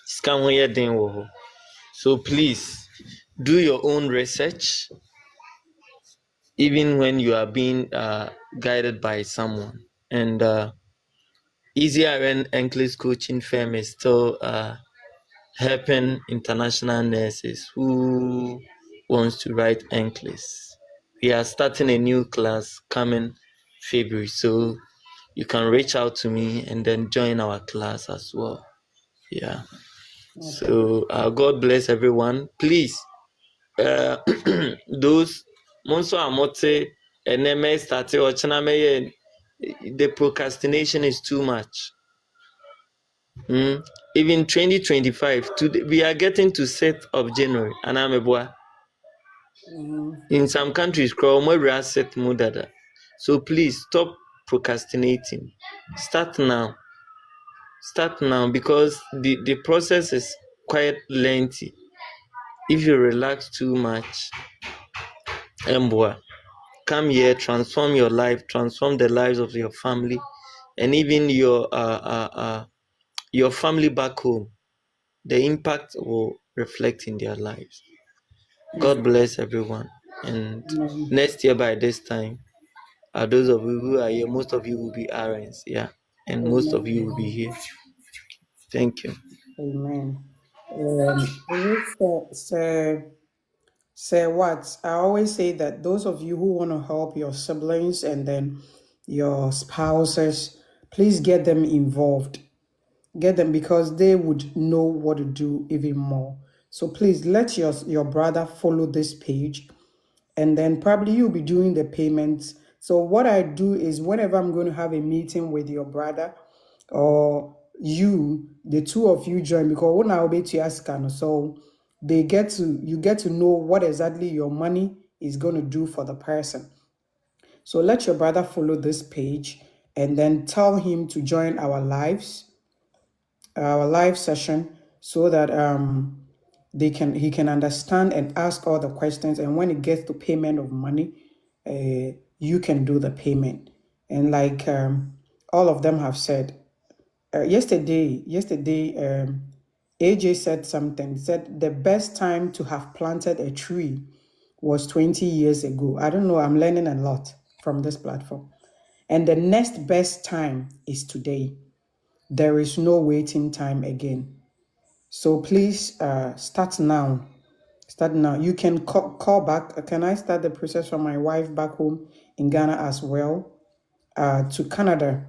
Speaker 4: scam here den. So please do your own research, even when you are being guided by someone. And Easy RN NCLEX coaching firm is still helping international nurses who wants to write NCLEX. We are starting a new class coming February, so you can reach out to me and then join our class as well. Yeah.
Speaker 2: Okay.
Speaker 4: So God bless everyone. Please, those monso amote eneme start or the procrastination is too much. Even 2025, today we are getting to 7th of January, and I'm a boy. In some countries, set dada. So please stop procrastinating. Start now. Start now, because the process is quite lengthy. If you relax too much, Mboa, come here, transform your life, transform the lives of your family, and even your family back home. The impact will reflect in their lives. God bless everyone. And
Speaker 2: Amen.
Speaker 4: next year by this time, those of you who are here, most of you will be RNs, yeah, and most of you will be
Speaker 2: Amen.
Speaker 4: here. Thank you.
Speaker 2: Amen. Say what? I always say that those of you who want to help your siblings and then your spouses, please get them involved. Get them, because they would know what to do even more. So please let your brother follow this page, and then probably you'll be doing the payments. So what I do is, whenever I'm going to have a meeting with your brother or you, the two of you join, because when I'll be to ask, so you get to know what exactly your money is going to do for the person. So let your brother follow this page, and then tell him to join our live session, so that he can understand and ask all the questions. And when it gets to payment of money, you can do the payment. And like all of them have said, yesterday, AJ said something. Said the best time to have planted a tree was 20 years ago. I don't know. I'm learning a lot from this platform. And the next best time is today. There is no waiting time again. So please start now. Start now. You can call back. Can I start the process for my wife back home in Ghana as well? To Canada.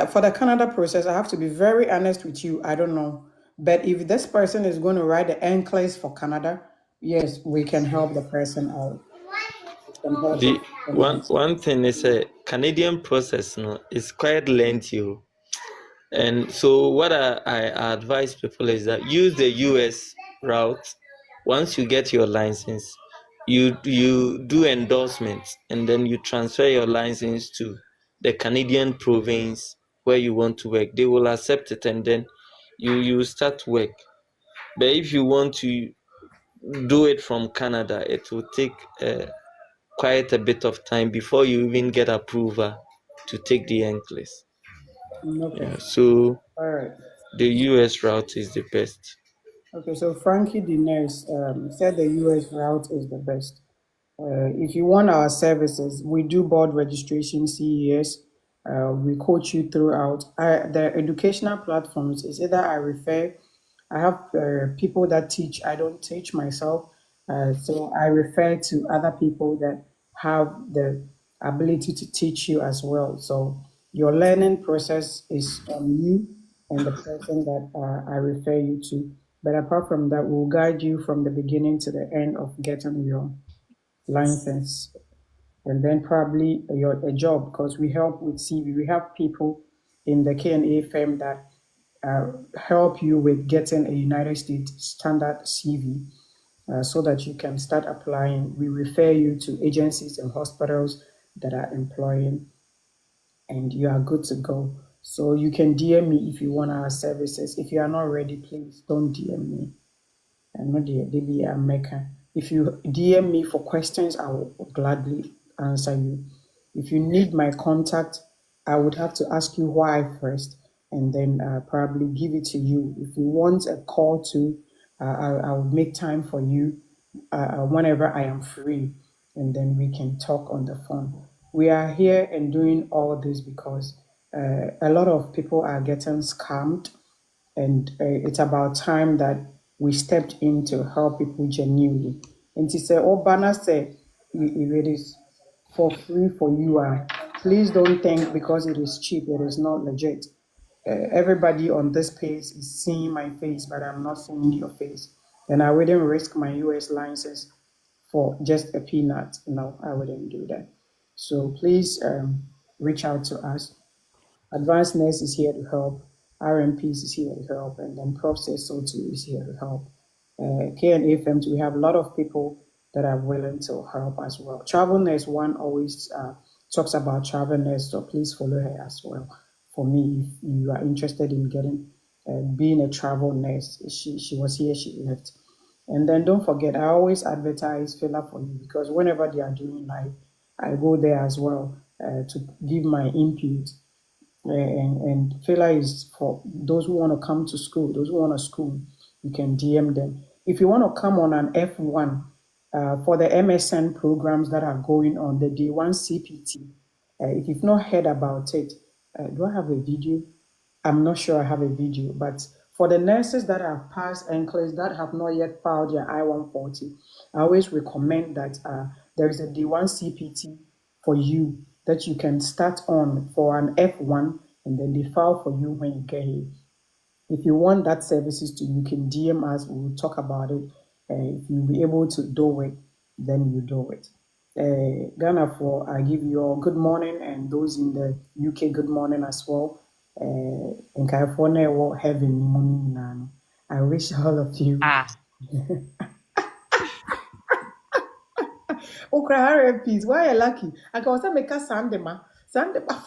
Speaker 2: For the Canada process, I have to be very honest with you. I don't know. But if this person is going to write the NCLEX for Canada, yes, we can help the person out. We can help the
Speaker 4: The
Speaker 2: person
Speaker 4: one
Speaker 2: out.
Speaker 4: one thing is a Canadian process, no, is quite lengthy. And so what I advise people is that use the US route. Once you get your license, you do endorsements, and then you transfer your license to the Canadian province where you want to work. They will accept it, and then you start work. But if you want to do it from Canada, it will take quite a bit of time before you even get approval to take the NCLEX.
Speaker 2: Okay.
Speaker 4: Yeah, so
Speaker 2: All right.
Speaker 4: the US route is the best.
Speaker 2: Okay. So Frankie, the nurse, said the US route is the best. If you want our services, we do board registration, CES. We coach you throughout. The educational platforms is either I have people that teach, I don't teach myself. So I refer to other people that have the ability to teach you as well. So your learning process is on you and the person that I refer you to. But apart from that, we'll guide you from the beginning to the end of getting your license, and then probably a job, because we help with CV. We have people in the K&A firm that help you with getting a United States standard CV, so that you can start applying. We refer you to agencies and hospitals that are employing, and you are good to go. So you can DM me if you want our services. If you are not ready, please don't DM me. And not the be a maker. If you DM me for questions, I will gladly answer you. If you need my contact, I would have to ask you why first, and then probably give it to you. If you want a call to, I will make time for you whenever I am free, and then we can talk on the phone. We are here and doing all this because a lot of people are getting scammed, and it's about time that we stepped in to help people genuinely. And to say, oh, Bana say, if it is for free for you, please don't think because it is cheap, it is not legit. Everybody on this page is seeing my face, but I'm not seeing your face. And I wouldn't risk my US license for just a peanut. No, I wouldn't do that. So please reach out to us. Advanced Nurse is here to help. RMPs is here to help, and then Prof says so too is here to help. K&A firms, we have a lot of people that are willing to help as well. Travel Nurse One always talks about Travel Nurse, so please follow her as well. For me, if you are interested in getting being a travel nurse, she was here, she left. And then don't forget, I always advertise Filler for you because whenever they are doing live, I go there as well to give my input. And Filler is for those who want to come to school, those who want to school, you can DM them. If you want to come on an F1 for the MSN programs that are going on, the D1 CPT, if you've not heard about it, do I have a video? I'm not sure I have a video, but for the nurses that have passed NCLEX that have not yet filed their I-140, I always recommend that there is a D1 CPT for you that you can start on for an F1, and then they file for you when you get here. If you want that services to, you can DM us. We'll talk about it. If you'll be able to do it, then you do it. Ghana, for I give you all good morning, and those in the UK, good morning as well. In California, what heaven, morning. I wish all of you. Oh, cry peace. Why are you lucky? I can also make a Sandema. Sandema.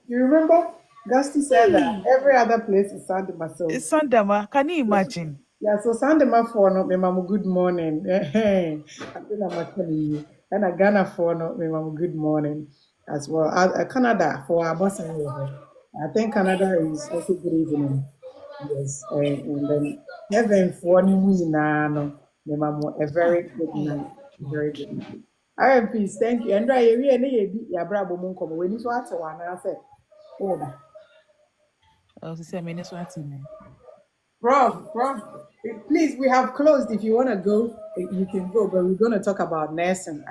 Speaker 2: You remember? Gusty said that every other place is Sandema. So
Speaker 1: It's Sandema. Can you imagine?
Speaker 2: yeah, so Sandema for no, me mamu good morning. I think I'm telling you. And a Ghana for no, me mamu good morning as well. Canada for our boss. I think Canada is also good evening. Yes, and then heaven for ni no, me mamu a very good night, very good night. All right, please, thank you. And right, we are ya brabo mun komo. When you so ate one, I said, oh,
Speaker 1: I was saying,
Speaker 2: Prof, please, we have closed. If you want to go, you can go. But we're going to talk about nursing.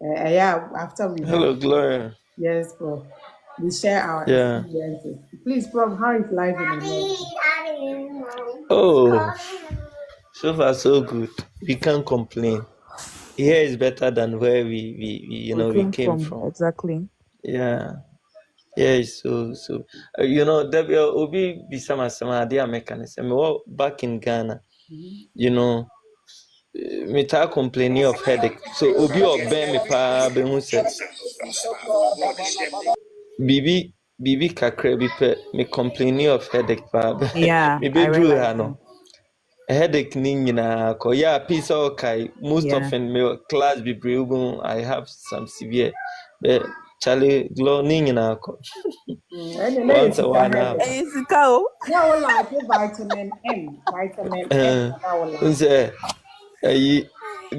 Speaker 2: Yeah, after we have,
Speaker 4: Hello, Gloria.
Speaker 2: yes, Prof. We share our
Speaker 4: Yeah.
Speaker 2: experiences. Please, Prof, how is life in America?
Speaker 4: Oh, so far so good. We can't complain. Here is better than where we came from.
Speaker 1: exactly.
Speaker 4: Yeah. Yeah, so there will be some idea mechanism. Back in Ghana, you know, me ta complaining of headache. So obi oben me pa be hu se bibi kakra bi pe me complaining of headache pa.
Speaker 1: Yeah,
Speaker 4: Me be
Speaker 1: I
Speaker 4: drew
Speaker 1: realize
Speaker 4: ha
Speaker 1: that.
Speaker 4: no. Headache ni nyina ko yeah peace okay most
Speaker 1: Yeah.
Speaker 4: often me class be brave I have some severe but Charlie glow ni nyina ko
Speaker 2: And then
Speaker 4: once
Speaker 2: it's
Speaker 4: a
Speaker 2: a
Speaker 4: while
Speaker 2: headache.
Speaker 4: happen.
Speaker 1: It's a cow.
Speaker 2: Now we like vitamin M. Vitamin M. Now we like.
Speaker 4: Nse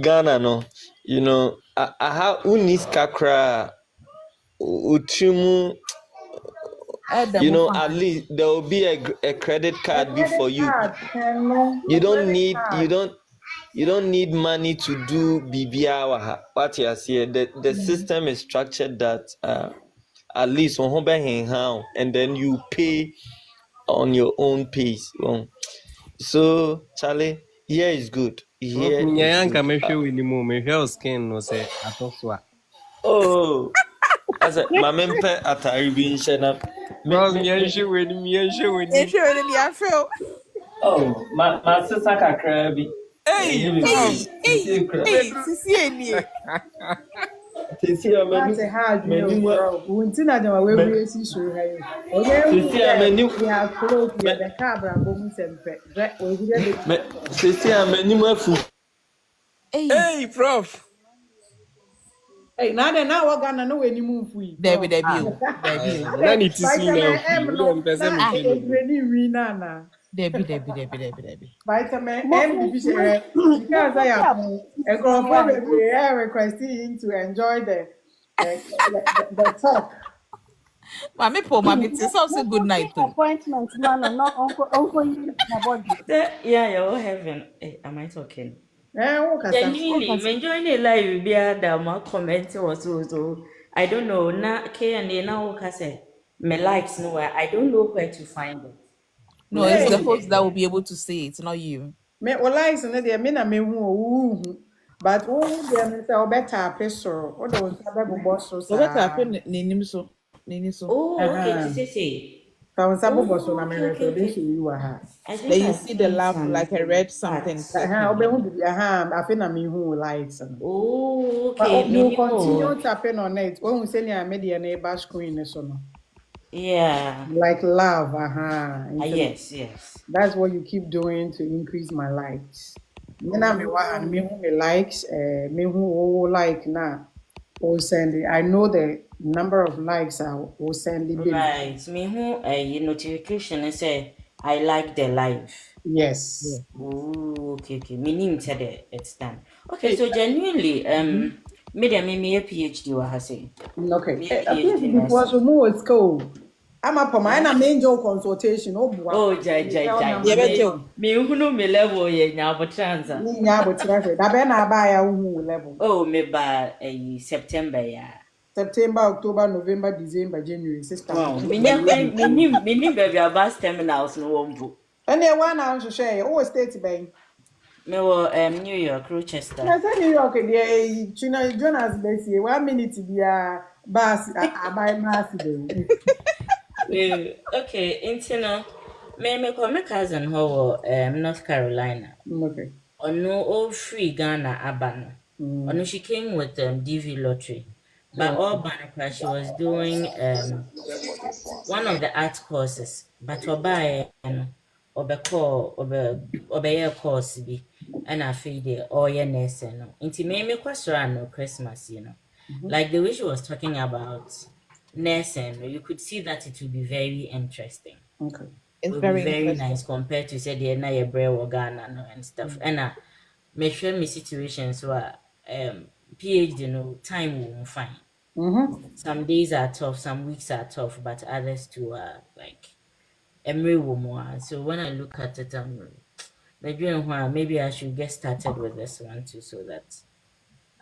Speaker 4: Ghana no, aha unis kakra utrimu, at least there will be a credit
Speaker 2: A
Speaker 4: card
Speaker 2: credit
Speaker 4: before you.
Speaker 2: card. Hello.
Speaker 4: You don't
Speaker 2: Credit
Speaker 4: need
Speaker 2: card.
Speaker 4: money to do BBR. What you see, the system is structured that at least on how and then you pay on your own pace. So Charlie, here is good.
Speaker 8: Prof,
Speaker 4: Here is
Speaker 8: nyanka
Speaker 4: good.
Speaker 8: mehwɛ wɔ anim o, mehwɛ wo skin no sɛ atɔ so a.
Speaker 4: Oh, as a mamempe atari bin shena.
Speaker 8: Prof, yɛnhwɛ wɔ anim, yɛnhwɛ wɔ anim.
Speaker 1: It's really the feel.
Speaker 4: Oh, my sister kakra bi.
Speaker 8: Hey, Prof,
Speaker 1: Hey,
Speaker 8: wobɛduru.
Speaker 1: Sisi Eni.
Speaker 4: Sisi a
Speaker 2: That's a hard news, bro. Untina de we
Speaker 4: me-
Speaker 2: we see sure hay. Onye wu
Speaker 4: sisi a menu
Speaker 2: we are close
Speaker 4: me
Speaker 2: here the car brabo mu sempe. We we dey
Speaker 4: me sisi a menu afu.
Speaker 1: Hey,
Speaker 8: Hey, Prof.
Speaker 2: Hey, now what Ghana no any move we,
Speaker 1: Debbie,
Speaker 2: bro.
Speaker 1: Debbie,
Speaker 8: Ah,
Speaker 1: Debbie,
Speaker 8: na ne ti so na
Speaker 2: Vitamin
Speaker 8: afu.
Speaker 2: M
Speaker 8: Wode
Speaker 2: no
Speaker 8: mpɛ sɛ
Speaker 2: na
Speaker 8: mehwɛ
Speaker 2: e
Speaker 8: n'anim.
Speaker 2: greni wi na.
Speaker 1: Debbie.
Speaker 2: Vitamin
Speaker 3: Mo
Speaker 2: M
Speaker 3: mo
Speaker 2: be
Speaker 3: mo
Speaker 2: because I
Speaker 3: mo
Speaker 2: am a girl for we are requesting him to enjoy the talk.
Speaker 1: Mami po, mami, it's also good night too.
Speaker 3: appointment man no uncle my body.
Speaker 9: Yeah, you're heaven. Am I talking?
Speaker 2: Who can say?
Speaker 9: Genuinely, when joining a live, be a dama comment or so. I don't know. Na K and A now say me likes nowhere. I don't know where to find it.
Speaker 1: No,
Speaker 9: Me
Speaker 1: it's the
Speaker 2: Hey.
Speaker 9: phone
Speaker 1: host that will
Speaker 9: there.
Speaker 1: be able to say it, not you.
Speaker 2: Me o likes no dey me na me hu o but who dey me say o better apesoro o don say be bobbo so
Speaker 1: So better
Speaker 2: sa
Speaker 1: happen name so. Nini so.
Speaker 9: Oh, okay. To say.
Speaker 2: Found some boss on
Speaker 9: Oh, okay,
Speaker 2: America,
Speaker 9: okay,
Speaker 2: they
Speaker 9: okay.
Speaker 2: show you aha.
Speaker 9: I
Speaker 1: Then
Speaker 9: think
Speaker 1: you
Speaker 9: I've
Speaker 1: see the
Speaker 9: seen
Speaker 1: love like a
Speaker 9: some
Speaker 1: red something
Speaker 9: parts.
Speaker 1: clicking.
Speaker 2: I feel na me who likes.
Speaker 9: Oh,
Speaker 2: But
Speaker 9: okay.
Speaker 2: you
Speaker 9: Minimo.
Speaker 2: continue tapping on it. When we send your media neighbor screen, so no.
Speaker 9: Yeah.
Speaker 2: Like love,
Speaker 9: Yes, yes.
Speaker 2: That's what you keep doing to increase my likes. Me na me wa me
Speaker 9: Oh,
Speaker 2: who me likes, me who like na will send it. I know the number of likes I will send it. Baby.
Speaker 9: right. Me who a notification and say I like the live.
Speaker 2: Yes.
Speaker 9: Oh, okay, okay. Meaning said it's done. Okay,
Speaker 2: Hey,
Speaker 9: so genuinely,
Speaker 2: mhm.
Speaker 9: me a PhD wa say.
Speaker 2: Okay.
Speaker 9: Me a
Speaker 2: Appears
Speaker 9: PhD
Speaker 2: before
Speaker 9: nursing.
Speaker 2: so more at school. I'm up for my
Speaker 9: Yeah.
Speaker 2: angel consultation. Oh, boy.
Speaker 9: Oh,
Speaker 2: Tell
Speaker 9: jai.
Speaker 2: number
Speaker 1: Yeah,
Speaker 2: no
Speaker 1: better.
Speaker 2: one.
Speaker 9: Me who me level ye nyabo transa.
Speaker 2: Ni nya but that be na buy a level.
Speaker 9: Oh, me ba September ya.
Speaker 2: September, October, November, December, January, sister.
Speaker 9: Oh, minim baby abas terminals no wombu.
Speaker 2: And then one answer share. Oh, state bank.
Speaker 9: Me wo New York,
Speaker 2: I
Speaker 9: Rochester.
Speaker 2: said New York, the China Jonas Bessie, 1 minute be a bus, I buy mass.
Speaker 9: Okay, into no, me call my cousin who North Carolina.
Speaker 2: Okay.
Speaker 9: Ono all free Ghana abano.
Speaker 2: Mm.
Speaker 9: Ono she came with DV lottery. But
Speaker 2: Oh,
Speaker 9: all Banapa she was doing one of the art courses. But oba no obeye course bi and I feel the all your nurse no. Inti me kwasra no Christmas, you know.
Speaker 2: mhm.
Speaker 9: Like the way she was talking about nursing, you could see that it would be very interesting.
Speaker 2: Okay.
Speaker 9: It
Speaker 1: It's
Speaker 9: would be
Speaker 1: very
Speaker 9: very
Speaker 1: interesting.
Speaker 9: nice compared to say the na your bread Ghana no, and stuff. And mehwɛ me situation so PhD no time won't find.
Speaker 2: Mm-hmm.
Speaker 9: Some days are tough, some weeks are tough, but others too are like every woman. So when I look at it, maybe I should get started with this one too, so that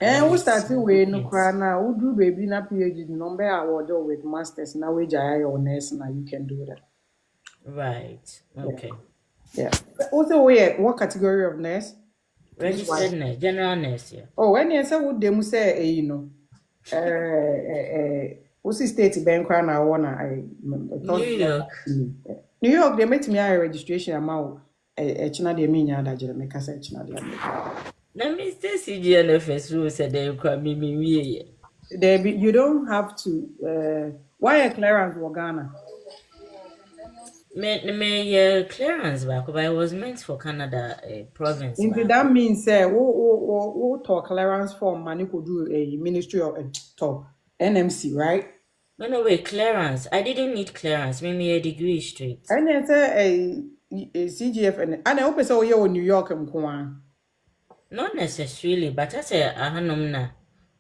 Speaker 9: at
Speaker 2: And we
Speaker 9: least
Speaker 2: started
Speaker 9: we'll
Speaker 2: with
Speaker 9: look
Speaker 2: no
Speaker 9: into.
Speaker 2: cry now. We do baby na PhD number award with masters. Now we jaya your nurse now you can do that.
Speaker 9: Right.
Speaker 2: Yeah.
Speaker 9: Okay.
Speaker 2: Yeah. Also, we what category of nurse? Miss
Speaker 9: Registered
Speaker 2: White.
Speaker 9: nurse, general nurse, yeah.
Speaker 2: Oh, when you say what them say, what's the state bank cry now? I
Speaker 9: New
Speaker 2: thought
Speaker 9: York.
Speaker 2: New York, they met me a registration amount. China de minya da jere me kasa China de.
Speaker 9: Let me stay CGNFS rule said they require me.
Speaker 2: There be you don't have to why a clearance for Ghana.
Speaker 9: Me clearance back, but it was meant for Canada province
Speaker 2: Into
Speaker 9: back.
Speaker 2: that means who talk clearance form money could do a ministry of talk NMC, right?
Speaker 9: No, wait, clearance. I didn't need clearance. Me a degree straight.
Speaker 2: And then say a CGF and I hope so you New York and Kwan.
Speaker 9: Not necessarily, but I say a hanum na.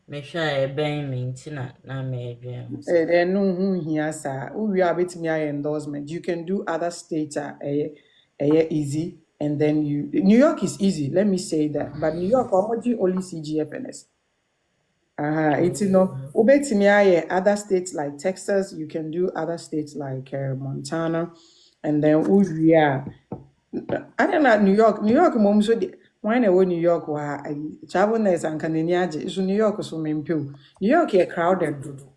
Speaker 9: Me sure a bang me tina na me dream so.
Speaker 2: Then no who here sir. We are bit me endorsement. You can do other states easy and then you New York is easy, let me say that. But New York only CGFNS. It's ubetimi aye other states like Texas, you can do other states like Montana, and then yeah, I don't know New York mom so why na New York wa travel nurse and kanini so New York so mempew. New York here crowded dudu.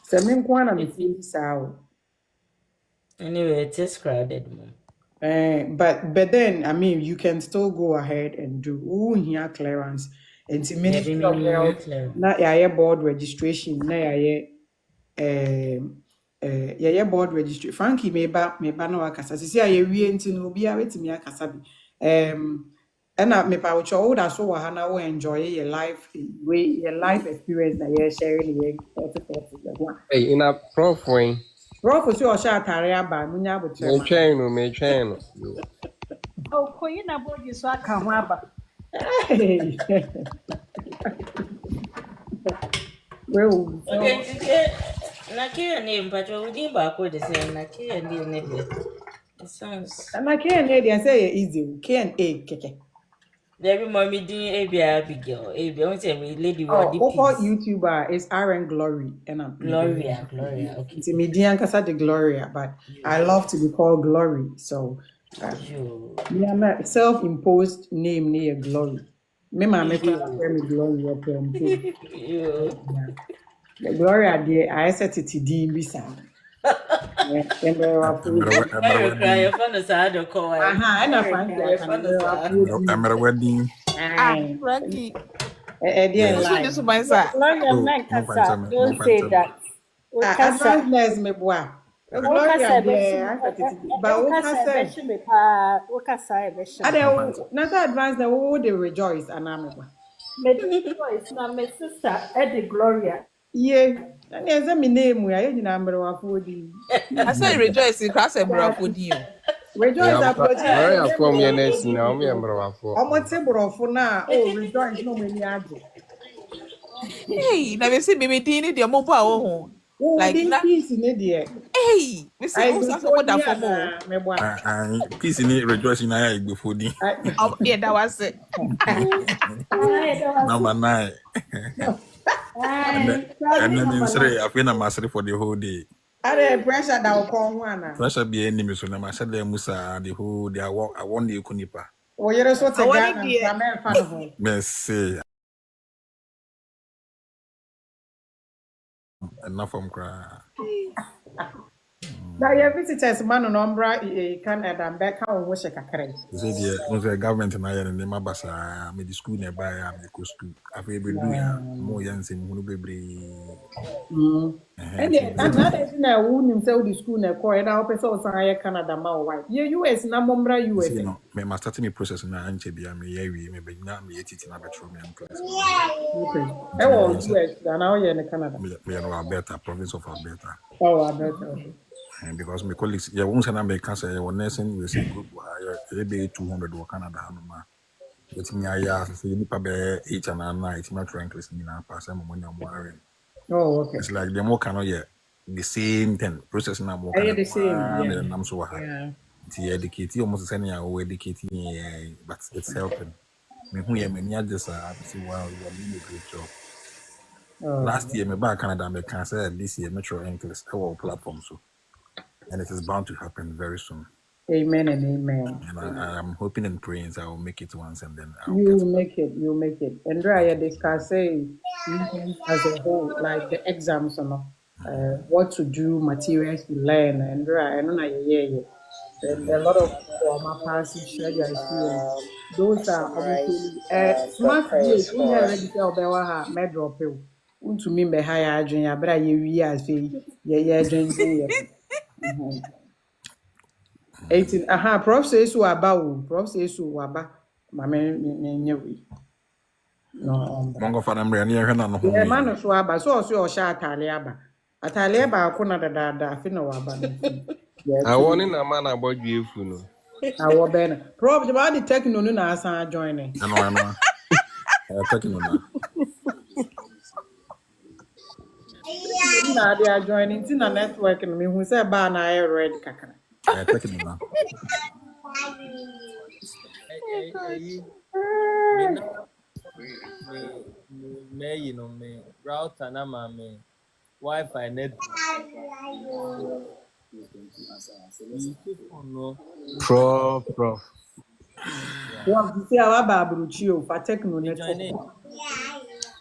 Speaker 2: Se me nko na me feel sao.
Speaker 9: Anyway, it is crowded, mom.
Speaker 2: But then I mean you can still go ahead and do here clearance. And the
Speaker 9: Yeah, be
Speaker 2: Ministry of
Speaker 9: me
Speaker 2: Health na
Speaker 9: clearance.
Speaker 2: yɛayɛ board registration na yɛyɛ board registration Frankie meba na wakasa sisi a yɛwie nti no obiara betumi akasa bi ɛna mepa wo woda so wɔ ha na wo enjoy your life experience na share ne 40 ho
Speaker 8: Hey, in a prof way.
Speaker 2: Prof so ɔhyɛ atare aba no nya abotrɛ ma
Speaker 8: Me train no.
Speaker 3: Oh, Koyina Bogi so aka ho aba.
Speaker 2: well
Speaker 9: Okay,
Speaker 2: so
Speaker 9: na K&A but we didn't back with the same na K&A it sounds.
Speaker 2: na K&A dey say easy K&A keke.
Speaker 9: Every mommy doing Abigail. I want to say we lady
Speaker 2: Oh,
Speaker 9: what the
Speaker 2: Opo
Speaker 9: peace.
Speaker 2: YouTuber is RN Glory and I'm
Speaker 9: Gloria, okay.
Speaker 2: it's a median casa de Gloria, but I
Speaker 9: You,
Speaker 2: love to be called Glory. So
Speaker 9: you,
Speaker 2: me I'm a self-imposed name near Glory. Me my me
Speaker 9: you,
Speaker 2: me Glory or
Speaker 9: you.
Speaker 2: yeah. Gloria dear, I said it D bisa. Emre wafu.
Speaker 9: Mary cry,
Speaker 5: wedding.
Speaker 9: your phone is hard to call.
Speaker 2: Aha, and a
Speaker 9: Mary
Speaker 2: Frankie
Speaker 9: cry,
Speaker 2: I
Speaker 9: your
Speaker 2: can
Speaker 9: phone is
Speaker 2: Emre
Speaker 9: hard.
Speaker 2: wafu.
Speaker 5: Wedding.
Speaker 1: Ah,
Speaker 2: Aye.
Speaker 1: Frankie.
Speaker 2: Dear
Speaker 5: Yes.
Speaker 1: What's with this
Speaker 2: line.
Speaker 1: my sir?
Speaker 3: Gloria
Speaker 5: Oh, more
Speaker 3: Menkasa,
Speaker 5: fantastic, more
Speaker 3: don't say
Speaker 5: fantastic.
Speaker 3: that.
Speaker 2: Advanced
Speaker 3: Okasa.
Speaker 2: nurse me boa.
Speaker 3: Okasa
Speaker 2: Gloria
Speaker 3: ebeshi
Speaker 2: dear, I said it. But
Speaker 3: Okasa
Speaker 2: Okasa.
Speaker 3: ebeshi me pa Okasa ebeshi me.
Speaker 2: Ade,
Speaker 5: More fantastic.
Speaker 2: not advance the wo they rejoice and I'm
Speaker 3: Me voice na my sister Eddie Gloria.
Speaker 2: Ye, and there's a name we are in number of food.
Speaker 1: I say rejoice in class and bravo.
Speaker 2: Rejoice
Speaker 8: Yeah,
Speaker 2: at
Speaker 8: but
Speaker 2: Brody,
Speaker 8: where
Speaker 2: so
Speaker 8: you
Speaker 2: never
Speaker 8: from? Your
Speaker 2: of
Speaker 8: next
Speaker 2: food
Speaker 8: now, me and
Speaker 2: because
Speaker 8: brother for.
Speaker 2: almost table for now. Oh, rejoice no many added.
Speaker 1: Hey, now we see me meeting the mobile home.
Speaker 2: Oh,
Speaker 1: Like
Speaker 2: didn't
Speaker 1: na
Speaker 2: peace in India.
Speaker 1: hey, we see
Speaker 2: I
Speaker 1: us
Speaker 2: be
Speaker 1: as support that for
Speaker 2: Podian,
Speaker 1: more.
Speaker 2: me boy.
Speaker 5: Peace in it, rejoicing I before the
Speaker 1: Oh, yeah, that was it.
Speaker 3: Aye, that was
Speaker 5: number 9.
Speaker 3: aye.
Speaker 5: And
Speaker 3: Probably
Speaker 5: then in
Speaker 3: number
Speaker 5: say
Speaker 3: 9.
Speaker 5: I've been a master for the whole day.
Speaker 2: I had pressure that will come one.
Speaker 5: Pressure be enemy, so I said the Musa, the whole day I want the Kunipa.
Speaker 2: Oh, you're so
Speaker 1: I
Speaker 2: to
Speaker 1: want it
Speaker 2: Ghana,
Speaker 1: there.
Speaker 2: I'm a fan of home.
Speaker 5: Merci. Enough from cry.
Speaker 2: Now, your visitors, man, on Umbra, Canada, and back home, wish I could.
Speaker 5: They say the government and I and the Mabasa, made the school nearby, I'm the school. I've been doing more young and who be
Speaker 2: And another thing I wouldn't tell the school na call and I'll person say Canada ma white. Yeah, US na mumbra
Speaker 5: you
Speaker 2: USA.
Speaker 5: know, my starting process now and be a me, maybe not me, it's in a bedroom and class.
Speaker 2: Okay. I
Speaker 5: Me,
Speaker 2: was US than now here in Canada.
Speaker 5: me, know Alberta, province of Alberta.
Speaker 2: Oh, I bet. Okay.
Speaker 5: And because my colleagues, yeah, once and I make cancer, one nursing, we say group, maybe 200 or Canada, it's me, I say, you need 8 and 9, it's not rankless in a pass, I'm money on wiring.
Speaker 2: Oh, okay.
Speaker 5: It's like the more cannot yet the same thing, process now more
Speaker 2: I
Speaker 5: kind
Speaker 2: hear
Speaker 5: of
Speaker 2: the same.
Speaker 5: one,
Speaker 2: Yeah.
Speaker 5: and I'm so hard.
Speaker 2: Yeah.
Speaker 5: It's educating, almost sending our educating, but it's helping. Me who you many just say, wow, you are doing a great job.
Speaker 2: Oh,
Speaker 5: Last year, me back Canada, me can say this year, Metro English, our platform, so. And it is bound to happen very soon.
Speaker 2: amen and amen.
Speaker 5: And I am hoping and praying that I will make it once and then I'll get
Speaker 2: You
Speaker 5: it.
Speaker 2: make it. You make it. And
Speaker 5: Thank
Speaker 2: I
Speaker 5: you.
Speaker 2: discuss say as a whole, like the exams and what to do, materials to learn, and I know yeah. And a lot of people are passing share their experience. Those are obviously smart growth. When you already say Obewa ha medrop you. To me be higher adwin ya bra ye wi afi ye adwin ye. 18 aha prof say so aba o prof say so aba ma me nye we no
Speaker 5: Mongo for them, and you're not
Speaker 2: yeah
Speaker 5: home.
Speaker 2: man so aba so o sha atale aba atale ba ko na dada afi na waba no yeah
Speaker 8: I want
Speaker 2: to
Speaker 8: in a man about you, you know.
Speaker 2: awo be na prof the body techno no na asan join
Speaker 5: I know. I'm taking on that.
Speaker 2: na they are joining na network no me hu say ba na I red kakra
Speaker 5: I'm taking on that.
Speaker 4: Me na me you know me router na ma me Wi-Fi net you keep on no
Speaker 8: Prof.
Speaker 2: prof you say awa ba abruchi o fa techno
Speaker 4: me join
Speaker 2: network
Speaker 4: in.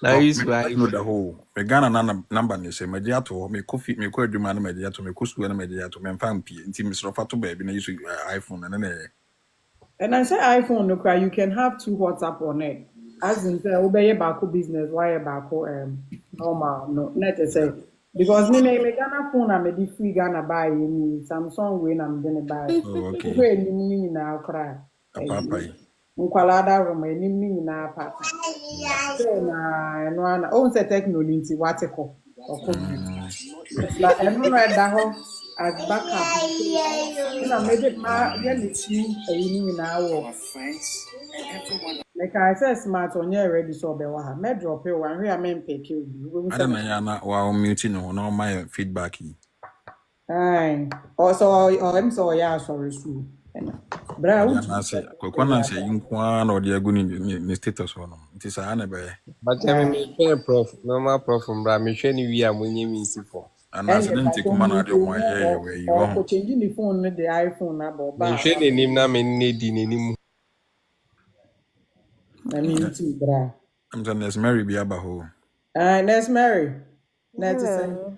Speaker 8: Now
Speaker 5: Oh,
Speaker 8: you
Speaker 5: me
Speaker 8: why
Speaker 5: like no the whole. Me Ghana number ni say me dia to me coffee me ko adwuma na me dia to me ko school na me dia to me fam pie nti me srofa to baby na use iPhone na na.
Speaker 2: and I say iPhone no cry you can have two WhatsApp on it as in say obey baako business why baako normal no net say because me Ghana phone na me di free Ghana buy ni Samsung we na me dey buy
Speaker 5: Oh,
Speaker 2: ko
Speaker 5: okay.
Speaker 2: enim ni nyina kra
Speaker 5: Apapai.
Speaker 2: nkwala da room enim ni nyina papa so na no ana o say technology nti wate ko okobi but eno no da ho as backup na me dey ma dey ni sim eyi ni nyina wo like I said, smart on your ready so be waha. Me drop you one where men pick you. We
Speaker 5: I
Speaker 2: say
Speaker 5: don't know ya na wa mute no my feedback yi.
Speaker 2: aye. Also or him so yeah sorry so. Bra
Speaker 5: Ya
Speaker 2: won't
Speaker 5: na
Speaker 2: you
Speaker 5: say kwekwana say yinkwa na odi agu ni status ho no. Nti sa na be.
Speaker 8: but I mean me prof, normal prof from Bra me share ni we am when you for.
Speaker 5: Ana
Speaker 2: and
Speaker 5: say
Speaker 2: the
Speaker 5: den take
Speaker 2: person
Speaker 5: man
Speaker 2: you
Speaker 5: ade o ye
Speaker 2: or
Speaker 5: we
Speaker 2: or
Speaker 5: ho.
Speaker 2: for changing the phone the iPhone na bo
Speaker 8: Me
Speaker 2: ba.
Speaker 8: share the name na me need ni mu.
Speaker 2: I mean to bra.
Speaker 5: I'm saying there's Mary be aba ho.
Speaker 2: Let's marry. That's the same.
Speaker 10: Hello.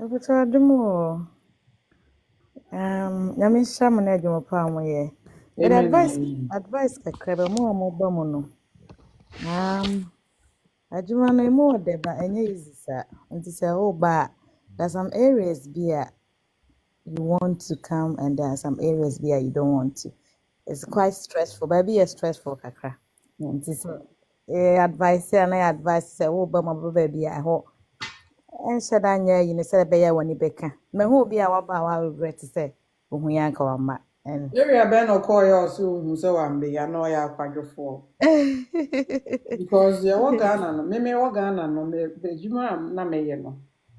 Speaker 10: Ebutodumo. Nyame nhyira mo na adwuma pa mo ye. But
Speaker 2: Amen and
Speaker 10: advice
Speaker 2: amen.
Speaker 10: advice kakra ba mo a mo ba mo no. Adwuma no emu ode ba enye easy sa. Nti say oh ba there's some areas be you want to come and there are some areas be you don't want to. It's quite stressful. Baby is stressful kakra. Nti so advice na advice say oh ba mo ba bi a ho ɛnhyɛ da nyɛ yi ne sɛ ɛbɛyɛ wɔ ne bɛka mahu obi a waba a waregret sɛ ohu yɛ anka wama ɛn
Speaker 2: Area Ben or call you also who so I'm be I know ya quadruple. Because the Ghana no, me Ghana no, me Juma na me no.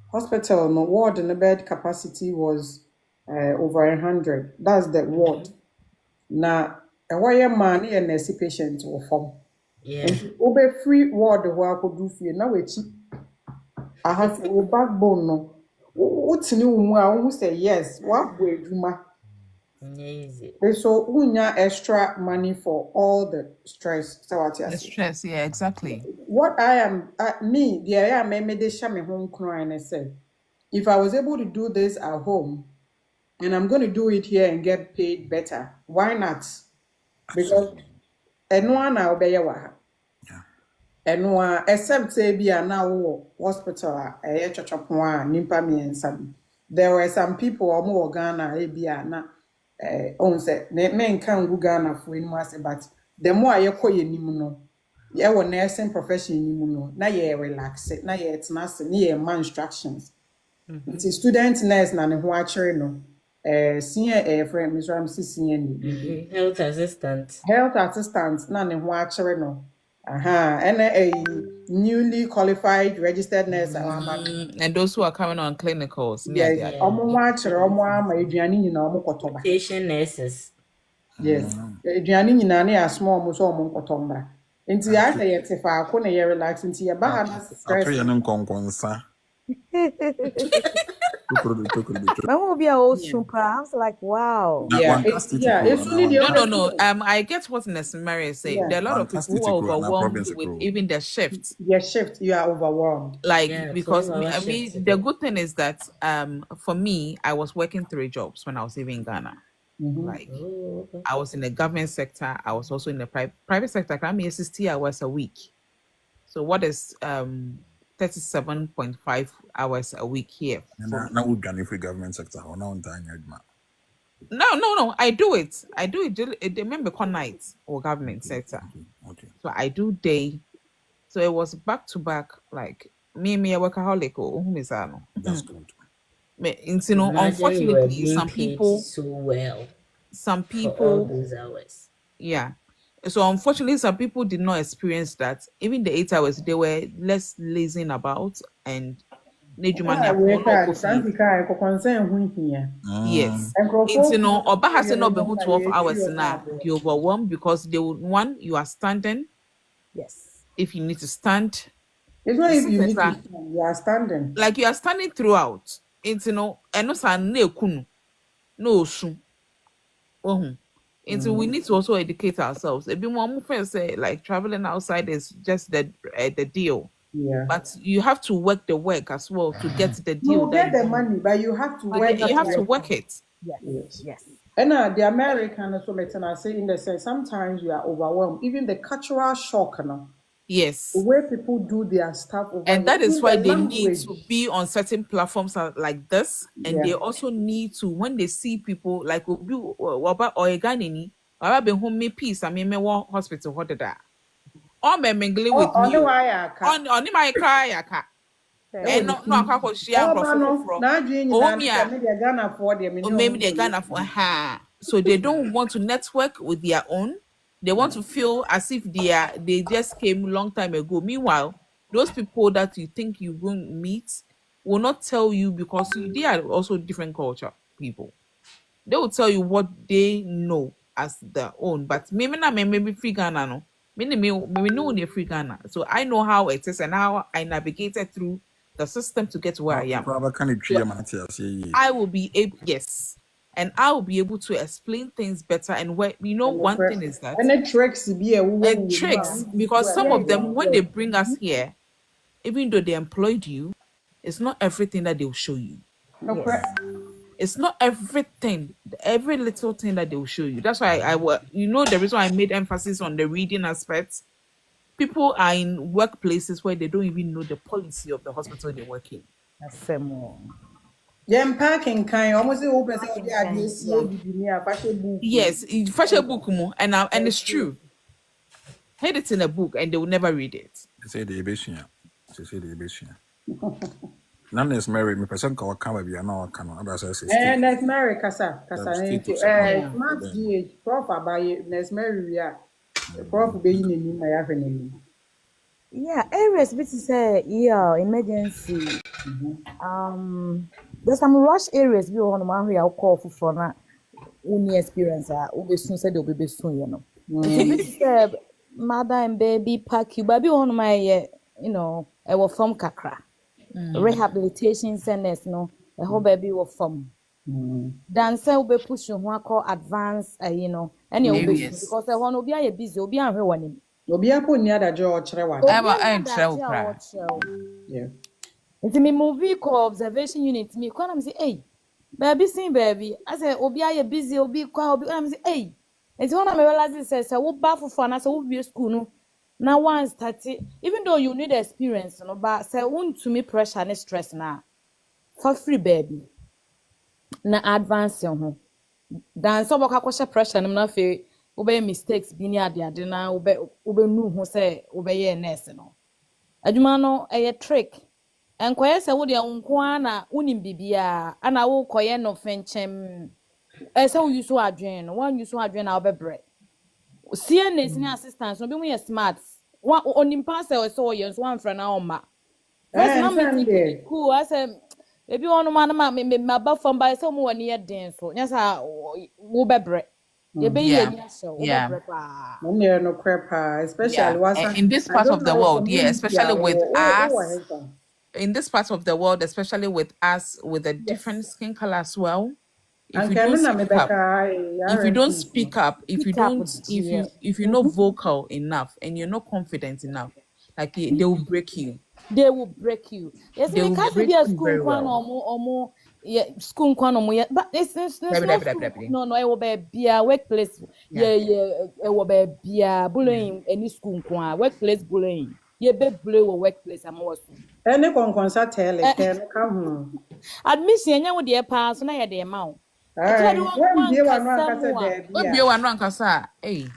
Speaker 2: Hospital no ward in the bed capacity was over 100. That's the ward. Na a wire man here nurse patient or form.
Speaker 9: Yeah.
Speaker 2: And obe free ward who I could do for you now. I have a backbone no. What's new? Who say yes? What way Juma?
Speaker 9: Easy.
Speaker 2: So unya extra money for all the stress. So what you
Speaker 1: The
Speaker 2: say?
Speaker 1: stress, yeah, exactly.
Speaker 2: What I am, me, the I am, me de shame home crying. I said, if I was able to do this at home, and I'm going to do it here and get paid better, why not? Because anyone I'll be yawa. Anyone except say be a now hospital a chachapwa nimpa mi ensabi. There were some people or more Ghana be a na on say men can go Ghana for in mass, but the more I call you nimuno. Yɛwɔ nursing profession yi mu no na yɛ relax na yɛ tena ase na yɛ ma instructions nti student nurse na ne ho akyere no senior friend Mr. MC senior ni
Speaker 9: Health assistant.
Speaker 2: health assistant na ne ho akyere no ɛna newly qualified registered nurse aba
Speaker 1: And those who are coming on clinicals, near
Speaker 2: yes
Speaker 1: there.
Speaker 2: ɔmo ho akyere ɔmo ama aduane nyinaa ɔmo kɔtɔ ba
Speaker 9: Patient nurses.
Speaker 2: yes aduane nyinaa ne yɛ asoma ɔmo so ɔmo nkɔtɔ ba nti yɛ sɛ yɛte faako na yɛ relax nti yɛba ha na stress
Speaker 5: Ato yɛ ne nkɔnkɔnsa.
Speaker 10: mahu obi a ɔsu paa I was like wow
Speaker 2: yeah it's only the
Speaker 1: No,
Speaker 2: other
Speaker 1: no.
Speaker 2: thing.
Speaker 1: I get what Nurse Mary is saying.
Speaker 2: Yeah.
Speaker 1: There are a lot of people who are overwhelmed with even their shifts.
Speaker 2: Your shift, you are overwhelmed.
Speaker 1: Like
Speaker 9: Yeah,
Speaker 1: because
Speaker 9: 12-hour
Speaker 1: I mean
Speaker 9: shifts.
Speaker 1: the good thing is that for me, I was working 3 jobs when I was living in Ghana. Like
Speaker 9: Oh, okay.
Speaker 1: I was in the government sector, I was also in the private sector. I'm here 60 hours a week. So what is 37.5 hours a week here?
Speaker 5: Na wo dwane for government sector hɔ na wontaa nyɛ adwuma.
Speaker 1: No. I do it. Remember night or government sector.
Speaker 5: Okay.
Speaker 1: So I do day. So it was back to back, like me a workaholic or whom is that?
Speaker 5: That's good.
Speaker 1: You know,
Speaker 9: Imagine you were
Speaker 1: unfortunately,
Speaker 9: being
Speaker 1: some
Speaker 9: paid
Speaker 1: people,
Speaker 9: so well
Speaker 1: some
Speaker 9: for all
Speaker 1: people,
Speaker 9: those hours.
Speaker 1: yeah. So unfortunately, some people did not experience that. Even the 8 hours, they were less lazing about and
Speaker 2: Ah, we can Santi kai ko concern hu hia.
Speaker 1: yes. It's
Speaker 2: Enkrofo
Speaker 1: Oba has not been
Speaker 2: na
Speaker 1: 12
Speaker 2: ye
Speaker 1: hours
Speaker 2: trio
Speaker 1: now.
Speaker 2: na abo.
Speaker 1: Be overwhelmed because they would one, you are standing.
Speaker 10: yes
Speaker 1: If you need to stand,
Speaker 2: It's not if you need to
Speaker 1: etc.
Speaker 2: stand, you are standing.
Speaker 1: Like you are standing throughout. It's and no san no kunu, no su. And so we need to also educate ourselves. A bit more first say like traveling outside is just the deal.
Speaker 2: Yeah.
Speaker 1: But you have to work the work as well to get the
Speaker 2: You
Speaker 1: deal
Speaker 2: will
Speaker 1: that
Speaker 2: get the money, but you have to work
Speaker 1: you have to
Speaker 2: it.
Speaker 1: work it.
Speaker 10: yes
Speaker 2: Yes.
Speaker 10: yes
Speaker 2: And the American also makes I say in the sense sometimes you are overwhelmed. Even the cultural shock, the
Speaker 1: Yes.
Speaker 2: way people do their stuff over
Speaker 1: And
Speaker 2: here,
Speaker 1: that is
Speaker 2: even
Speaker 1: why
Speaker 2: the
Speaker 1: they need
Speaker 2: language.
Speaker 1: to be on certain platforms like this. And they
Speaker 2: Yeah.
Speaker 1: also need to, when they see people like or a Ghanaian, or be home me peace, I mean me one hospital, what did that? Or me mingle with
Speaker 2: On
Speaker 1: me.
Speaker 2: the wire,
Speaker 1: On my cry, and no akwa share nkrofo fro
Speaker 2: now doing in
Speaker 1: oh
Speaker 2: an
Speaker 1: me a
Speaker 2: media Ghana for the
Speaker 1: or maybe they're Ghana for so they don't want to network with their own. They want to feel as if they just came long time ago. Meanwhile, those people that you think you won't meet will not tell you because they are also different culture people. They will tell you what they know as their own. But maybe not maybe free Ghana no. Maybe no near free Ghana. So I know how it is and how I navigated through the system to get to where I am. So I will be able, yes, and I will be able to explain things better. And where one thing is that
Speaker 2: and the tricks be a
Speaker 1: tricks because some of them when they bring us here, even though they employed you, It's not everything that they'll show you.
Speaker 2: No
Speaker 10: Yes.
Speaker 2: correct.
Speaker 1: It's not everything, every little thing that they will show you. That's why the reason why I made emphasis on the reading aspect. People are in workplaces where they don't even know the policy of the hospital they work in.
Speaker 10: Asemo.
Speaker 2: Yem packing kind almost the open say
Speaker 10: Packing
Speaker 2: the idea
Speaker 10: kind,
Speaker 2: see
Speaker 10: yeah.
Speaker 2: me a fashion book.
Speaker 1: Yes, fresh a book mo, and it's true. Had it in a book and they will never read it.
Speaker 11: Say the ebeshia. Say the ebeshia. None is married. Me person call come be an hour can others say
Speaker 2: And
Speaker 11: state.
Speaker 2: next Mary Kasa
Speaker 11: Status.
Speaker 2: Smart GH Prof about next Mary we are Prof be in my afternoon.
Speaker 10: Yeah, areas bit say yeah, emergency. There's some rush areas we on man who call for na uni experience we soon said they'll be soon, you know. It's bit say mother and baby pack you, baby on my I was from Kakra. Rehabilitation centers no, a whole baby was from. Dan say we push you one call advance and you'll be
Speaker 1: Areas.
Speaker 10: because I want to be busy, you'll be on her one.
Speaker 2: Obi akọ ni adagye ọkyerẹ wa. Yeah.
Speaker 10: Nti me movie call observation unit me kwa na me say hey baby I say obi aye busy obi kwa obi na me say hey nti when I realize say wo ba fofo na say wo be school no na one start even though you need experience no but say to me pressure and stress na for free baby na advance ho dan so boka kwhye pressure no na fe wo be mistakes bi ni ade na wo be nu ho say wo be ye nurse no adwuma no trick enkoye se wo de nko ana unim bibia ana wo koye no fenchem se wo yusu adwen no wan yusu adwen na wo bebre CNS ni assistance no bi mu ye smart wa onim pass e so ye so wan fra na o ma first na me take cool I say ebi wonu ma me ba from by se mo wani ye den so nya sa wo bebre ye be ye nya so wo bebre pa
Speaker 2: No me no crepa especially
Speaker 1: in this part of the world, especially with us. In this part of the world, especially with us with a different skin color as well, if you don't speak up, if you're not vocal enough and you're not confident enough, like they will break you.
Speaker 10: They will break you. Yes,
Speaker 1: They
Speaker 10: me
Speaker 1: will break
Speaker 10: be a
Speaker 1: you
Speaker 10: school
Speaker 1: very
Speaker 10: kwan
Speaker 1: well.
Speaker 10: or school kwan or but it's no it will be a workplace it will be a bullying any school kwan workplace bullying ye be bully workplace am was
Speaker 2: any konkonsa tell can come
Speaker 10: admission nya wo de pa so na ye de ma wo
Speaker 2: when be one kasa there
Speaker 1: When be one run kasa, hey.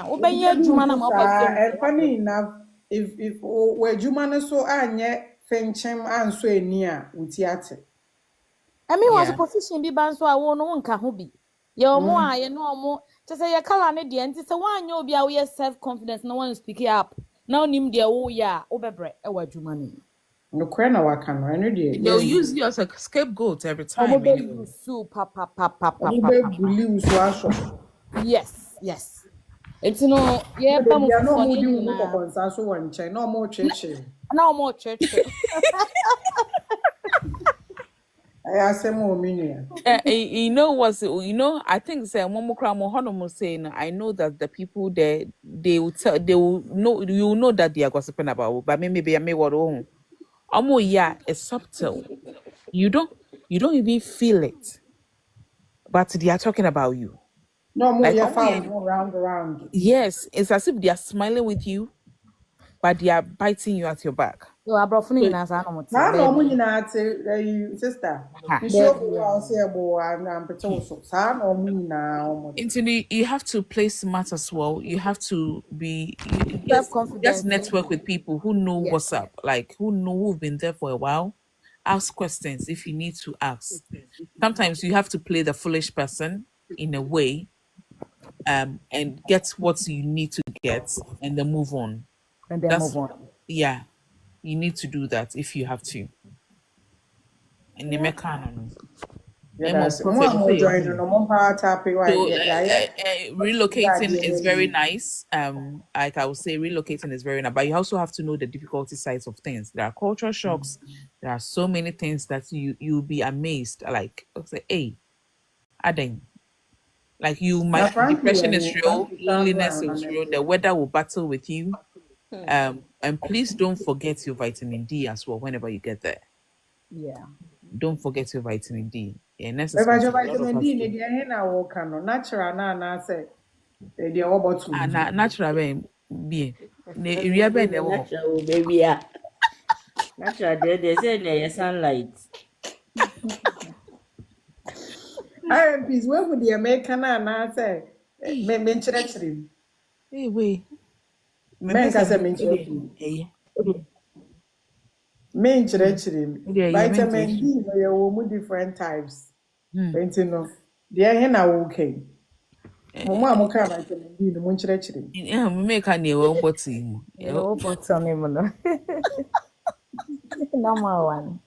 Speaker 10: Wo be ye adwuma na ma ba
Speaker 2: funny enough if we adwuma no so anye fenchem anso eni a utiate
Speaker 10: I mean was a position bi ban so a wo no nka ho bi ye omo a ye no omo to say ye kala ne de nti say wan ye obi a we self confidence no one speak up now nim de wo ya wo bebre e wa adwuma ni
Speaker 2: no kra na waka no eno de
Speaker 1: They'll use you as a scapegoat every time.
Speaker 10: Omo be you so
Speaker 2: bully so aso
Speaker 10: yes it's no ye ba mo
Speaker 2: no
Speaker 10: for
Speaker 2: di
Speaker 10: na
Speaker 2: konkonsa so wan che no mo cheche
Speaker 10: na omo church
Speaker 2: I say more meaning.
Speaker 1: I think say saying I know that the people there they will know you know that they are gossiping about, but maybe I may what it's subtle. You don't even feel it, but they are talking about you.
Speaker 2: No more
Speaker 1: Like,
Speaker 2: you found round.
Speaker 1: Yes, it's as if they are smiling with you, but they are biting you at your back.
Speaker 10: yo abrofo ni na sa no mo
Speaker 2: Na no mo nyina ate sister. You show me how say ebo am pete so. Sa no mo nyina omo.
Speaker 1: You have to play smart as well. You have to be
Speaker 10: self-confidence.
Speaker 1: just network with people who know what's up, like who've been there for a while. Ask questions if you need to ask. Sometimes you have to play the foolish person in a way, and get what you need to get, and then move on.
Speaker 10: And then move on.
Speaker 1: Yeah, you need to do that if you have to. And the mechanic. Relocating is very nice. Like I would say, relocating is very nice, but you also have to know the difficulty sides of things. There are cultural shocks. There are so many things that you'll be amazed. Like, say, hey, Aden. Like depression is real, loneliness is real. The weather will battle with you. And please don't forget your vitamin D as well whenever you get there.
Speaker 10: Yeah.
Speaker 1: Don't forget your vitamin D. Yeah, nurses
Speaker 2: But your
Speaker 1: concern a lot of
Speaker 2: vitamin
Speaker 1: us
Speaker 2: D,
Speaker 1: do.
Speaker 2: need your na walk on natural na say the bottle.
Speaker 1: Natural be ne
Speaker 9: And
Speaker 1: area be
Speaker 9: maybe
Speaker 1: ne
Speaker 9: the
Speaker 1: wo.
Speaker 9: natural baby, yeah. Natural, they say there's sunlight.
Speaker 2: RMPs, where would the American na say
Speaker 1: Eh,
Speaker 2: men chiri
Speaker 1: wait. Me
Speaker 2: men
Speaker 1: pesa
Speaker 2: kasa
Speaker 1: me
Speaker 2: men
Speaker 1: de
Speaker 2: chiri
Speaker 1: eh.
Speaker 2: men chiri
Speaker 1: Yeah, men
Speaker 2: vitamin
Speaker 1: chire.
Speaker 2: D no ye wo mu different types.
Speaker 1: Hmm.
Speaker 2: Enti no the he na wo okay. Mo ma mo ka vitamin D no mo chiri.
Speaker 1: Me make an ewo bottle mu.
Speaker 10: Yeah, what button him no? Normal one.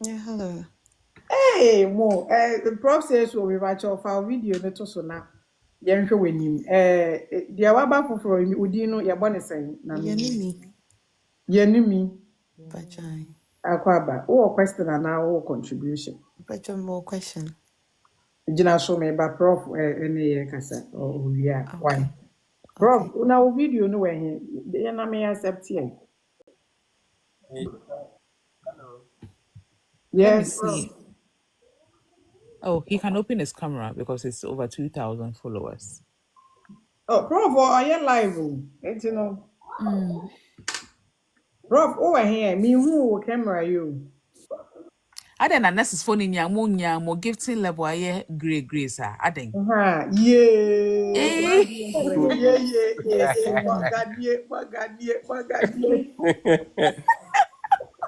Speaker 12: Yeah, hello.
Speaker 2: Hey, mo, the prof says we watch off our video no to so na. Yen hwe wanim. Dia waba foforo udi no ye bone sen na me.
Speaker 12: Yanimi.
Speaker 2: Yenimi
Speaker 12: Bajai.
Speaker 2: akwaba. Wo question na wo contribution.
Speaker 12: Bajai, more question.
Speaker 2: Gina so me ba prof ene ye kasa o wia why.
Speaker 12: Okay. Okay.
Speaker 2: Prof, una wo video no we he. Ye na me accept here.
Speaker 1: Let me
Speaker 2: Yes, prof.
Speaker 1: see. Oh, he can open his camera because it's over 2,000 followers.
Speaker 2: Oh, prof, are you live? Enti no. Prof, oh here me who camera you.
Speaker 1: Aden na nurses phone nya mo gifting level aye grey sir. Aden.
Speaker 2: Yeah.
Speaker 1: Eh.
Speaker 2: Yeah. Magadie.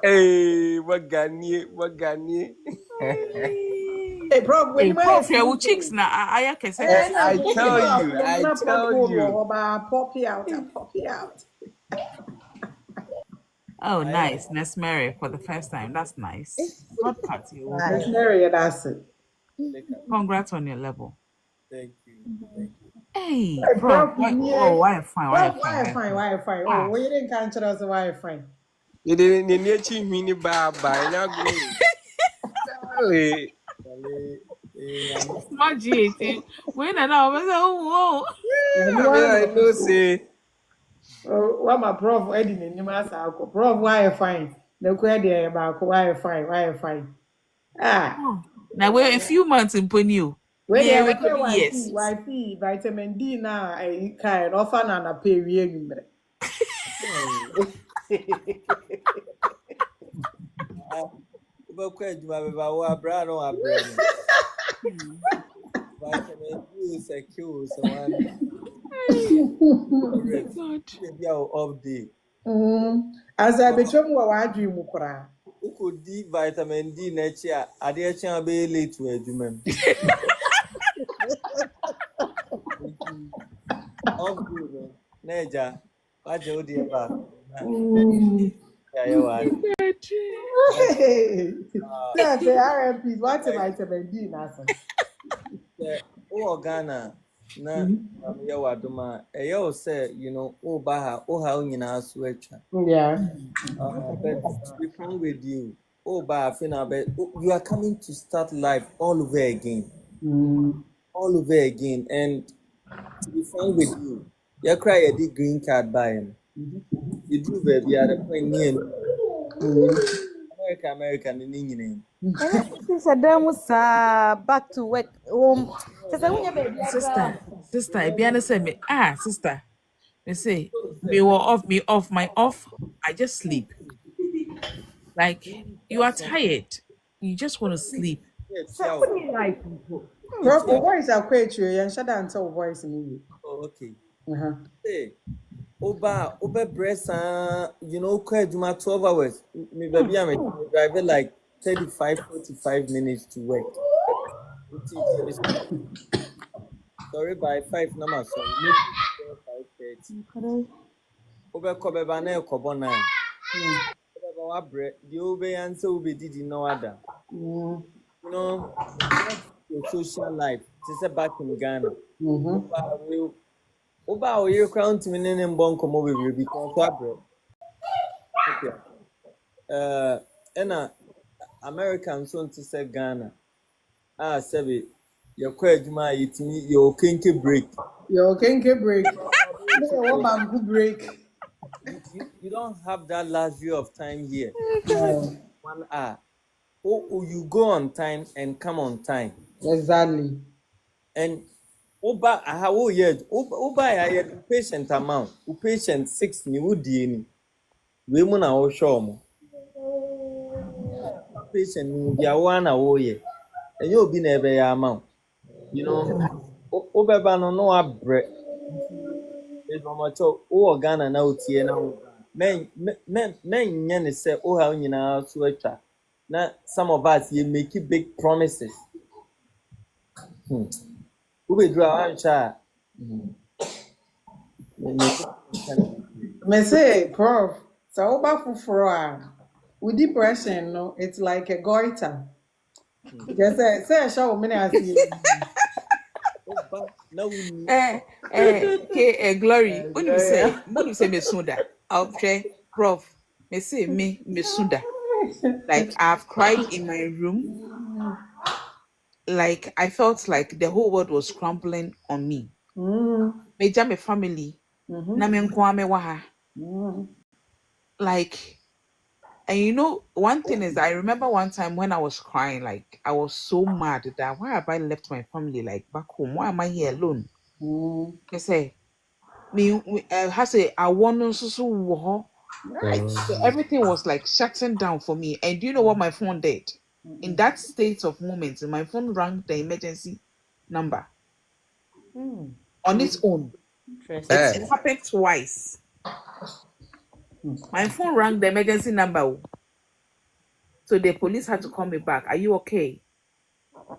Speaker 8: Hey, Magani.
Speaker 2: Hey, bro, when
Speaker 1: Hey,
Speaker 2: you
Speaker 1: prof,
Speaker 2: might
Speaker 1: yeah, with chicks na aya kese
Speaker 2: eh,
Speaker 1: kese.
Speaker 2: na
Speaker 8: I
Speaker 2: pop
Speaker 8: tell
Speaker 2: out,
Speaker 8: you, I
Speaker 2: na pop
Speaker 8: tell
Speaker 2: hole,
Speaker 8: you.
Speaker 2: pop out, pop out.
Speaker 1: Oh, nice. Nurse Mary for the first time. That's nice. Hot cut, you
Speaker 2: Let's
Speaker 1: okay.
Speaker 10: Right.
Speaker 2: marry it, that's it.
Speaker 1: Congrats on your level.
Speaker 8: Thank you. Thank you.
Speaker 1: Hey,
Speaker 2: Hey,
Speaker 1: prof.
Speaker 2: bro,
Speaker 1: Oh, why fine, why
Speaker 2: bro,
Speaker 1: fine, why fine.
Speaker 2: why fine? Oh,
Speaker 1: Ah,
Speaker 2: we didn't catch us, why fine?
Speaker 8: You didn't need to mini bye. Now go. Charlie.
Speaker 1: smart GAT. When I know, I was oh,
Speaker 2: You
Speaker 8: I mean,
Speaker 2: want
Speaker 8: I
Speaker 2: to
Speaker 8: know, say.
Speaker 2: oh, what my prof, Eddie, in your master, prof, why fine? No credit about why fine? Ah.
Speaker 1: oh. Now we're a few months in Pony.
Speaker 2: Where
Speaker 1: Yeah,
Speaker 2: they
Speaker 1: we
Speaker 2: say
Speaker 1: could be years.
Speaker 2: YP, vitamin D na I kind offer na pay we anywhere.
Speaker 4: Wobɛkɔ adwuma bɛba wo abrɛ a na wabrɛ no vitamin D o sɛ K o sɛ wan rest
Speaker 1: God.
Speaker 4: bi a wo off day
Speaker 2: As I betwam wa wadwi mu kora.
Speaker 4: wokɔdi vitamin D n'akyi a adeɛ kye a wobɛyɛ late wɔ adwuma mu off day no na agya wagye wo deɛ baako na yɛayɛ wɔ ade
Speaker 2: Say the RMPs what vitamin D na so.
Speaker 4: sɛ wowɔ Ghana na yɛ wɔ adom a ɛyɛ wo sɛ woba ha wo ha wo nyinaa so atwa
Speaker 2: Yeah.
Speaker 4: but to be frank with you, you are coming to start life all over again. All over again. And to be frank with you, you cry a big green card buying. You do baby at the point near America, and Indian.
Speaker 10: Since I done was back to work home. Just I want baby.
Speaker 1: Sister, Ibiana said me, sister. They say, me off, I just sleep. Like, you are tired. You just want to sleep.
Speaker 10: So put me life.
Speaker 2: Prof, voice are quite you and shut down so voice me.
Speaker 4: Oh, okay.
Speaker 2: Uh-huh.
Speaker 4: Oba breast, quite 12 hours. Me baby, I'm driving like 35-45 minutes to work. Sorry, by 5 numbers. Sorry, make it 5:30. Wobɛkɔ bɛba na ɛkɔbɔ 9. Wobɛba wabrɛ deɛ wobɛyɛ ansɛ wobɛdidi na wada. Your social life te sɛ back in Ghana. Woba a woyere koraa ntumi ne ne mbɔ nkɔmmɔ bebree because wabrɛ. Ɛna America nso nte sɛ Ghana a sɛbe yɛkɔ adwuma a yɛtumi yɛwɔ kenke break.
Speaker 2: Your kenke break. No bamboo break.
Speaker 4: You don't have that luxury of time here. 1 hour. you go on time and come on time.
Speaker 2: Exactly.
Speaker 4: And Oba how years Oba ya patient amount, patient 6 ni wodie ni. We mu na wo hwe omo. Patient ni bia wo na wo ye. Enye obi na ebe ya amount. You know, obeba no no abre. Is omocho wo Ghana na otie na wo. Men nye ne se o ha nyina so atwa. Na some of us you make big promises. Ube dra ancha.
Speaker 2: Me say, Prof, so over for with depression, no, it's like a goiter. Just say, show me as you.
Speaker 4: Na wuni
Speaker 1: Glory. When you say Mesunda, I'll say, Prof, me say me Mesunda. Like I've cried in my room. Like I felt like the whole world was crumbling on me. Me jam my family. Na me nkwa me waha. Like, and you know, one thing is, I remember one time when I was crying, like I was so mad that why have I left my family like back home? Why am I here alone? I say, me, I say I want to so
Speaker 2: Right.
Speaker 1: so everything was like shutting down for me. And do you know what my phone did? In that state of moment, my phone rang the emergency number on its own.
Speaker 9: Interesting.
Speaker 1: It happened twice. My phone rang the emergency number. So the police had to call me back. Are you okay?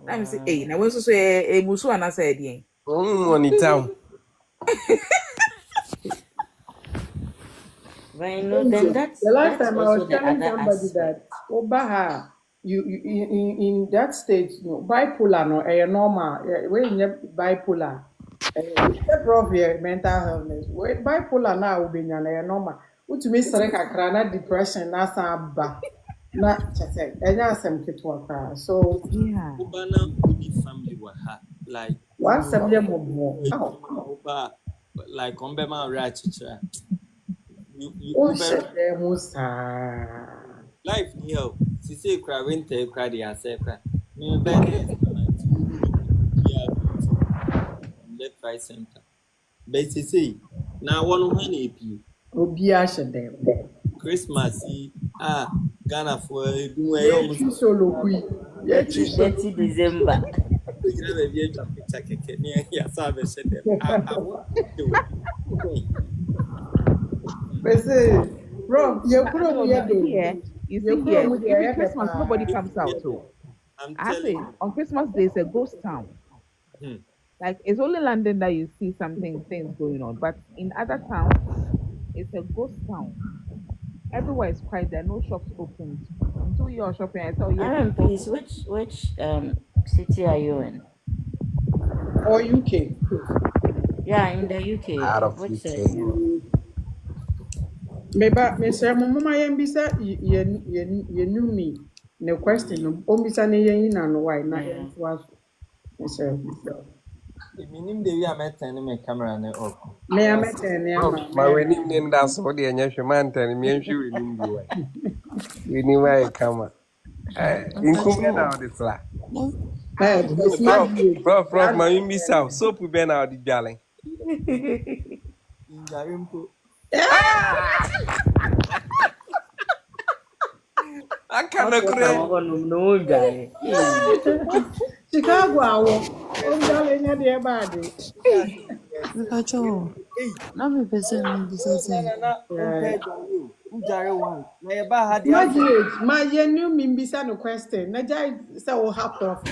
Speaker 1: Let me say, hey, now when so say musu and I said, yeah.
Speaker 8: Money town.
Speaker 9: But you know, then
Speaker 2: The last
Speaker 9: that's
Speaker 2: time I
Speaker 9: also
Speaker 2: was
Speaker 9: the
Speaker 2: telling
Speaker 9: other
Speaker 2: somebody
Speaker 9: aspect.
Speaker 2: that Obaha, you in that state, bipolar no, normal. When you bipolar, prof here mental illness. Bipolar now will be normal. What to me, kakra depression na samba na chese. Enya asem kitwa kra. So
Speaker 1: Yeah.
Speaker 4: Oba na uni family wa ha. Like
Speaker 2: one seven more.
Speaker 4: Oba like ombe ma ra chichira. You
Speaker 2: Oh,
Speaker 4: Oba
Speaker 2: shit, Musa.
Speaker 4: life ni yo. Si say cry winter cry the answer cry. Me be next yeah left right center. But si say na one when AP
Speaker 2: Obi ashede.
Speaker 4: Christmas Ghana for do e
Speaker 2: Ye
Speaker 4: almost
Speaker 2: chi solo kui. Ye chi solo
Speaker 9: Dirty
Speaker 2: kui.
Speaker 9: December.
Speaker 4: you know be a picture keke near ya sabe said them. I want to do.
Speaker 2: But say, bro, ye kuro mu
Speaker 1: No,
Speaker 2: ye
Speaker 1: you see
Speaker 2: do.
Speaker 1: here,
Speaker 2: Ye kuro mu de
Speaker 1: even
Speaker 2: ye de
Speaker 1: Christmas, nobody
Speaker 2: pa.
Speaker 1: comes out. So
Speaker 4: I'm
Speaker 1: I
Speaker 4: telling
Speaker 1: say
Speaker 4: you.
Speaker 1: on Christmas Day, it's a ghost town. Like it's only London that you see things going on, but in other towns, it's a ghost town. Everywhere is quiet. There are no shops open. Until you're shopping, I tell you
Speaker 9: RMPs,
Speaker 1: people.
Speaker 9: which city are you in?
Speaker 2: Or UK.
Speaker 9: Yeah, in the
Speaker 8: Out
Speaker 9: UK.
Speaker 8: of
Speaker 9: Which side are
Speaker 8: UK.
Speaker 9: you?
Speaker 2: Meba me say mo mama ye mbisa ye knew me. The question no ombisa ne ye na no why na
Speaker 9: Yeah.
Speaker 2: ye was me say.
Speaker 4: The meaning the way I'm turning my camera off.
Speaker 2: Me
Speaker 4: Yeah,
Speaker 2: amete ne
Speaker 8: Prof,
Speaker 2: ama
Speaker 8: my
Speaker 2: me.
Speaker 8: wedding name that's what the Anya man telling me and she will be way. We need why come. In Kumia
Speaker 12: Mpacho,
Speaker 8: now the flat.
Speaker 12: mo
Speaker 2: The smart
Speaker 8: Prof,
Speaker 2: village.
Speaker 8: Prof, my imbi south. Soap we ben out the darling.
Speaker 4: in Jarimpo.
Speaker 8: I
Speaker 9: What
Speaker 8: cannot
Speaker 9: talk
Speaker 8: create.
Speaker 9: about no guy? Hey.
Speaker 2: Chicago awo. Onjale nya de bad.
Speaker 12: Mpacho,
Speaker 4: Hey,
Speaker 12: na me pese me bisa
Speaker 4: oh,
Speaker 12: say.
Speaker 4: na,
Speaker 2: Yeah.
Speaker 4: unpaid you. Ujare one. Na yeba had the
Speaker 2: Smart
Speaker 4: answer.
Speaker 2: village. Ma ye knew me mbisa no question. Na jai say o ha prof.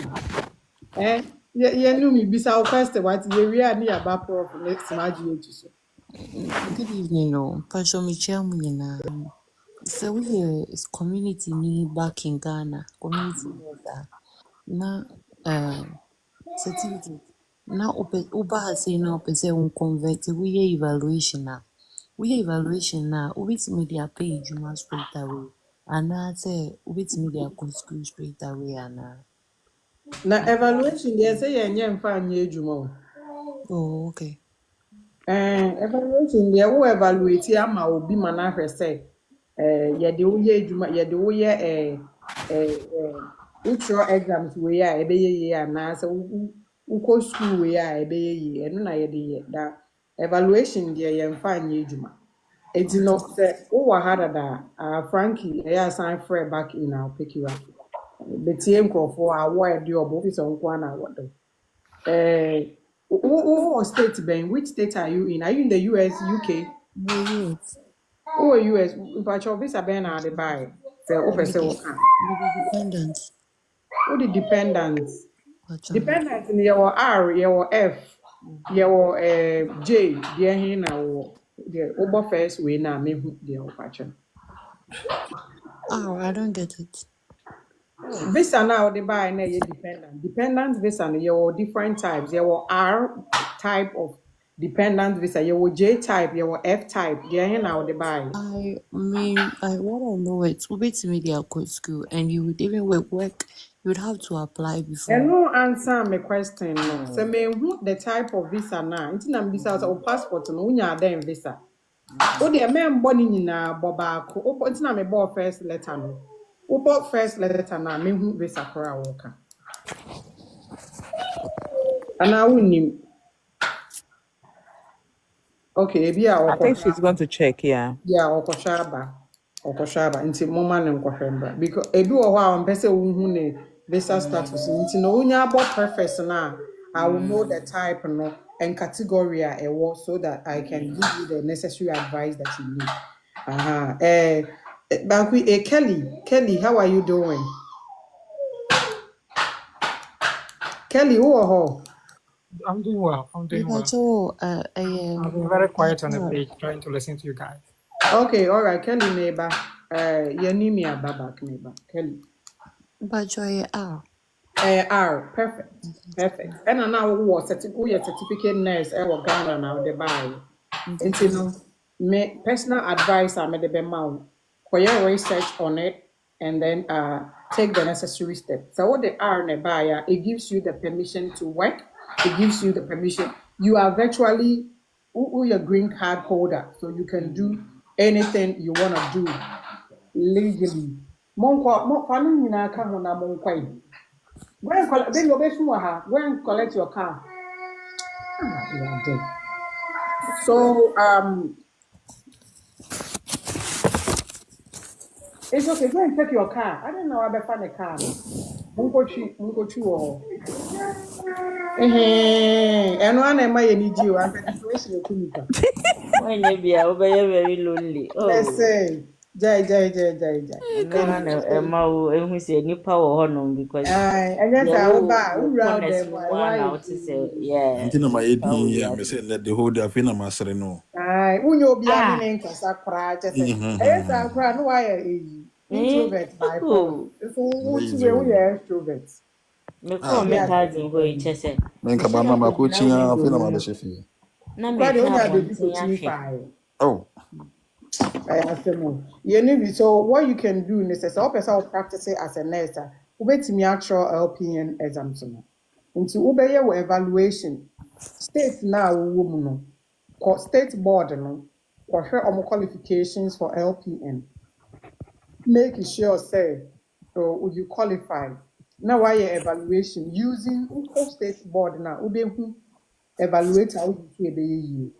Speaker 2: Ye knew me mbisa o question what ye wi ani aba prof next smart village so.
Speaker 12: Good evening, no. Mpacho me chia mu nyina. So we here is community ni back in Ghana. Community ni da. Na certificate. Na uba ha say na ope say un convert we evaluation na. We evaluation na ubitimi dey pay juma straight away. And I say ubitimi dey go school straight away and
Speaker 2: Na evaluation dey say ye nye mfa anye adwuma o.
Speaker 12: oh okay.
Speaker 2: Evaluation deɛ wo evaluate ama obi ma no ahwɛ sɛ yɛde woyɛ adwuma yɛde woyɛ wotwerɛ exams wei a ɛbɛyɛ yie anaasɛ wokɔ school wei a ɛbɛyɛ yie ɛno na yɛde yɛ da evaluation deɛ yɛmfa nyɛ adwuma enti no sɛ wowɔ ha dada Frankie ɛyɛ asan frɛ back in I'll pick you up betie nkurɔfoɔ a awɔ ɛde ɔbɔ ofi sɛ nko a na awɔdɔ wowɔ state bɛn which state are you in the US UK
Speaker 12: No, yes.
Speaker 2: wowɔ US mpakyɛw visa bɛn na ade bae sɛ wopɛ sɛ woka
Speaker 12: Maybe dependent.
Speaker 2: Who the dependent?
Speaker 12: But
Speaker 2: Dependent in your R, your F, your J, dear hina or the over first way now, me the opation.
Speaker 12: I don't get it.
Speaker 2: Visa now the buy na your dependent. Dependent visa your different types. Your R type of dependent visa, your J type, your F type, dear hina or the buy.
Speaker 12: I mean, what I know it's Ubits Media Code School, and you would even work, you would have to apply before.
Speaker 2: And no answer my question no. So me who the type of visa now. It's na visa or passport no unya then visa. O de me mbɔ ne nyinaa bɔ baako. O nti na me bɔ first letter no. O bɔ first letter na me hu visa kora wo ka. Ana wunim. Okay, ebi a
Speaker 1: I think she's going to check, yeah.
Speaker 2: Yeah, okoshaba. Nti moma ne nkɔhwɛ mbra. Because ebi wɔ hɔ a ɔmpɛ sɛ wohu ne visa status nti no unya bɔ preface na I will know the type no and category a ɛwɔ so that I can give you the necessary advice that you need. Bankwi, Kelly, how are you doing? Kelly, who are you?
Speaker 13: I'm doing well. I'm doing well. I've been very quiet on the page trying to listen to you guys.
Speaker 2: Okay, all right. Kelly, neighbor. Your name is Babak, neighbor. Kelly.
Speaker 12: Bajoy R.
Speaker 2: R. Perfect. And now who certificate nurse Ghana now the buy. And you know, me personal advice I made the bema for your research on it and then take the necessary steps. So what the R in buyer, it gives you the permission to work. It gives you the permission. You are virtually your green card holder, so you can do anything you want to do legally. Go and collect your car. You are dead. So it's okay. Go and take your car. I don't know how to find a car. Munkochi or and one am I need you. I'm situation to
Speaker 9: When you be very lonely. Oh.
Speaker 2: Let's say Jai.
Speaker 9: Emma, who say nipa or honor because
Speaker 2: and yes, I will buy around them.
Speaker 9: Why to say, yeah.
Speaker 11: Until my AD, I say let the whole day feel master no.
Speaker 2: Aye, unyo be an in Casacra, just yes, I cry no why introvert by phone. So what's where we are extroverts.
Speaker 9: Me call me cousin go in chese.
Speaker 11: Men ka ba mama coaching a feel na be shefi.
Speaker 9: Na me try
Speaker 11: Oh.
Speaker 2: I ask them. So what you can do is say person practice it as a nurse. Ubetimi actual LPN exams no. Nti ubeye wo evaluation. State now woman no. State board no. Kohwe omo qualifications for LPN. Make sure say you qualify. Now why evaluation using state board now ubehu evaluate how you be.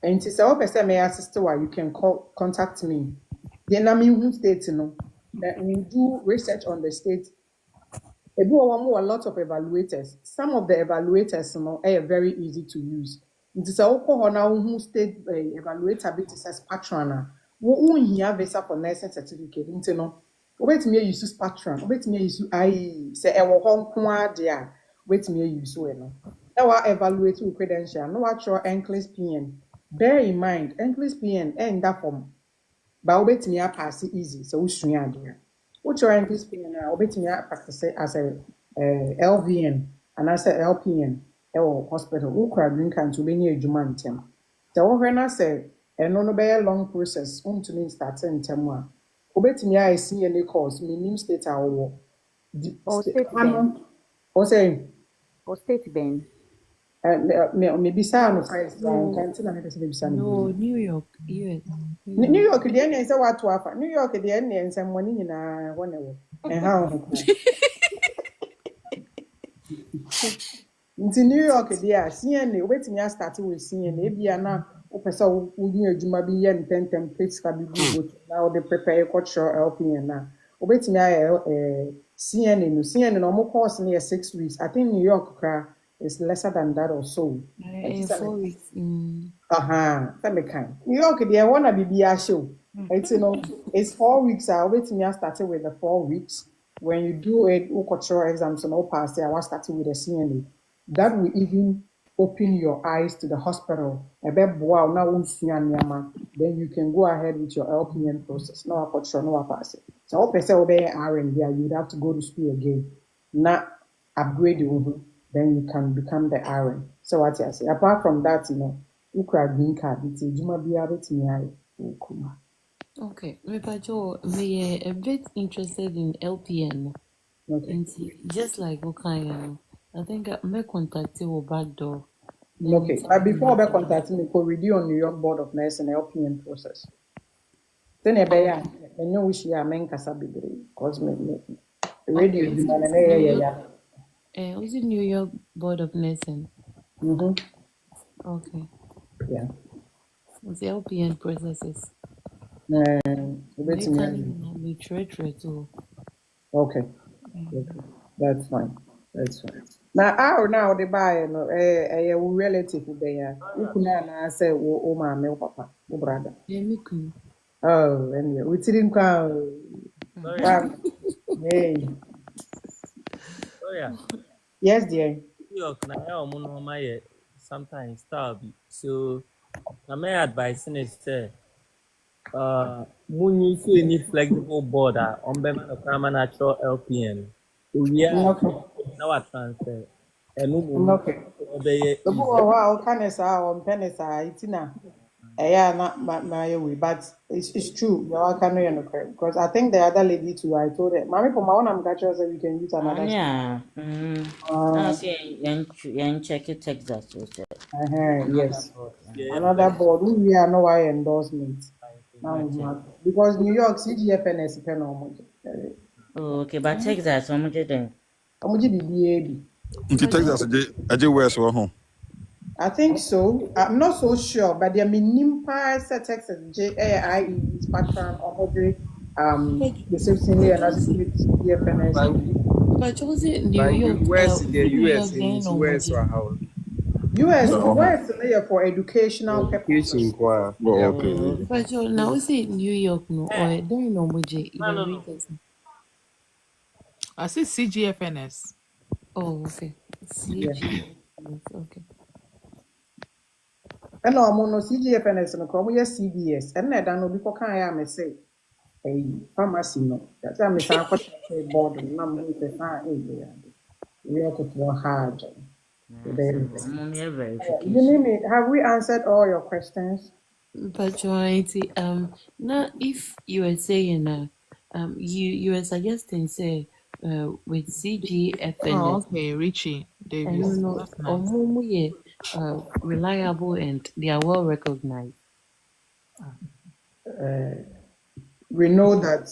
Speaker 2: And to say, oh, person may assist you can contact me. Then I'm in state, that we do research on the state. A lot of evaluators. Some of the evaluators, are very easy to use. And to say, oh, now who state evaluator bit says patrona. Who here visa for nursing certificate? Wait me use patron. Wait me use I say I will home there. Wait me use so now I evaluate your credential. No actual NCLEX PN. Bear in mind, NCLEX PN and that form. But wait me pass it easy. So we should there. What's your NCLEX PN now? Wait me practice as a LVN and as a LPN or hospital. Who crowd drink and to be near Jumantem. So when I say and no be a long process, to me start in Temwa. Wait me I see any course, minimum state our
Speaker 14: state
Speaker 2: or saying
Speaker 14: or state ben.
Speaker 2: Maybe
Speaker 12: No, New York, US.
Speaker 2: New York the end say what to afa. New York the end and some money na wona wo. And how nti New York there CNA wetimi start with CNA bia na wo pesa wo ni adwuma bi ye ntentem pesa bi go na wo de prepare cultural LPN na wetimi CNA no CNA no mo course na 6 weeks. I think New York is lesser than that or so.
Speaker 12: 4 weeks.
Speaker 2: That me kind. New York there wanna be show. It's it's 4 weeks. I wetimi start with the 4 weeks. When you do it, cultural exams and all pass, I was starting with a CNA. That will even open your eyes to the hospital. Then you can go ahead with your LPN process. No cultural, no pass it. So all person obey RN there, you'd have to go to school again. Not upgrade you, then you can become the RN. So what I say, apart from that, you could green card. It's a juma be able to
Speaker 12: Okay, Mepacho, me a bit interested in LPN.
Speaker 2: Okay.
Speaker 12: Just like Okaya, I think I may contact you back door.
Speaker 2: Okay, but before I contact me, could read you on New York Board of Nursing LPN process. Then I know which year men kasa bibre because me radio
Speaker 12: was it New York Board of Nursing? Okay.
Speaker 2: Yeah.
Speaker 12: It's LPN processes.
Speaker 2: Okay. That's fine. Now the buy no relative there. You can say o mama o papa o brother. Oh, anyway, we didn't call. Hey.
Speaker 15: Oh yeah.
Speaker 2: Yes, dear.
Speaker 15: New York na my sometimes style so my advice is say when you see any flexible border on the natural LPN now transfer and
Speaker 2: Okay. The book wow can on penisa itina but it's true. You can know because I think the other lady too. I told her, "Mommy, for my own, I'm catching so we can use another."
Speaker 9: Yeah. I see. Yan check it Texas.
Speaker 2: Yes. Another board. We are no why endorsement. Because New York CGFNS pen on.
Speaker 9: Okay, but Texas, how much then?
Speaker 2: How much be
Speaker 11: Into Texas, I did wear so home.
Speaker 2: I think so. I'm not so sure, but there are minimum Texas JAIE pattern or the same thing here as CGFNS.
Speaker 8: But New York, US in US or how?
Speaker 2: US for educational purposes.
Speaker 11: Okay.
Speaker 12: But now we say New York no or don't know much
Speaker 1: I see CGFNS.
Speaker 12: Oh, okay. CGFNS, okay.
Speaker 2: And no, I'm no CGFNS no come yes CBS. And I don't know before can I say a pharmacy no. That's why I'm saying board and I'm going to say we are to hard. Have we answered all your questions?
Speaker 12: But now if you were saying you were suggesting say with CGFNS
Speaker 1: Okay, Richie Davis.
Speaker 12: and
Speaker 1: That's nice.
Speaker 12: reliable and they are well recognized.
Speaker 2: We know that,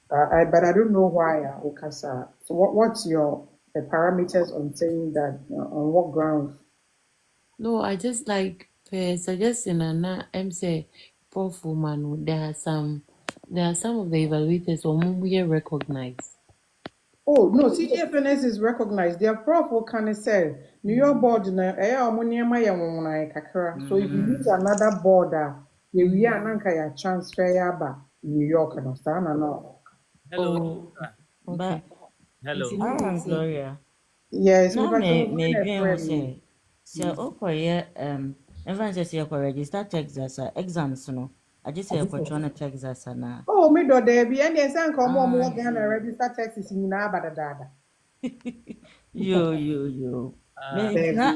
Speaker 2: but I don't know why, Okasa. So what's the parameters on saying that, on what grounds?
Speaker 12: No, I just like suggesting and I'm say Prof Woman, there are some of the evaluators who recognized.
Speaker 2: Oh no, CGFNS is recognized. Their prof can say New York board na kakra. So if you use another border, we are nanka transfer ba New York no no.
Speaker 15: Hello.
Speaker 12: Okay.
Speaker 15: Hello.
Speaker 9: Gloria.
Speaker 2: Yes,
Speaker 9: Now me dream
Speaker 2: say
Speaker 9: say okoye everyone say register Texas exams no. I just say opportunity Texas na.
Speaker 2: Oh, me do there be any say nko mo Ghana register Texas nyina abadada.
Speaker 9: Yo.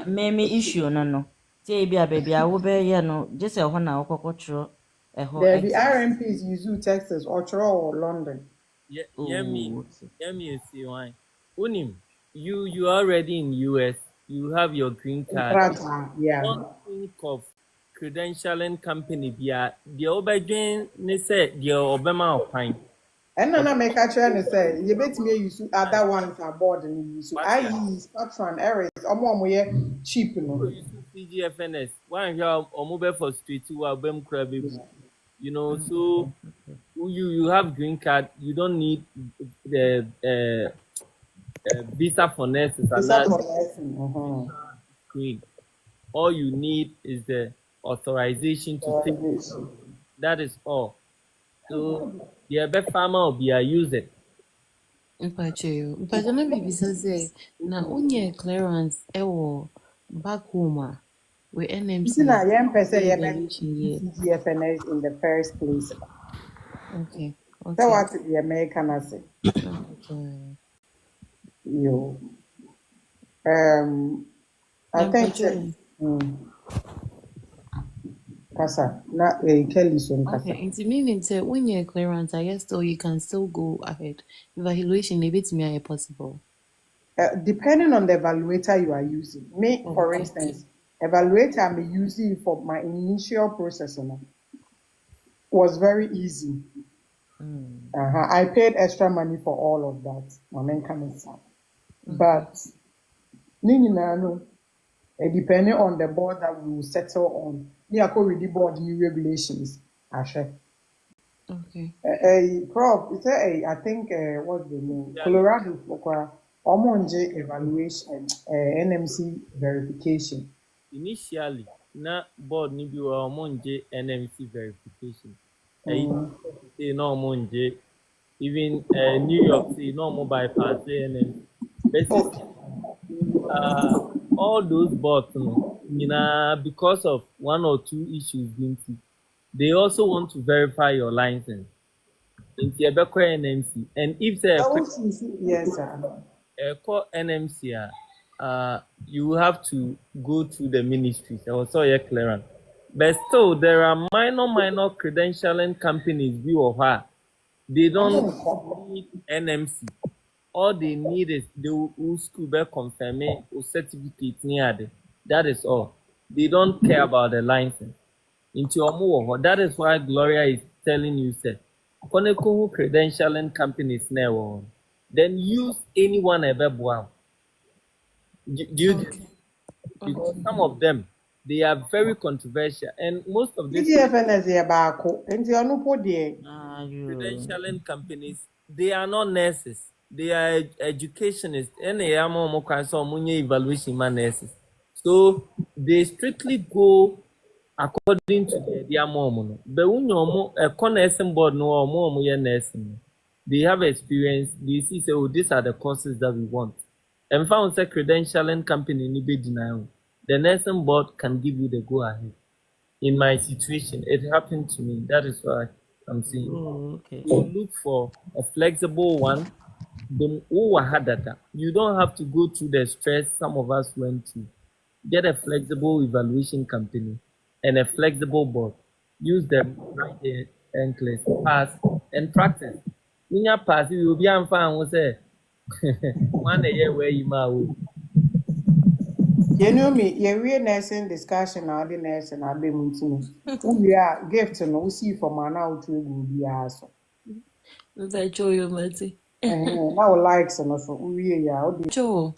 Speaker 9: Me issue no. Say bi a baby a wo be ye no, just say ho na okoko tro
Speaker 2: There be RMPs use Texas or London.
Speaker 15: You see why. Unim, you already in US, you have your green card.
Speaker 2: Yeah.
Speaker 15: Don't think of credentialing company bia the obedwen ne say the obema okwan.
Speaker 2: And na make a try and say, you bet me use other ones are board and use I use patron errors or cheap, no.
Speaker 15: CGFNS one here omube for street wa bem kura bebu. You know, so you have green card, you don't need the visa for nurses and
Speaker 2: It's up
Speaker 15: that
Speaker 2: for lesson.
Speaker 15: screen. All you need is the authorization to take. That is all. So the best farmer will be use it.
Speaker 12: Mpacho na bibisa say na unye clearance ewo back home with
Speaker 2: You see, now,
Speaker 12: NMC
Speaker 2: young person, you
Speaker 12: evaluation year.
Speaker 2: CGFNS in the first place.
Speaker 12: Okay,
Speaker 2: So,
Speaker 12: okay.
Speaker 2: what the American I say? You, I think,
Speaker 12: Mpacho.
Speaker 2: Kasa, na Kelly soon Kasa.
Speaker 12: Okay, it meaning say when you're clearance, I guess so you can still go ahead. Evaluation a bit me possible.
Speaker 2: Depending on the evaluator you are using. Me, for
Speaker 12: Okay.
Speaker 2: instance, evaluator I'm using for my initial process was very easy. I paid extra money for all of that. But depending on the board that we will settle on, me I could read the board new regulations.
Speaker 12: Okay.
Speaker 2: Prof, is there I think what's the name? Colorado for Omonje evaluation, NMC verification.
Speaker 15: Initially, na board ni bi wa omonje NMC verification. Say no omonje. Even New York say no more bypass NMC. Basically, all those boards, because of one or two issues, they also want to verify your license. In NMC, and if they
Speaker 2: yes, sir.
Speaker 15: Call NMC, you have to go through the ministries. Also, clearance. But still, there are minor credentialing companies. They don't need NMC. All they need is the school be confirming or certificate near. That is all. They don't care about the license. That is why Gloria is telling you, say, credentialing companies now. Then use anyone ever. Do you because some of them they are very controversial and most of these credentialing companies they are not nurses, they are educationists and evaluation nurses, so they strictly go according to their mom. But when a nursing board no nursing, they have experience, they see say, oh, these are the courses that we want. And found a credentialing company in denial. The nursing board can give you the go ahead. In my situation, it happened to me. That is why I'm saying.
Speaker 12: Oh, okay.
Speaker 15: So look for a flexible one. You don't have to go through the stress some of us went through. Get a flexible evaluation company and a flexible board. Use them right there and class, pass and practice. When you pass, you will be fine. Say, one year where you might.
Speaker 2: You know me, we nursing discussion now, the nursing I've been we are gift and we see for man out to be aso. Now likes and also we are
Speaker 12: Joe,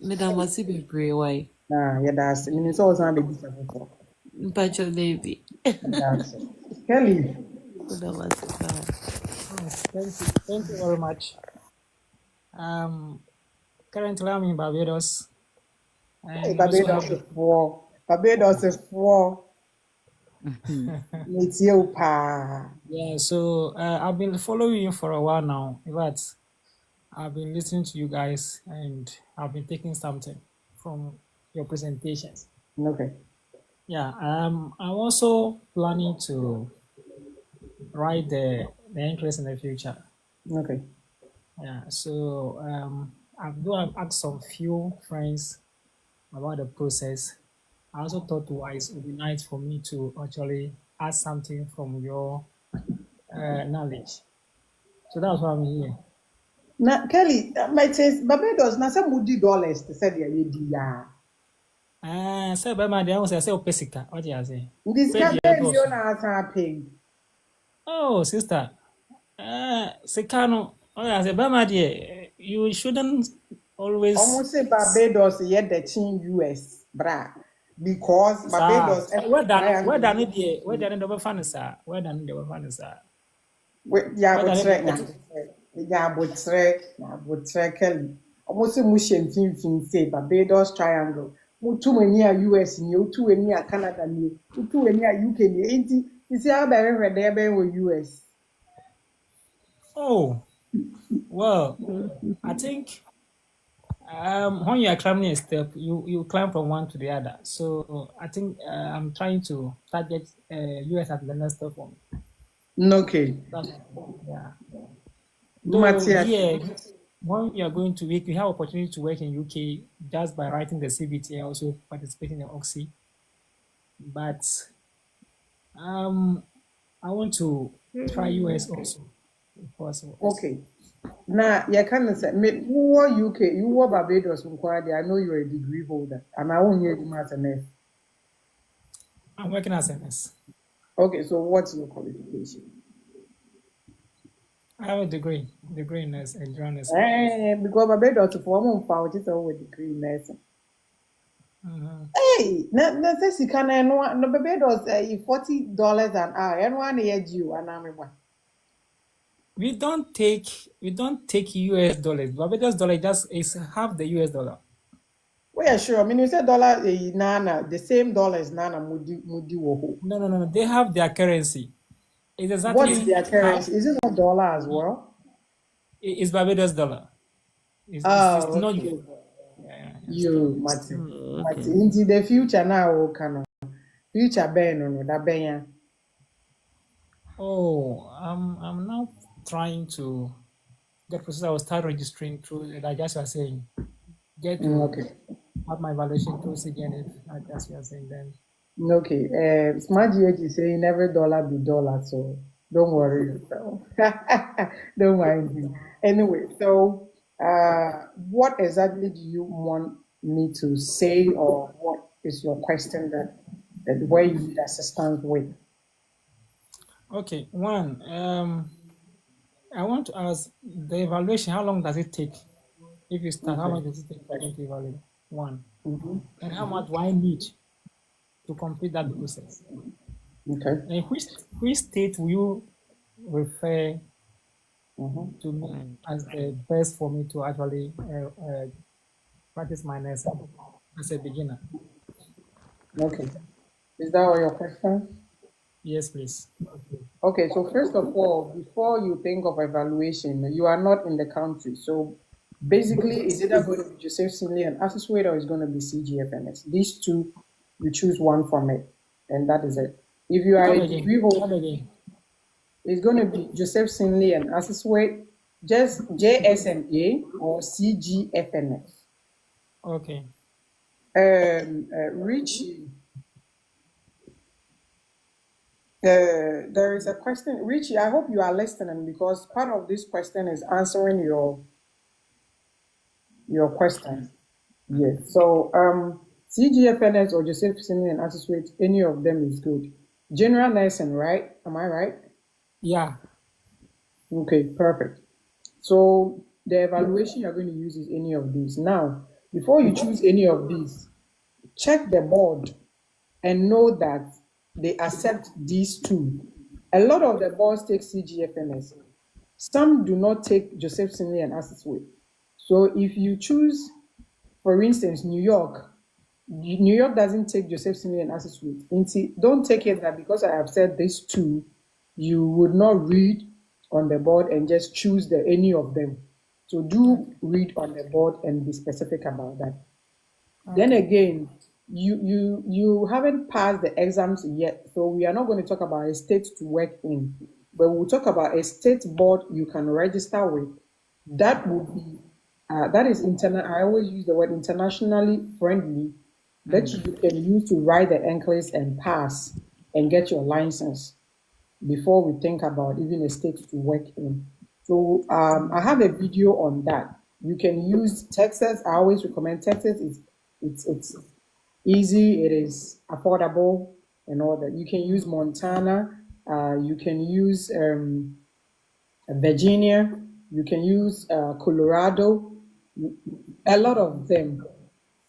Speaker 12: Madam Masi be brave, why?
Speaker 2: yeah, that's I mean it's always not baby before.
Speaker 12: Mpacho Davy.
Speaker 2: That's Kelly.
Speaker 12: Madam Masi.
Speaker 13: Thank you very much. Currently I'm in Barbados. And
Speaker 2: Barbados is four. Barbados is four.
Speaker 13: Yeah, so I've been following you for a while now. In fact, I've been listening to you guys and I've been taking something from your presentations.
Speaker 2: Okay.
Speaker 13: Yeah, I'm also planning to write the NCLEX in the future.
Speaker 2: Okay.
Speaker 13: Yeah, so I've asked some few friends about the process. I also thought it would be nice for me to actually ask something from your knowledge. So that's why I'm here.
Speaker 2: Now, Kelly, my taste, Barbados, now some would $50 to say the idea.
Speaker 13: Say Bama, they always say Opesica. What do you say?
Speaker 2: This
Speaker 13: Pay
Speaker 2: can
Speaker 13: the
Speaker 2: be
Speaker 13: doors.
Speaker 2: your answer pay.
Speaker 13: Oh, sister. Sekano. Oh, yeah, say Bama, dear, you shouldn't always.
Speaker 2: Almost say Barbados yet the team US, bra. Because
Speaker 13: Sir,
Speaker 2: Barbados every
Speaker 13: where
Speaker 2: triangle.
Speaker 13: done it, dear? Where done it, the fan, sir? Where done it, the fan, sir?
Speaker 2: Yeah,
Speaker 13: Where
Speaker 2: but
Speaker 13: done
Speaker 2: trek
Speaker 13: it,
Speaker 2: now. Yeah, but trek Kelly. Almost say Mushem Fin say Barbados triangle. Mutu many a US ni, utu many a Canada ni, utu many a UK ni. Ain't you see how very there be with US?
Speaker 13: Oh, well, I think when you are climbing a step, you climb from one to the other. So I think I'm trying to target US as the next step for me.
Speaker 2: Okay.
Speaker 13: That's, yeah. Though
Speaker 2: Matthias.
Speaker 13: here, when you are going to work, you have opportunity to work in UK just by writing the CBT and also participating in Oxy. But I want to try US also, if possible.
Speaker 2: Okay. Now, you can say, me, who are UK, you are Barbados, I know you're a degree holder, and I won't hear you as a nurse.
Speaker 13: I'm working as a nurse.
Speaker 2: Okay, so what's your qualification?
Speaker 13: I have a degree in nurse and general nursing.
Speaker 2: Because Barbados, for one found it with degree in nursing.
Speaker 13: Mm-hmm.
Speaker 2: Hey, na say sika na no Barbados $40 an hour. And one year due, and I'm one.
Speaker 13: We don't take US dollars. Barbados dollar just is half the US dollar.
Speaker 2: Well, yeah, sure. I mean, you said dollar, nana, the same dollars, nana, mudi woho.
Speaker 13: No. They have their currency. It's
Speaker 2: What is
Speaker 13: exactly
Speaker 2: their
Speaker 13: half.
Speaker 2: currency? Is it not dollar as well?
Speaker 13: It's Barbados dollar. It's
Speaker 2: Oh,
Speaker 13: not
Speaker 2: okay.
Speaker 13: US dollar. Yeah.
Speaker 2: You, Mati.
Speaker 6: Okay.
Speaker 2: Into the future now, can future ben no that ben.
Speaker 13: Oh, I'm now trying to get process. I will start registering through, like as you are saying, get to
Speaker 2: Okay.
Speaker 13: have my evaluation through CGNF, like as you are saying. Then
Speaker 2: Okay. Smart GH is saying every dollar be dollar, so don't worry yourself. Don't mind me. Anyway, so what exactly do you want me to say, or what is your question that where you need assistance with?
Speaker 13: okay, one. I want to ask the evaluation. How long does it take? If you start, how
Speaker 2: Okay.
Speaker 13: long does it take for them to evaluate? One,
Speaker 2: Mm-hmm.
Speaker 13: and how much do I need to complete that process?
Speaker 2: Okay.
Speaker 13: And which state will you refer
Speaker 2: Mm-hmm.
Speaker 13: to me as the best for me to actually practice my nursing as a beginner?
Speaker 2: Okay. Is that all your questions?
Speaker 13: Yes, please.
Speaker 2: Okay, so first of all, before you think of evaluation, you are not in the country. So basically, it's either going to be Joseph Sinley and Associate or it's going to be CGFNS. These two, you choose one from it, and that is it. If you are
Speaker 13: Come
Speaker 2: a
Speaker 13: again.
Speaker 2: degree holder,
Speaker 13: Come again.
Speaker 2: it's going to be Joseph Sinley and Associate, just JSNA or CGFNS.
Speaker 13: Okay.
Speaker 2: Richie, there is a question. Richie, I hope you are listening because part of this question is answering your question. Yes. So CGFNS or Joseph Senior and Associate, any of them is good. General nursing, right? Am I right?
Speaker 13: Yeah.
Speaker 2: Okay, perfect. So the evaluation you're going to use is any of these. Now, before you choose any of these, check the board and know that they accept these two. A lot of the boards take CGFNS. Some do not take Joseph Senior and Associate. So if you choose, for instance, New York doesn't take Joseph Senior and Associate. Don't take it that because I have said these two, you would not read on the board and just choose any of them. So do read on the board and be specific about that. Then again, you haven't passed the exams yet, so we are not going to talk about a state to work in, but we'll talk about a state board you can register with. That would be that is internal. I always use the word internationally friendly that you can use to write the NCLEX and pass and get your license before we think about even a state to work in. So I have a video on that. You can use Texas. I always recommend Texas. It's easy, it is affordable, and all that. You can use Montana, you can use Virginia, you can use Colorado, a lot of them.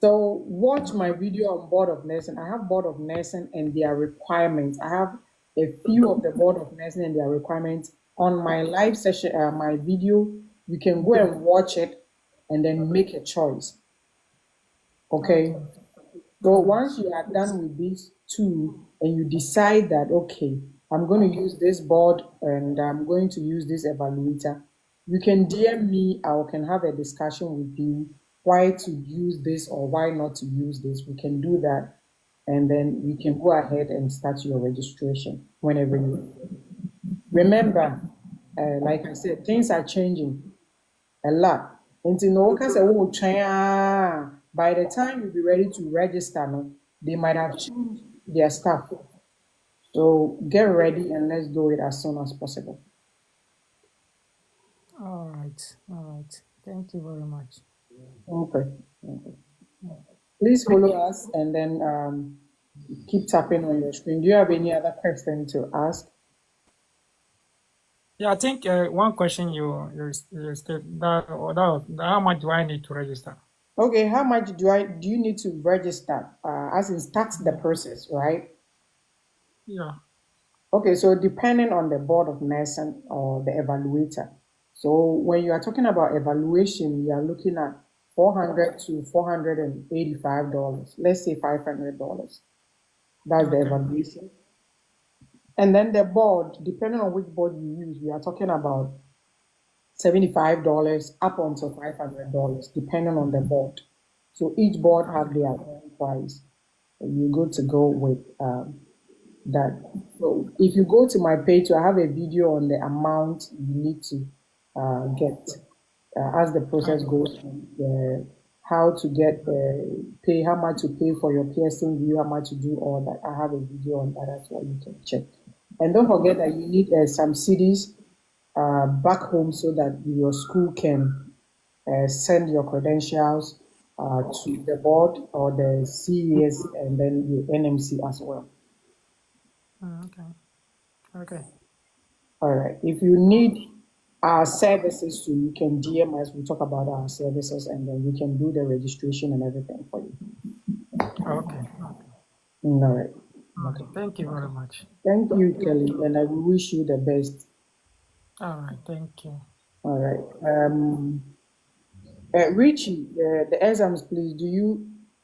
Speaker 2: So watch my video on Board of Nursing. I have Board of Nursing and their requirements. I have a few of the Board of Nursing and their requirements on my live session, my video. You can go and watch it and then make a choice. Okay. So once you are done with these two and you decide that, okay, I'm going to use this board and I'm going to use this evaluator, you can DM me. I can have a discussion with you why to use this or why not to use this. We can do that. And then we can go ahead and start your registration whenever you. Remember, like I said, things are changing a lot. Nti no woka sɛ wotwɛn a, by the time you be ready to register, no, they might have changed their stuff. So get ready and let's do it as soon as possible.
Speaker 13: All right. All right. Thank you very much.
Speaker 2: Okay. Please follow us and then keep tapping on your screen. Do you have any other question to ask?
Speaker 13: Yeah, I think one question you stated that, how much do I need to register?
Speaker 2: Okay, how much do you need to register? As in start the process, right?
Speaker 13: Yeah.
Speaker 2: Okay, so depending on the Board of Nursing or the evaluator. So when you are talking about evaluation, you are looking at $400 to $485. Let's say $500. That's the evaluation. And then the board, depending on which board you use, we are talking about $75 up until $500, depending on the board. So each board has their own price. You're good to go with that. So if you go to my page, I have a video on the amount you need to get as the process goes, how to get pay, how much to pay for your piercing view, how much to do all that. I have a video on that as well. You can check. And don't forget that you need some CDs back home so that your school can send your credentials to the board or the CES and then the NMC as well.
Speaker 13: Okay. Okay.
Speaker 2: All right. If you need our services too, you can DM us. We talk about our services and then we can do the registration and everything for you.
Speaker 13: Okay.
Speaker 2: All right.
Speaker 13: Okay. Thank you very much.
Speaker 2: Thank you, Kelly, and I wish you the best.
Speaker 13: All right. Thank you.
Speaker 2: All right. Richie, the exams, please.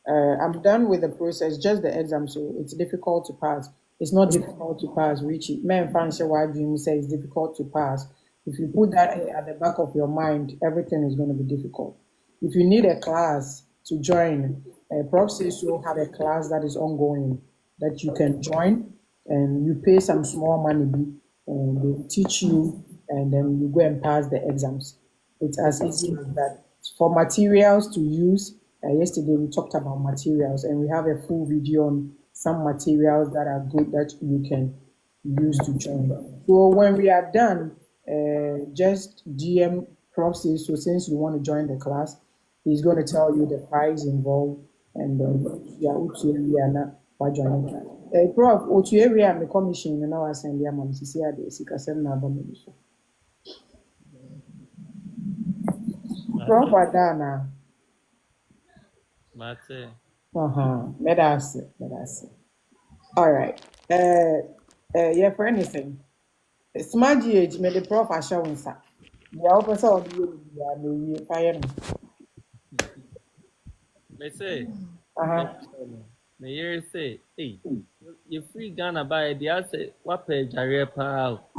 Speaker 2: I'm done with the process, just the exam, so it's difficult to pass. It's not difficult to pass, Richie. Man, fancy why dream say it's difficult to pass. If you put that at the back of your mind, everything is going to be difficult. If you need a class to join, Prof says you have a class that is ongoing that you can join, and you pay some small money, and they will teach you, and then you go and pass the exams. It's as easy as that. For materials to use, yesterday we talked about materials, and we have a full video on some materials that are good that you can use to join. So when we are done, just DM Prof. So since you want to join the class, he's going to tell you the price involved, and then yeah, we are not for joining class. Prof, what you area me commission and now I send your mom to see how they see Prof Adana.
Speaker 15: Mate.
Speaker 2: Medase. All right. Yeah, for anything. Smart GH, may the prof assurance. The officer of the fire.
Speaker 15: Me say. Me hear say, hey, you free Ghana by the say what page are pal?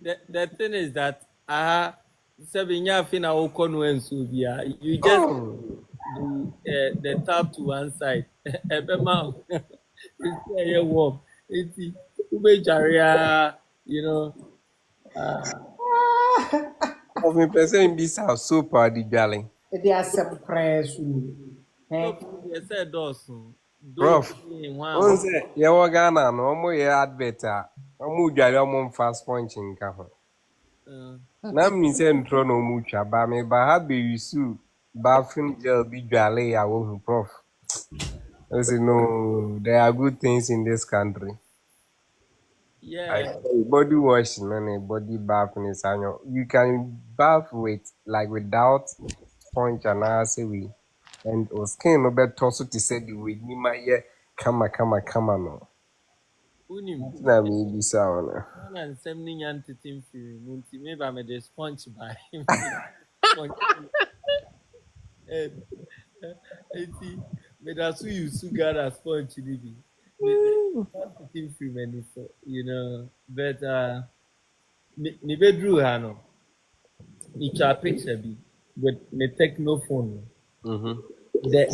Speaker 15: The thing is that Sabinya Fina Okonwensubia, you just the tap to one side. Ebema it's very warm. It's Ubejaria, you know.
Speaker 8: Of me person be so proud the darling.
Speaker 2: They are some prayers.
Speaker 15: So they said those.
Speaker 8: Prof, on say you wa Ghana no mo ye advert a mo dware mo fast punch nka ho. Na mi say ntro no mu twa ba me ba ha be yusu bathroom gel be jolly. I will prof. I say no, there are good things in this country. I
Speaker 15: Yeah.
Speaker 8: say body washing and a body bath is annual. You can bath with like without sponge and I say we and or skin no better also to say the way ni my yeah come no.
Speaker 15: Unim.
Speaker 8: Na me be sound.
Speaker 15: One and 70 and 13 free. Munti maybe I'm a sponge by sponge. Eti, but that's who you sugar as sponge libi. Me free many so you know, but me bedroom hano. Me try picture be with me techno phone.
Speaker 8: Mm-hmm.
Speaker 15: The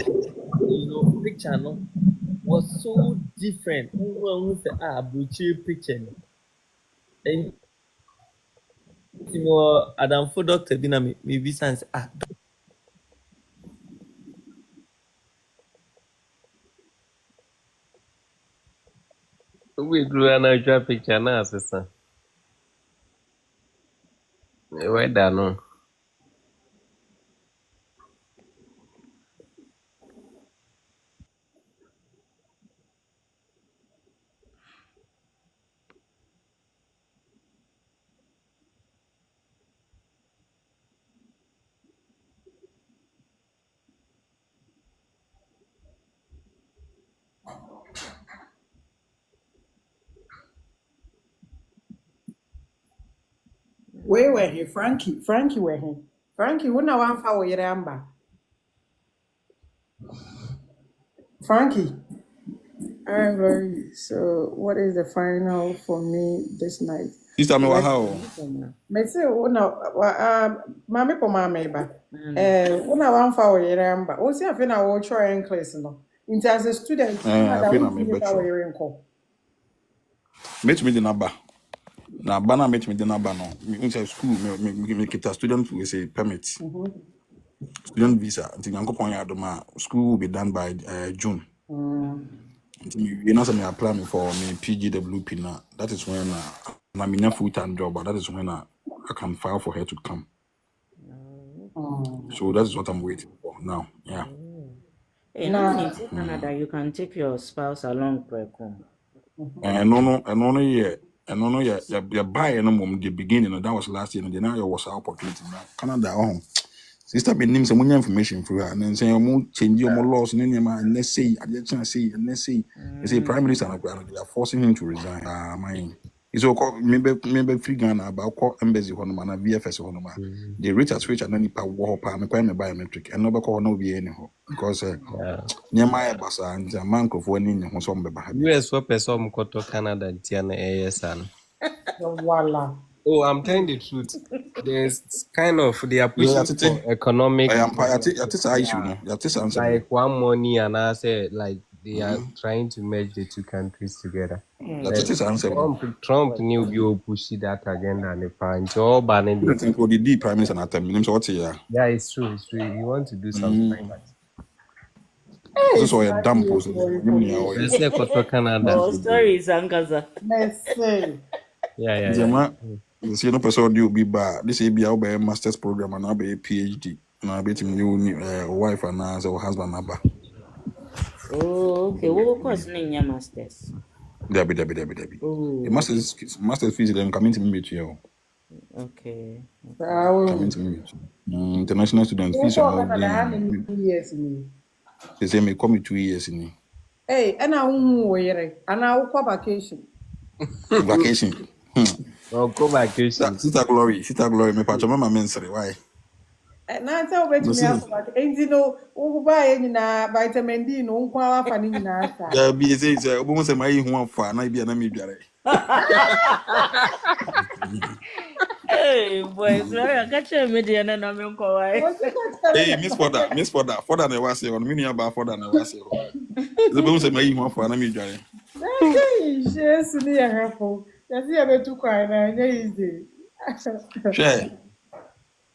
Speaker 15: picture no was so different. Who say butcher picture no. And more Adam for doctor dinner me be sense
Speaker 8: We drew an actual picture now, sister. Where that no?
Speaker 2: Where were he? Frankie were he? Frankie, when I want for your number. Frankie. Alright, very. So, what is the final for me this night?
Speaker 11: Sister me wa
Speaker 2: Let's
Speaker 11: ha o.
Speaker 2: me say, mami po mami ba. When I want for your number. O si afi na wo try en class no. Into as a student, Canada,
Speaker 11: Afi
Speaker 2: we
Speaker 11: na me
Speaker 2: see that we
Speaker 11: betro.
Speaker 2: are in call.
Speaker 11: Meet me the number. Na bana meet me the number no. Me inside school me kita student we say permit. Student visa. Until yankopon ya adoma school will be done by June. You know, me apply me for me PGWP now. That is when I'm in a full-time job, but that is when I can file for her to come. So that is what I'm waiting for now. Yeah.
Speaker 9: Hey, no one in Canada, you can take your spouse along, Prekom.
Speaker 11: No, yeah. You buy no mom the beginning. That was last year. And then now you was opportunity now. Canada, sister, me name some information for her, and then say you change your laws and then and let's say I just say and let's say they say prime minister they are forcing him to resign. My. It's all maybe free Ghana about call embassy on man VFS on man. The rate at which I don't need power me biometric and no call no be anyhow because near my basa and a man of one in your some
Speaker 8: US for person koto Canada Tiana ASN.
Speaker 2: Voila.
Speaker 8: Oh, I'm telling the truth. There's kind of they are
Speaker 11: yeah,
Speaker 8: pushing for economic
Speaker 11: I am issue no.
Speaker 8: like one money and I say like they are trying to merge the two countries together. Trump knew you push that agenda and the punch all banning
Speaker 11: I think what the prime minister at time so what yeah.
Speaker 8: Yeah, it's true. You want to do something like that.
Speaker 11: This is why a damn post.
Speaker 8: Let's say koto Canada.
Speaker 9: Oh, story is Angaza.
Speaker 2: Merci.
Speaker 8: Yeah.
Speaker 11: This no person do be bad. This be our master's program and I'll be a PhD. And I'll be to new wife and husband number.
Speaker 9: Oh, okay. What course in your masters?
Speaker 11: Debbie.
Speaker 9: Oh,
Speaker 11: The master's fees then coming to me with you.
Speaker 9: okay.
Speaker 11: Coming to me. International student fees are
Speaker 2: years.
Speaker 11: They say me come 2 years in.
Speaker 2: Hey, and I and I will vacation.
Speaker 11: Vacation.
Speaker 8: Go vacation.
Speaker 11: Sister Glory, me patch my men's why?
Speaker 2: And I tell me no, who buy any vitamin D, no, fanning
Speaker 11: There be a woman say my one for and I be an amiable.
Speaker 9: Hey, boy, Gloria, catch a median and I'm going.
Speaker 11: Hey, Miss Fodder, never say on mini about Fodder, never say. The woman say my one for an amiable.
Speaker 2: Yes, near her phone. That's the other two crying, and easy.
Speaker 11: Share.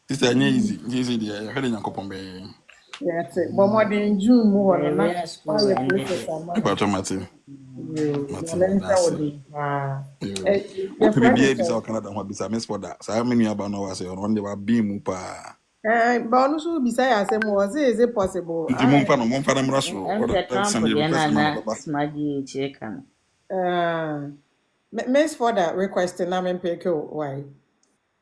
Speaker 11: Sister, easy, dear. Heading a couple bay.
Speaker 2: Yes, but more than June, more than
Speaker 9: Where
Speaker 2: that.
Speaker 9: school ended.
Speaker 11: Martin.
Speaker 2: Your friend
Speaker 11: is our Canada, what be Miss Fodder. So how many about now? I say on one day, beam.
Speaker 2: But also beside I was is it possible?
Speaker 11: Nti momfa no mmra so
Speaker 9: I'm
Speaker 11: or
Speaker 9: the Trump
Speaker 11: send the
Speaker 9: then
Speaker 11: request na
Speaker 9: na
Speaker 11: baba.
Speaker 9: smudgy chicken.
Speaker 2: Miss for that request na me pick you why?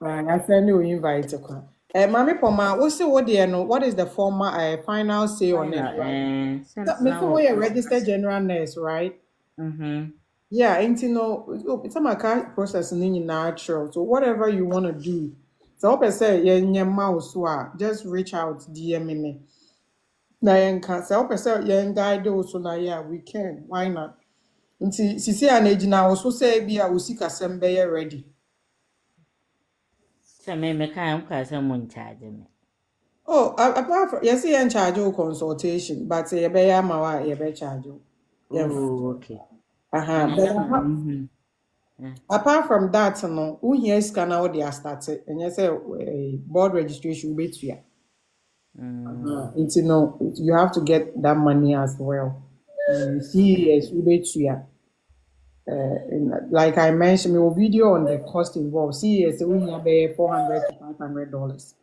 Speaker 2: I send you invite kwa. Mami Poma, what's the what there no? What is the formal final say on it,
Speaker 9: Final
Speaker 2: right? So,
Speaker 9: since
Speaker 2: me say
Speaker 9: now
Speaker 2: we a registered general nurse, right?
Speaker 9: mm-hmm.
Speaker 2: Yeah, and you know, it's a maca process in natural. So whatever you want to do. So I say yeah, your mouse just reach out, DM me. Na yenka. So I say yeah, guide also na yeah, we can. Why not? Nti sisi a na egyina wo so say bi a osika sem be ready.
Speaker 9: So me can't cause someone charge me.
Speaker 2: Oh, apart from yes, you charge you consultation, but you be ama you be charge you. Yeah.
Speaker 9: Oh, okay.
Speaker 2: But
Speaker 9: Mm-hmm. Yeah.
Speaker 2: apart from that, no, who here scan out they are started, and you say board registration be to ya. It's you have to get that money as well. CES will be to ya. Like I mentioned, my video on the cost involved. CES we here be $400 to $500.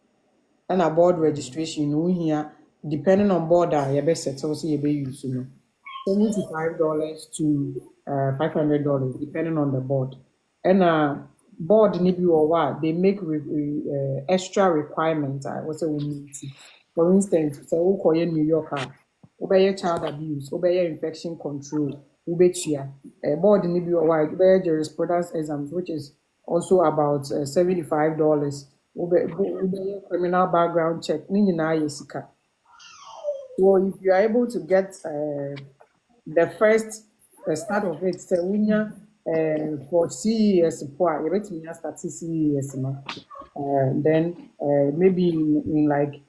Speaker 2: And a board registration no here depending on board that you be settle say you be use $75 to $500 depending on the board. And board need you or what they make extra requirements. I was say we need to. For instance, say we call New Yorker, obey child abuse, obey infection control, ubetia. Board need you or what obey jurisprudence exams, which is also about $75. Obey criminal background check. Ni nyinaa yɛ sika. So if you are able to get the first start of it, say unya for CES poa, you bet me start CES no. Then maybe in like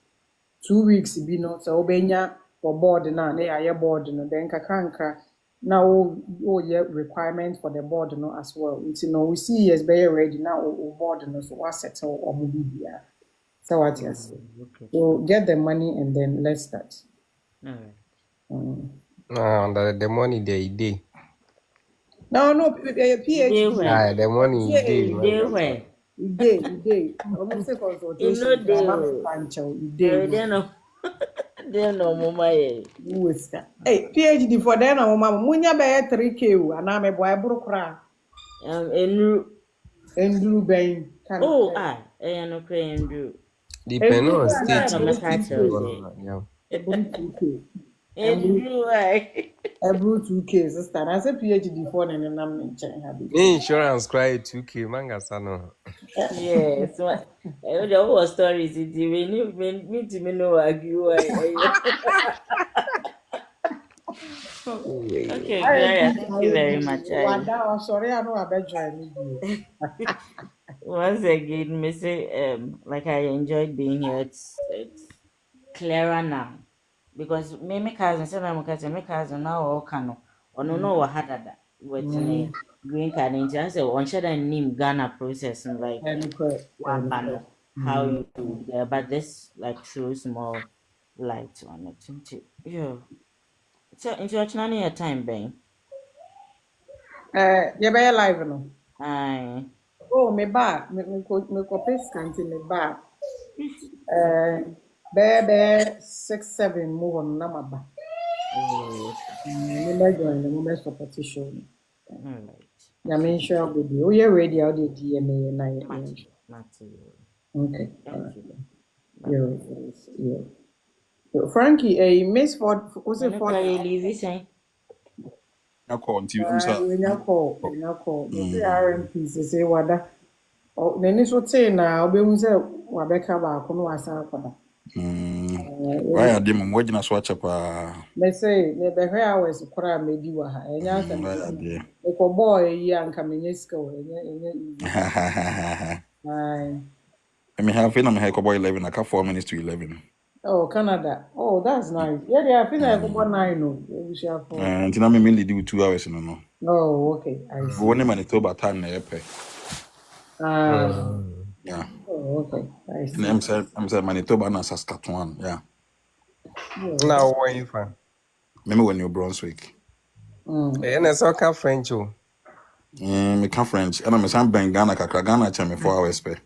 Speaker 2: 2 weeks, be no so obenya for board na na board no. Then kakranka now oh yeah requirement for the board no as well. It's we CES be ready now board no so what settle or movie here. So what yes.
Speaker 9: Okay.
Speaker 2: So get the money and then let's start.
Speaker 9: All right.
Speaker 8: The money day.
Speaker 2: No,
Speaker 9: Day
Speaker 2: PhD.
Speaker 9: where?
Speaker 8: The money day, man.
Speaker 9: Day where?
Speaker 2: You almost say
Speaker 9: You know
Speaker 2: consultation.
Speaker 9: day.
Speaker 2: I'm pancho.
Speaker 9: They no. They no mama ye.
Speaker 2: Hey, PhD for then, mama. Munya be 3K. And I'm a boy brokra.
Speaker 9: Enru.
Speaker 2: Andrew Bain.
Speaker 9: Oh no crane do.
Speaker 8: Depend on
Speaker 9: No
Speaker 8: state.
Speaker 9: no me catch you say.
Speaker 2: Ebru 2K.
Speaker 9: Enru why?
Speaker 2: Ebru 2K. Sister, I say PhD for then I'm in China.
Speaker 8: Insurance cry 2K manga sano.
Speaker 9: Yes. The whole story is it when you me to me no argue. Okay, Gloria, thank you very much.
Speaker 2: Sorry, I know I bet you.
Speaker 9: Once again, me say like I enjoyed being here. It's clearer now because me cousin say my cousin now all can or no hadada with me green card and I say on share name Ghana process and like what banner how you do there, but this like throws more light on it. Yeah. So into your channel time, Ben.
Speaker 2: You be live no.
Speaker 9: Aye.
Speaker 2: Oh, me ba, me ko pace kanti me ba. Bebe 6-7 move on na maba.
Speaker 9: Oh, okay.
Speaker 2: Me ba join me be support show.
Speaker 9: All right.
Speaker 2: Ya me sure go be. Oh, you ready out the DMA na ye.
Speaker 9: Matthew.
Speaker 2: Okay.
Speaker 9: Thank you.
Speaker 2: Yeah. So, Frankie, Miss Ford, what's it for?
Speaker 9: Leave saying.
Speaker 11: Na call until unsa.
Speaker 2: We now call. The RMP say wada. Oh, nani so say na obehu say wabeka ba ko no asa akoda.
Speaker 11: Why are them wagina so achapa?
Speaker 2: Me say me be hwe hours kora medi wa ha. Enya say
Speaker 11: Why are they?
Speaker 2: e ko boy yi anka menye sika wo enya. Aye.
Speaker 11: I mean, have been a boy 11. I 4 minutes to 11.
Speaker 2: Oh, Canada. Oh, that's nice. Yeah, they are feeling like 9 no. We shall for.
Speaker 11: And I mainly do 2 hours in no.
Speaker 2: Oh, okay. I see.
Speaker 11: One Manitoba time na epe. Yeah.
Speaker 2: Oh, okay. I see.
Speaker 11: And I'm saying Manitoba and Saskatchewan. Yeah.
Speaker 8: Now where you from?
Speaker 11: Maybe when New Brunswick.
Speaker 8: And it's okay French.
Speaker 11: Me can French. And I'm saying Ghana kakra Ghana chame 4 hours pe.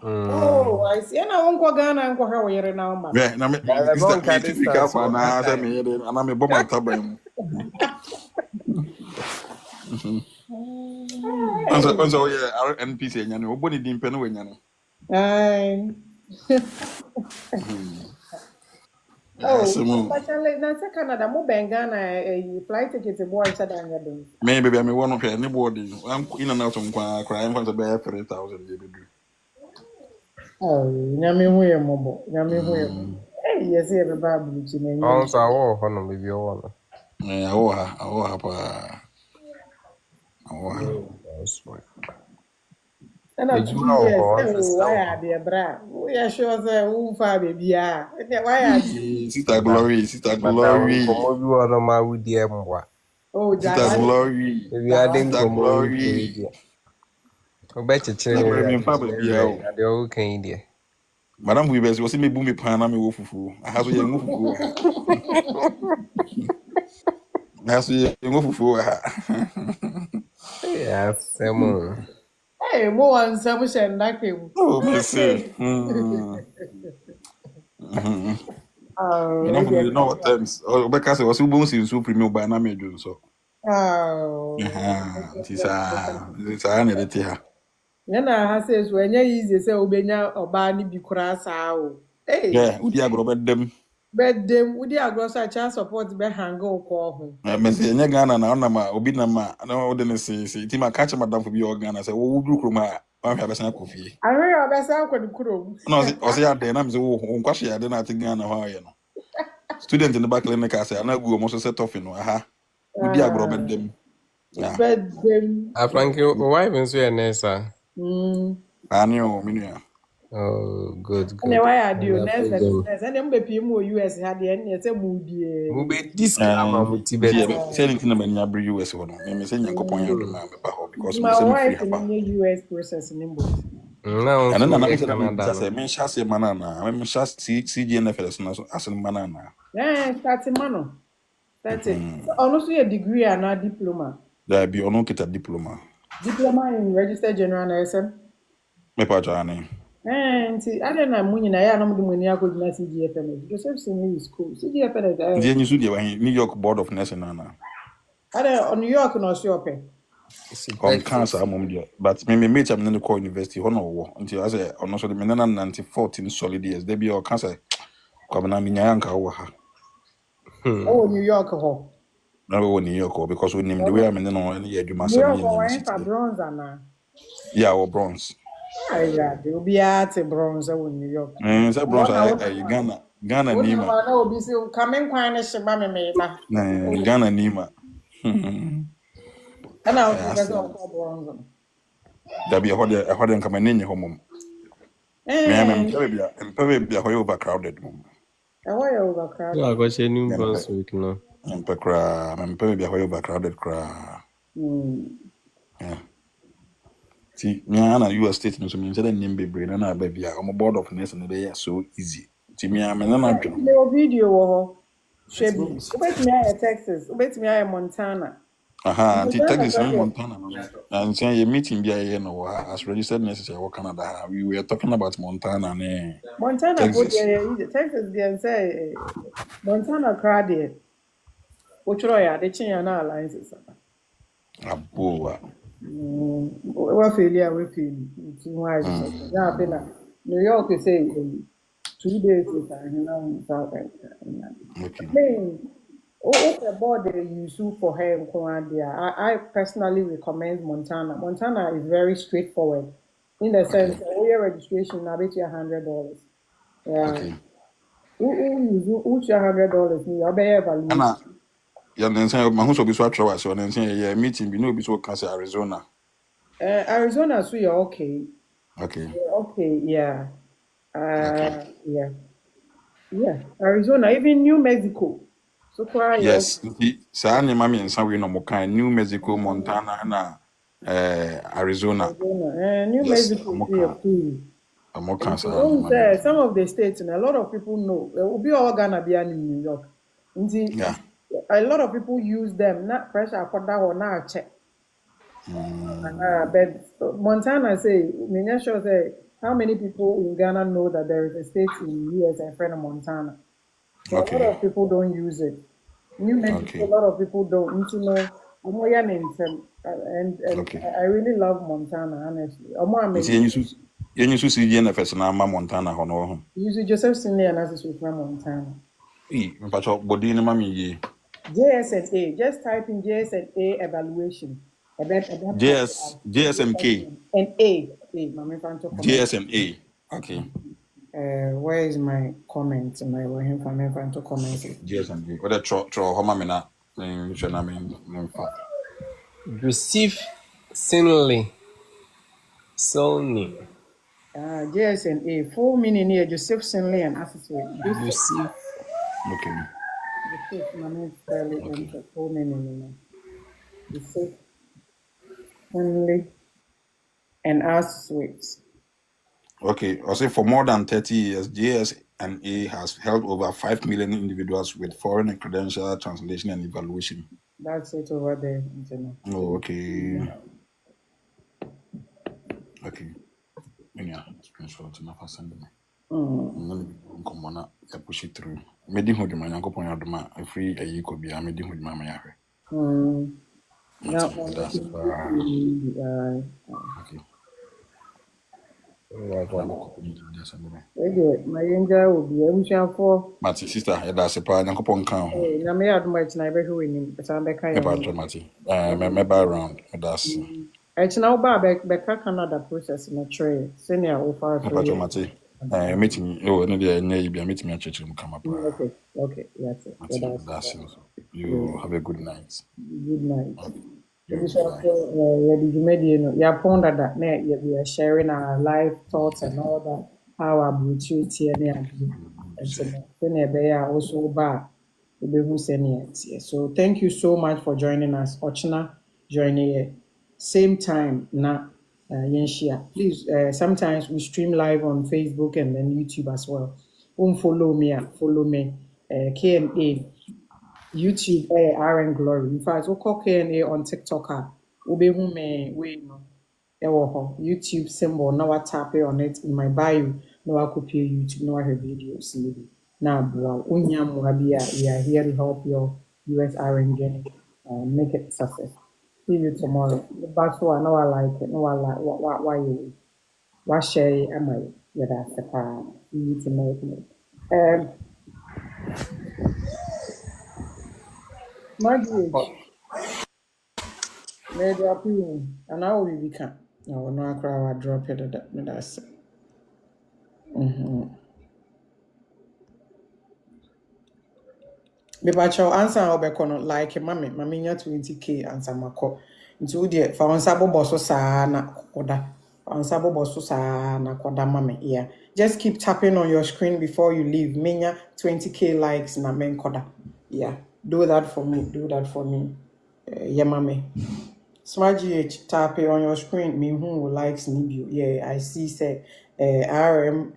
Speaker 2: Oh, I see. And I won't go Ghana and go here now, man.
Speaker 11: Yeah, na me
Speaker 8: The
Speaker 11: is that
Speaker 8: long
Speaker 11: me typical
Speaker 8: distance
Speaker 11: for
Speaker 8: or that
Speaker 11: na say
Speaker 8: time.
Speaker 11: me and I me bomb tabam.
Speaker 2: Hey.
Speaker 11: So yeah, RNPC nyane oboni dimpe no nyane.
Speaker 2: Aye.
Speaker 11: Yes,
Speaker 2: Oh, especially now say Canada, mo Ghana flight ticket boy said I'm going.
Speaker 11: me baby me one of here anybody. I'm in and out on kwa I'm going to buy 3,000 baby.
Speaker 2: Oh, nyame hu ye mobo. Nyame hu ye mobo.
Speaker 11: Mm.
Speaker 2: Hey, yes, every Bible chi na nyam.
Speaker 8: Also, I walk on baby one.
Speaker 11: Yeah, awoha pa. Awoha.
Speaker 8: That's right.
Speaker 2: And
Speaker 8: Ejuma
Speaker 2: 2
Speaker 8: wɔ
Speaker 2: years.
Speaker 8: hɔ
Speaker 2: Oh,
Speaker 8: ɔnsesa
Speaker 2: why
Speaker 8: wɔ
Speaker 2: are
Speaker 8: hɔ.
Speaker 2: they bra? We are sure say who fa baby ah. Why are
Speaker 11: Sister Glory, Sister
Speaker 8: Madam
Speaker 11: Glory,
Speaker 8: nkɔmmɔ bi wɔ hɔ ma wodi mboa.
Speaker 2: Oh,
Speaker 11: Sister
Speaker 2: Jada.
Speaker 11: Glory,
Speaker 8: Ebi ade
Speaker 11: Sister
Speaker 8: nkɔmmɔ yi kɔ yi
Speaker 11: Glory.
Speaker 8: deɛ. Wobɛkyekyere
Speaker 11: Sister
Speaker 8: ne
Speaker 11: Glory,
Speaker 8: wia
Speaker 11: me fa
Speaker 8: gyina
Speaker 11: baby
Speaker 8: wia
Speaker 11: o.
Speaker 8: na deɛ ɔwoka yi deɛ.
Speaker 11: Madam Weavers, was me boom me pan na me wo fufu. Aha so ye ngo fufu ha. Aha so ye ngo fufu ha.
Speaker 8: Ɛyɛ asɛm o.
Speaker 2: Hey, mo wan some shen nakem.
Speaker 11: Oh, me say.
Speaker 2: Hey. Oh,
Speaker 11: Madam
Speaker 2: we
Speaker 11: you
Speaker 2: dey
Speaker 11: know what times. Oh, because was boom si so premium by na me do so.
Speaker 2: Oh.
Speaker 11: Aha, tisa na de ha.
Speaker 2: Na ha says when you easy say obenya oba ni bi kura saa o. Hey,
Speaker 11: Yeah, udi agro bedem.
Speaker 2: but them we dey agro child support be hang o ko ho.
Speaker 11: Me say nya Ghana na ona ma obi na ma na o de ne say ti ma catch madam for bi o Ghana say wo wudru krom a wa hwa besa kofi.
Speaker 2: Ahwe obesa kwa ni kuro.
Speaker 11: Na o say ade na me say wo nkwahye ade na ate Ghana ho aye no. Student in the back clinic say na gu o mo so set off no aha. Udi agro
Speaker 2: Ah,
Speaker 11: bedem. Yeah.
Speaker 2: but them
Speaker 8: Afranke, wo wife nso yɛ nurse a?
Speaker 11: Ani o minua.
Speaker 8: Oh, good,
Speaker 2: and
Speaker 8: good.
Speaker 2: why I do
Speaker 8: Ɛna
Speaker 2: nurse
Speaker 8: apagya mu.
Speaker 2: nurse and them be PM US had the end say mu die.
Speaker 8: Mobɛdi sika ma mo ti
Speaker 11: Nti
Speaker 8: bɛtɛ.
Speaker 11: say anything na manya bri US ho no. Me say nyankopon ya do
Speaker 8: Hmm.
Speaker 11: ma me ba ho because me
Speaker 2: My
Speaker 11: say me free
Speaker 2: wife in
Speaker 11: haba.
Speaker 2: the US process in both.
Speaker 8: Na wo
Speaker 11: And
Speaker 8: nso
Speaker 11: then na me
Speaker 8: woyɛ
Speaker 11: say na me
Speaker 8: Canada
Speaker 11: bisa
Speaker 8: no.
Speaker 11: say me sha se manana. Me sha CGNFS na so asen manana.
Speaker 2: Yeah, starting man. That's it. So
Speaker 11: Mhm.
Speaker 2: honestly a degree and a diploma.
Speaker 11: Da bi ono kita diploma.
Speaker 2: Diploma in registered general nursing.
Speaker 11: Me pa jani.
Speaker 2: Nti ade na mu nyina ya na mu de mu ni akogina CGFNS. Joseph Simi is cool. CGFNS
Speaker 11: Nti enyi su de wa New York Board of Nursing na.
Speaker 2: ade on New York no so ope.
Speaker 8: Si
Speaker 11: On cancer
Speaker 8: Texas.
Speaker 11: mom dia. But me mate am in the core university ho no wo. Nti I say ono so de me na 94 solid years. There be o cancer. Kwa na me nya yanka wo ha.
Speaker 2: Oh New York ho.
Speaker 11: Na we wɔ New York because we name the way I'm in no any
Speaker 2: New
Speaker 11: adwumasɛm
Speaker 2: York
Speaker 11: yɛ nneɛma
Speaker 2: why
Speaker 11: si
Speaker 2: for
Speaker 11: tie.
Speaker 2: bronze ana.
Speaker 11: Yeah, wɔ Bronx.
Speaker 2: Ai ya de obi a te bronze wɔ New York.
Speaker 11: Sɛ Bronx
Speaker 2: Wona
Speaker 11: Ghana
Speaker 2: wona
Speaker 11: nima.
Speaker 2: ma na obi se kamen kwan ne hye ba me ba.
Speaker 11: Ghana nima.
Speaker 2: Ana o se pese
Speaker 11: Asɛm.
Speaker 2: o bronze.
Speaker 11: Dabi ɛhɔ de nkama ne nyɛ hɔ mom. Me
Speaker 2: Eh,
Speaker 11: mpɛ baabi a hɔ yɛ overcrowded mom.
Speaker 2: e wa ya
Speaker 8: So
Speaker 2: overcrowded.
Speaker 8: akɔhyɛ New
Speaker 11: Me mpɛ
Speaker 8: Brunswick no.
Speaker 11: mpɛ koraa. Me mpɛ baabi a hɔ yɛ overcrowded koraa. Yeah. See, me ana US state no so me sɛ dɛ nnim bebree na baabi a ɔmo board of nursing no bɛyɛ so easy. Ti me na adwene ho.
Speaker 2: The video wɔ hɔ. Hwɛ bi.
Speaker 11: Yes.
Speaker 2: Wobɛtumi ayɛ Texas, wobɛtumi ayɛ Montana.
Speaker 11: Aha, anti
Speaker 2: Montana
Speaker 11: Texas and
Speaker 2: kɔdeɛ.
Speaker 11: Montana. And saying your meeting be a no as registered necessary or Canada. We were talking about Montana and
Speaker 2: Montana
Speaker 11: Texas.
Speaker 2: kɔdeɛ yɛ easy. Texas deɛ sɛ Montana koraa deɛ wotwerɛ yɛ ade kye yɛn na alliances aba.
Speaker 11: Aboa.
Speaker 2: Wafeeli a wafeeli nti ho ayɛ te sɛ nyɛ afe na New York sɛ 2 days is ahena South Africa.
Speaker 11: Okay.
Speaker 2: Okay, board they use for her in Korandia. I personally recommend Montana. Montana is very straightforward in the sense
Speaker 11: Okay.
Speaker 2: that all your registration now bet you $100. Yeah.
Speaker 11: Okay.
Speaker 2: Who $100 me? I'll be
Speaker 11: And
Speaker 2: evaluation.
Speaker 11: yeah, then say my husband be so attract so then say yeah meeting be no be so can say Arizona.
Speaker 2: Arizona, so you're okay.
Speaker 11: Okay.
Speaker 2: You're okay, yeah.
Speaker 11: Okay.
Speaker 2: Yeah. Yeah. Arizona, even New Mexico. So far, you're okay.
Speaker 11: Yes. Sa ni mami nsa we no mo kan New Mexico, Montana na Arizona.
Speaker 2: Arizona. New
Speaker 11: Yes,
Speaker 2: Mexico,
Speaker 11: mo
Speaker 2: so you're
Speaker 11: kan
Speaker 2: cool.
Speaker 11: mo kan
Speaker 2: Nti
Speaker 11: sa ni
Speaker 2: ohun
Speaker 11: mami.
Speaker 2: sɛ some of the states na a lot of people know obi a ɔwɔ Ghana bia ne New York nti
Speaker 11: Yeah.
Speaker 2: a lot of people use them na pressure akɔda hɔ na akyɛ
Speaker 11: Mm,
Speaker 2: but Montana say menyɛ sure sɛ how many people in Ghana know that there is a state in US and friend of Montana? So a lot
Speaker 11: Okay.
Speaker 2: of people don't use it. New Mexico, a
Speaker 11: Okay.
Speaker 2: lot of people don't. Need to know. And
Speaker 11: Okay.
Speaker 2: I really love Montana, honestly.
Speaker 11: You see, you see, GNFS na ama Montana hono.
Speaker 2: Usually Joseph Sinley and Assist with Montana.
Speaker 11: Mpacho body ni mami ye.
Speaker 2: JSNA, just type in JSNA evaluation.
Speaker 11: JSMK.
Speaker 2: And my friend to comment.
Speaker 11: JSMA. Okay.
Speaker 2: Where is my comment? My friend to comment.
Speaker 11: JSMK. What the tro homa me na shena me mfa.
Speaker 8: Receive Sinley. Sony.
Speaker 2: JSNA, full meaning here, Joseph Sinley and Associate.
Speaker 8: Receive.
Speaker 11: Okay.
Speaker 2: Joseph, my name spell it and full meaning. Joseph Sinley and Associates.
Speaker 11: Okay. I say for more than 30 years, JSNA has helped over 5 million individuals with foreign and credential translation and evaluation.
Speaker 2: That's it over there.
Speaker 11: Oh, okay. Okay. Yeah, screenshot na send me. Come on, I push it through. Medi hu de ma yankopon yadoma afri ayi ko bia medi hu de ma yahwe.
Speaker 2: Now,
Speaker 11: That's okay.
Speaker 2: my angel will be able to for.
Speaker 11: Mati sister, that's a pa yankopon kan ho.
Speaker 2: Na me adoma tina ebe hwe nim, but am beka
Speaker 11: Me ba
Speaker 2: ya.
Speaker 11: Mati. Me ba around. That's
Speaker 2: Now ba beka Canada process na tray. Senior offer
Speaker 11: me pa Mati. Meeting oh no dey na bia meeting church mu kama pa.
Speaker 2: Okay, that's it.
Speaker 11: That's you have a good night.
Speaker 2: Good night.
Speaker 11: Okay.
Speaker 2: Yeah, pondered that we are sharing our life thoughts and all that, how our bluetooth here and so also back. So thank you so much for joining us. Ochina joining same time na Yenshia. Please sometimes we stream live on Facebook and then YouTube as well. Follow me K&A YouTube RN Glory. In fact, we call K&A on TikTok. Ubehu me we no. YouTube symbol. Now I tap it on it in my bio. Now I copy YouTube. Now I have videos. Now, we are here to help your US RN journey make it success. See you tomorrow. That's why I know I like it. No, I like why you share am I yeah that's the part. See you tomorrow. Margaret. Maybe I'll be and I will be can. I will not cry. I drop it. That's Mepacho answer obeko no like mami nya 20k answer mako. Nti wo de fa onsa bobo so saa na koda. Onsa bobo so saa na koda mami. Yeah. Just keep tapping on your screen before you leave. Menya 20k likes na men koda. Yeah. Do that for me. Do that for me. Yeah, mami. Smart GH tap it on your screen. Me who likes Nibio. Yeah, I see say RM.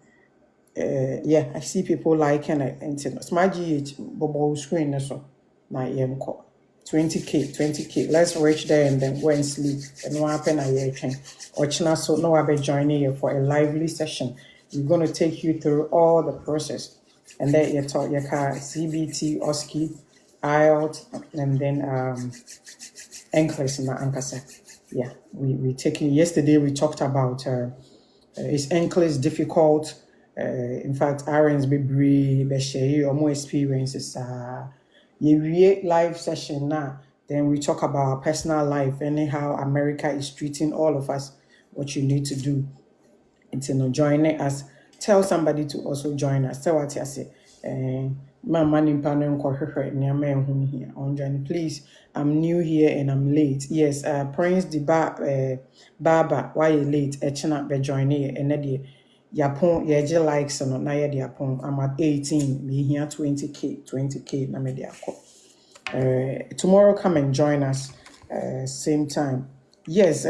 Speaker 2: Yeah, I see people liking it. And Smart GH Bobo screen so. Na 20k. Let's reach there and then go and sleep. And what happen at your train? Or China so no I'll be joining you for a lively session. We're gonna take you through all the process. And then you talk your car CBT, OSCE, IELTS, and then NCLEX na ankasa. Yeah, we taking yesterday we talked about is NCLEX difficult? In fact, RNs be share or more experiences. You live session now. Then we talk about our personal life and how America is treating all of us. What you need to do. It's joining us. Tell somebody to also join us. Tell what you say. Mama nimpano nkohwehwe nyama ehun here on join. Please, I'm new here and I'm late. Yes, Prince the Baba, why you late? Echina be join here and then yapon yeje likes no na ye de yapon. I'm at 18, me here 20k na me de akọ. Tomorrow come and join us same time. Yes,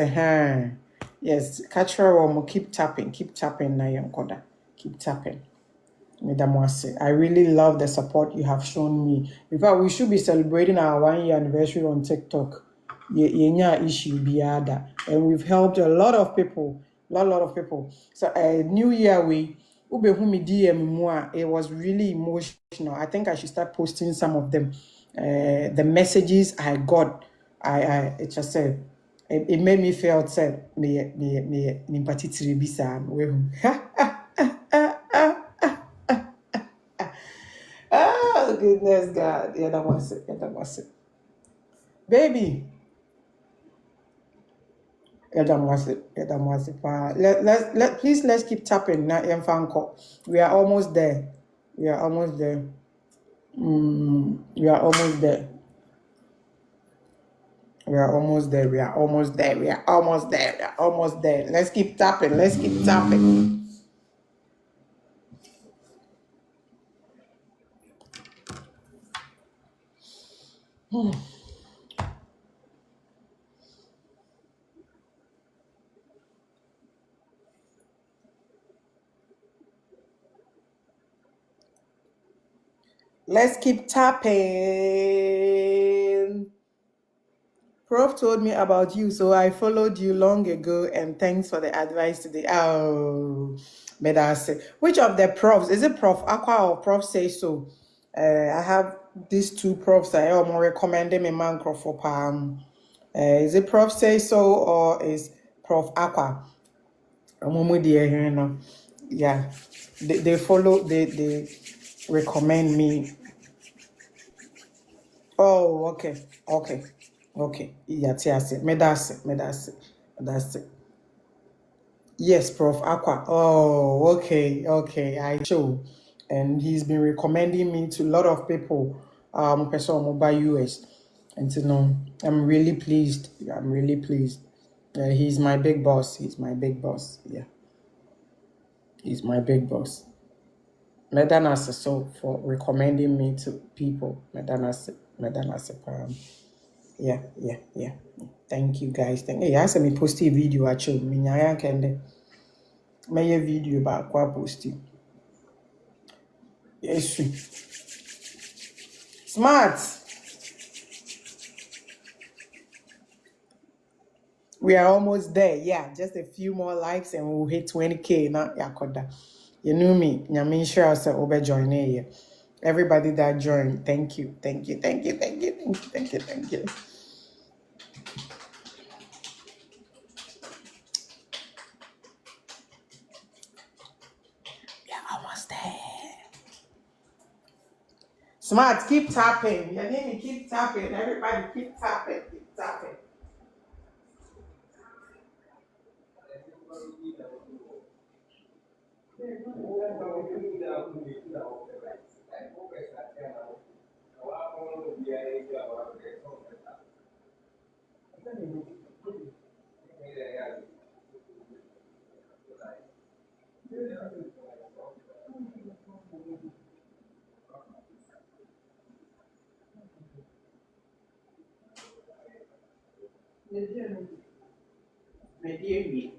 Speaker 2: yes, catch her or keep tapping na yankoda. Keep tapping. I really love the support you have shown me. In fact, we should be celebrating our 1-year anniversary on TikTok. Yenya issue biada, and we've helped a lot of people Lot of people. So New Year we ube me DM moi. It was really emotional. I think I should start posting some of them. The messages I got, I it just said it made me feel sad. Me nimpatitiri bisa we. Oh goodness God. Yeah, that was it. Yeah, that was it. Baby. Yeah, that was it. Yeah, that was it. Please let's keep tapping na Fanko. We are almost there. We are almost there. We are almost there. We are almost there. We are almost there. We are almost there. We are almost there. Let's keep tapping. Let's keep tapping. Let's keep tapping. Prof told me about you, so I followed you long ago, and thanks for the advice today. Oh, but I say, which of the profs? Is it Prof Aqua or Prof Say So? I have these two profs I am recommending me man for Palm. Is it Prof Say So or is Prof Aqua? Yeah, they follow, they recommend me. Oh, okay. Yeah, that's it. That's it. That's it. Yes, Prof. Aqua. Oh, okay. I show, and he's been recommending me to a lot of people. Person mobile US, and to know, I'm really pleased. I'm really pleased. He's my big boss. He's my big boss. Yeah, he's my big boss. Medanas so for recommending me to people. Medanas. Yeah. Thank you guys. Hey, I said me post a video actually. Me nyaya kende. My video back kwa post. Yes. Smart. We are almost there. Yeah, just a few more likes and we'll hit 20K. Now, yakoda. You know me. Nyame sure I said over join here. Everybody that joined, thank you. Almost there. Smart, keep tapping. You need me keep tapping. Everybody keep tapping. Keep tapping. My dear me.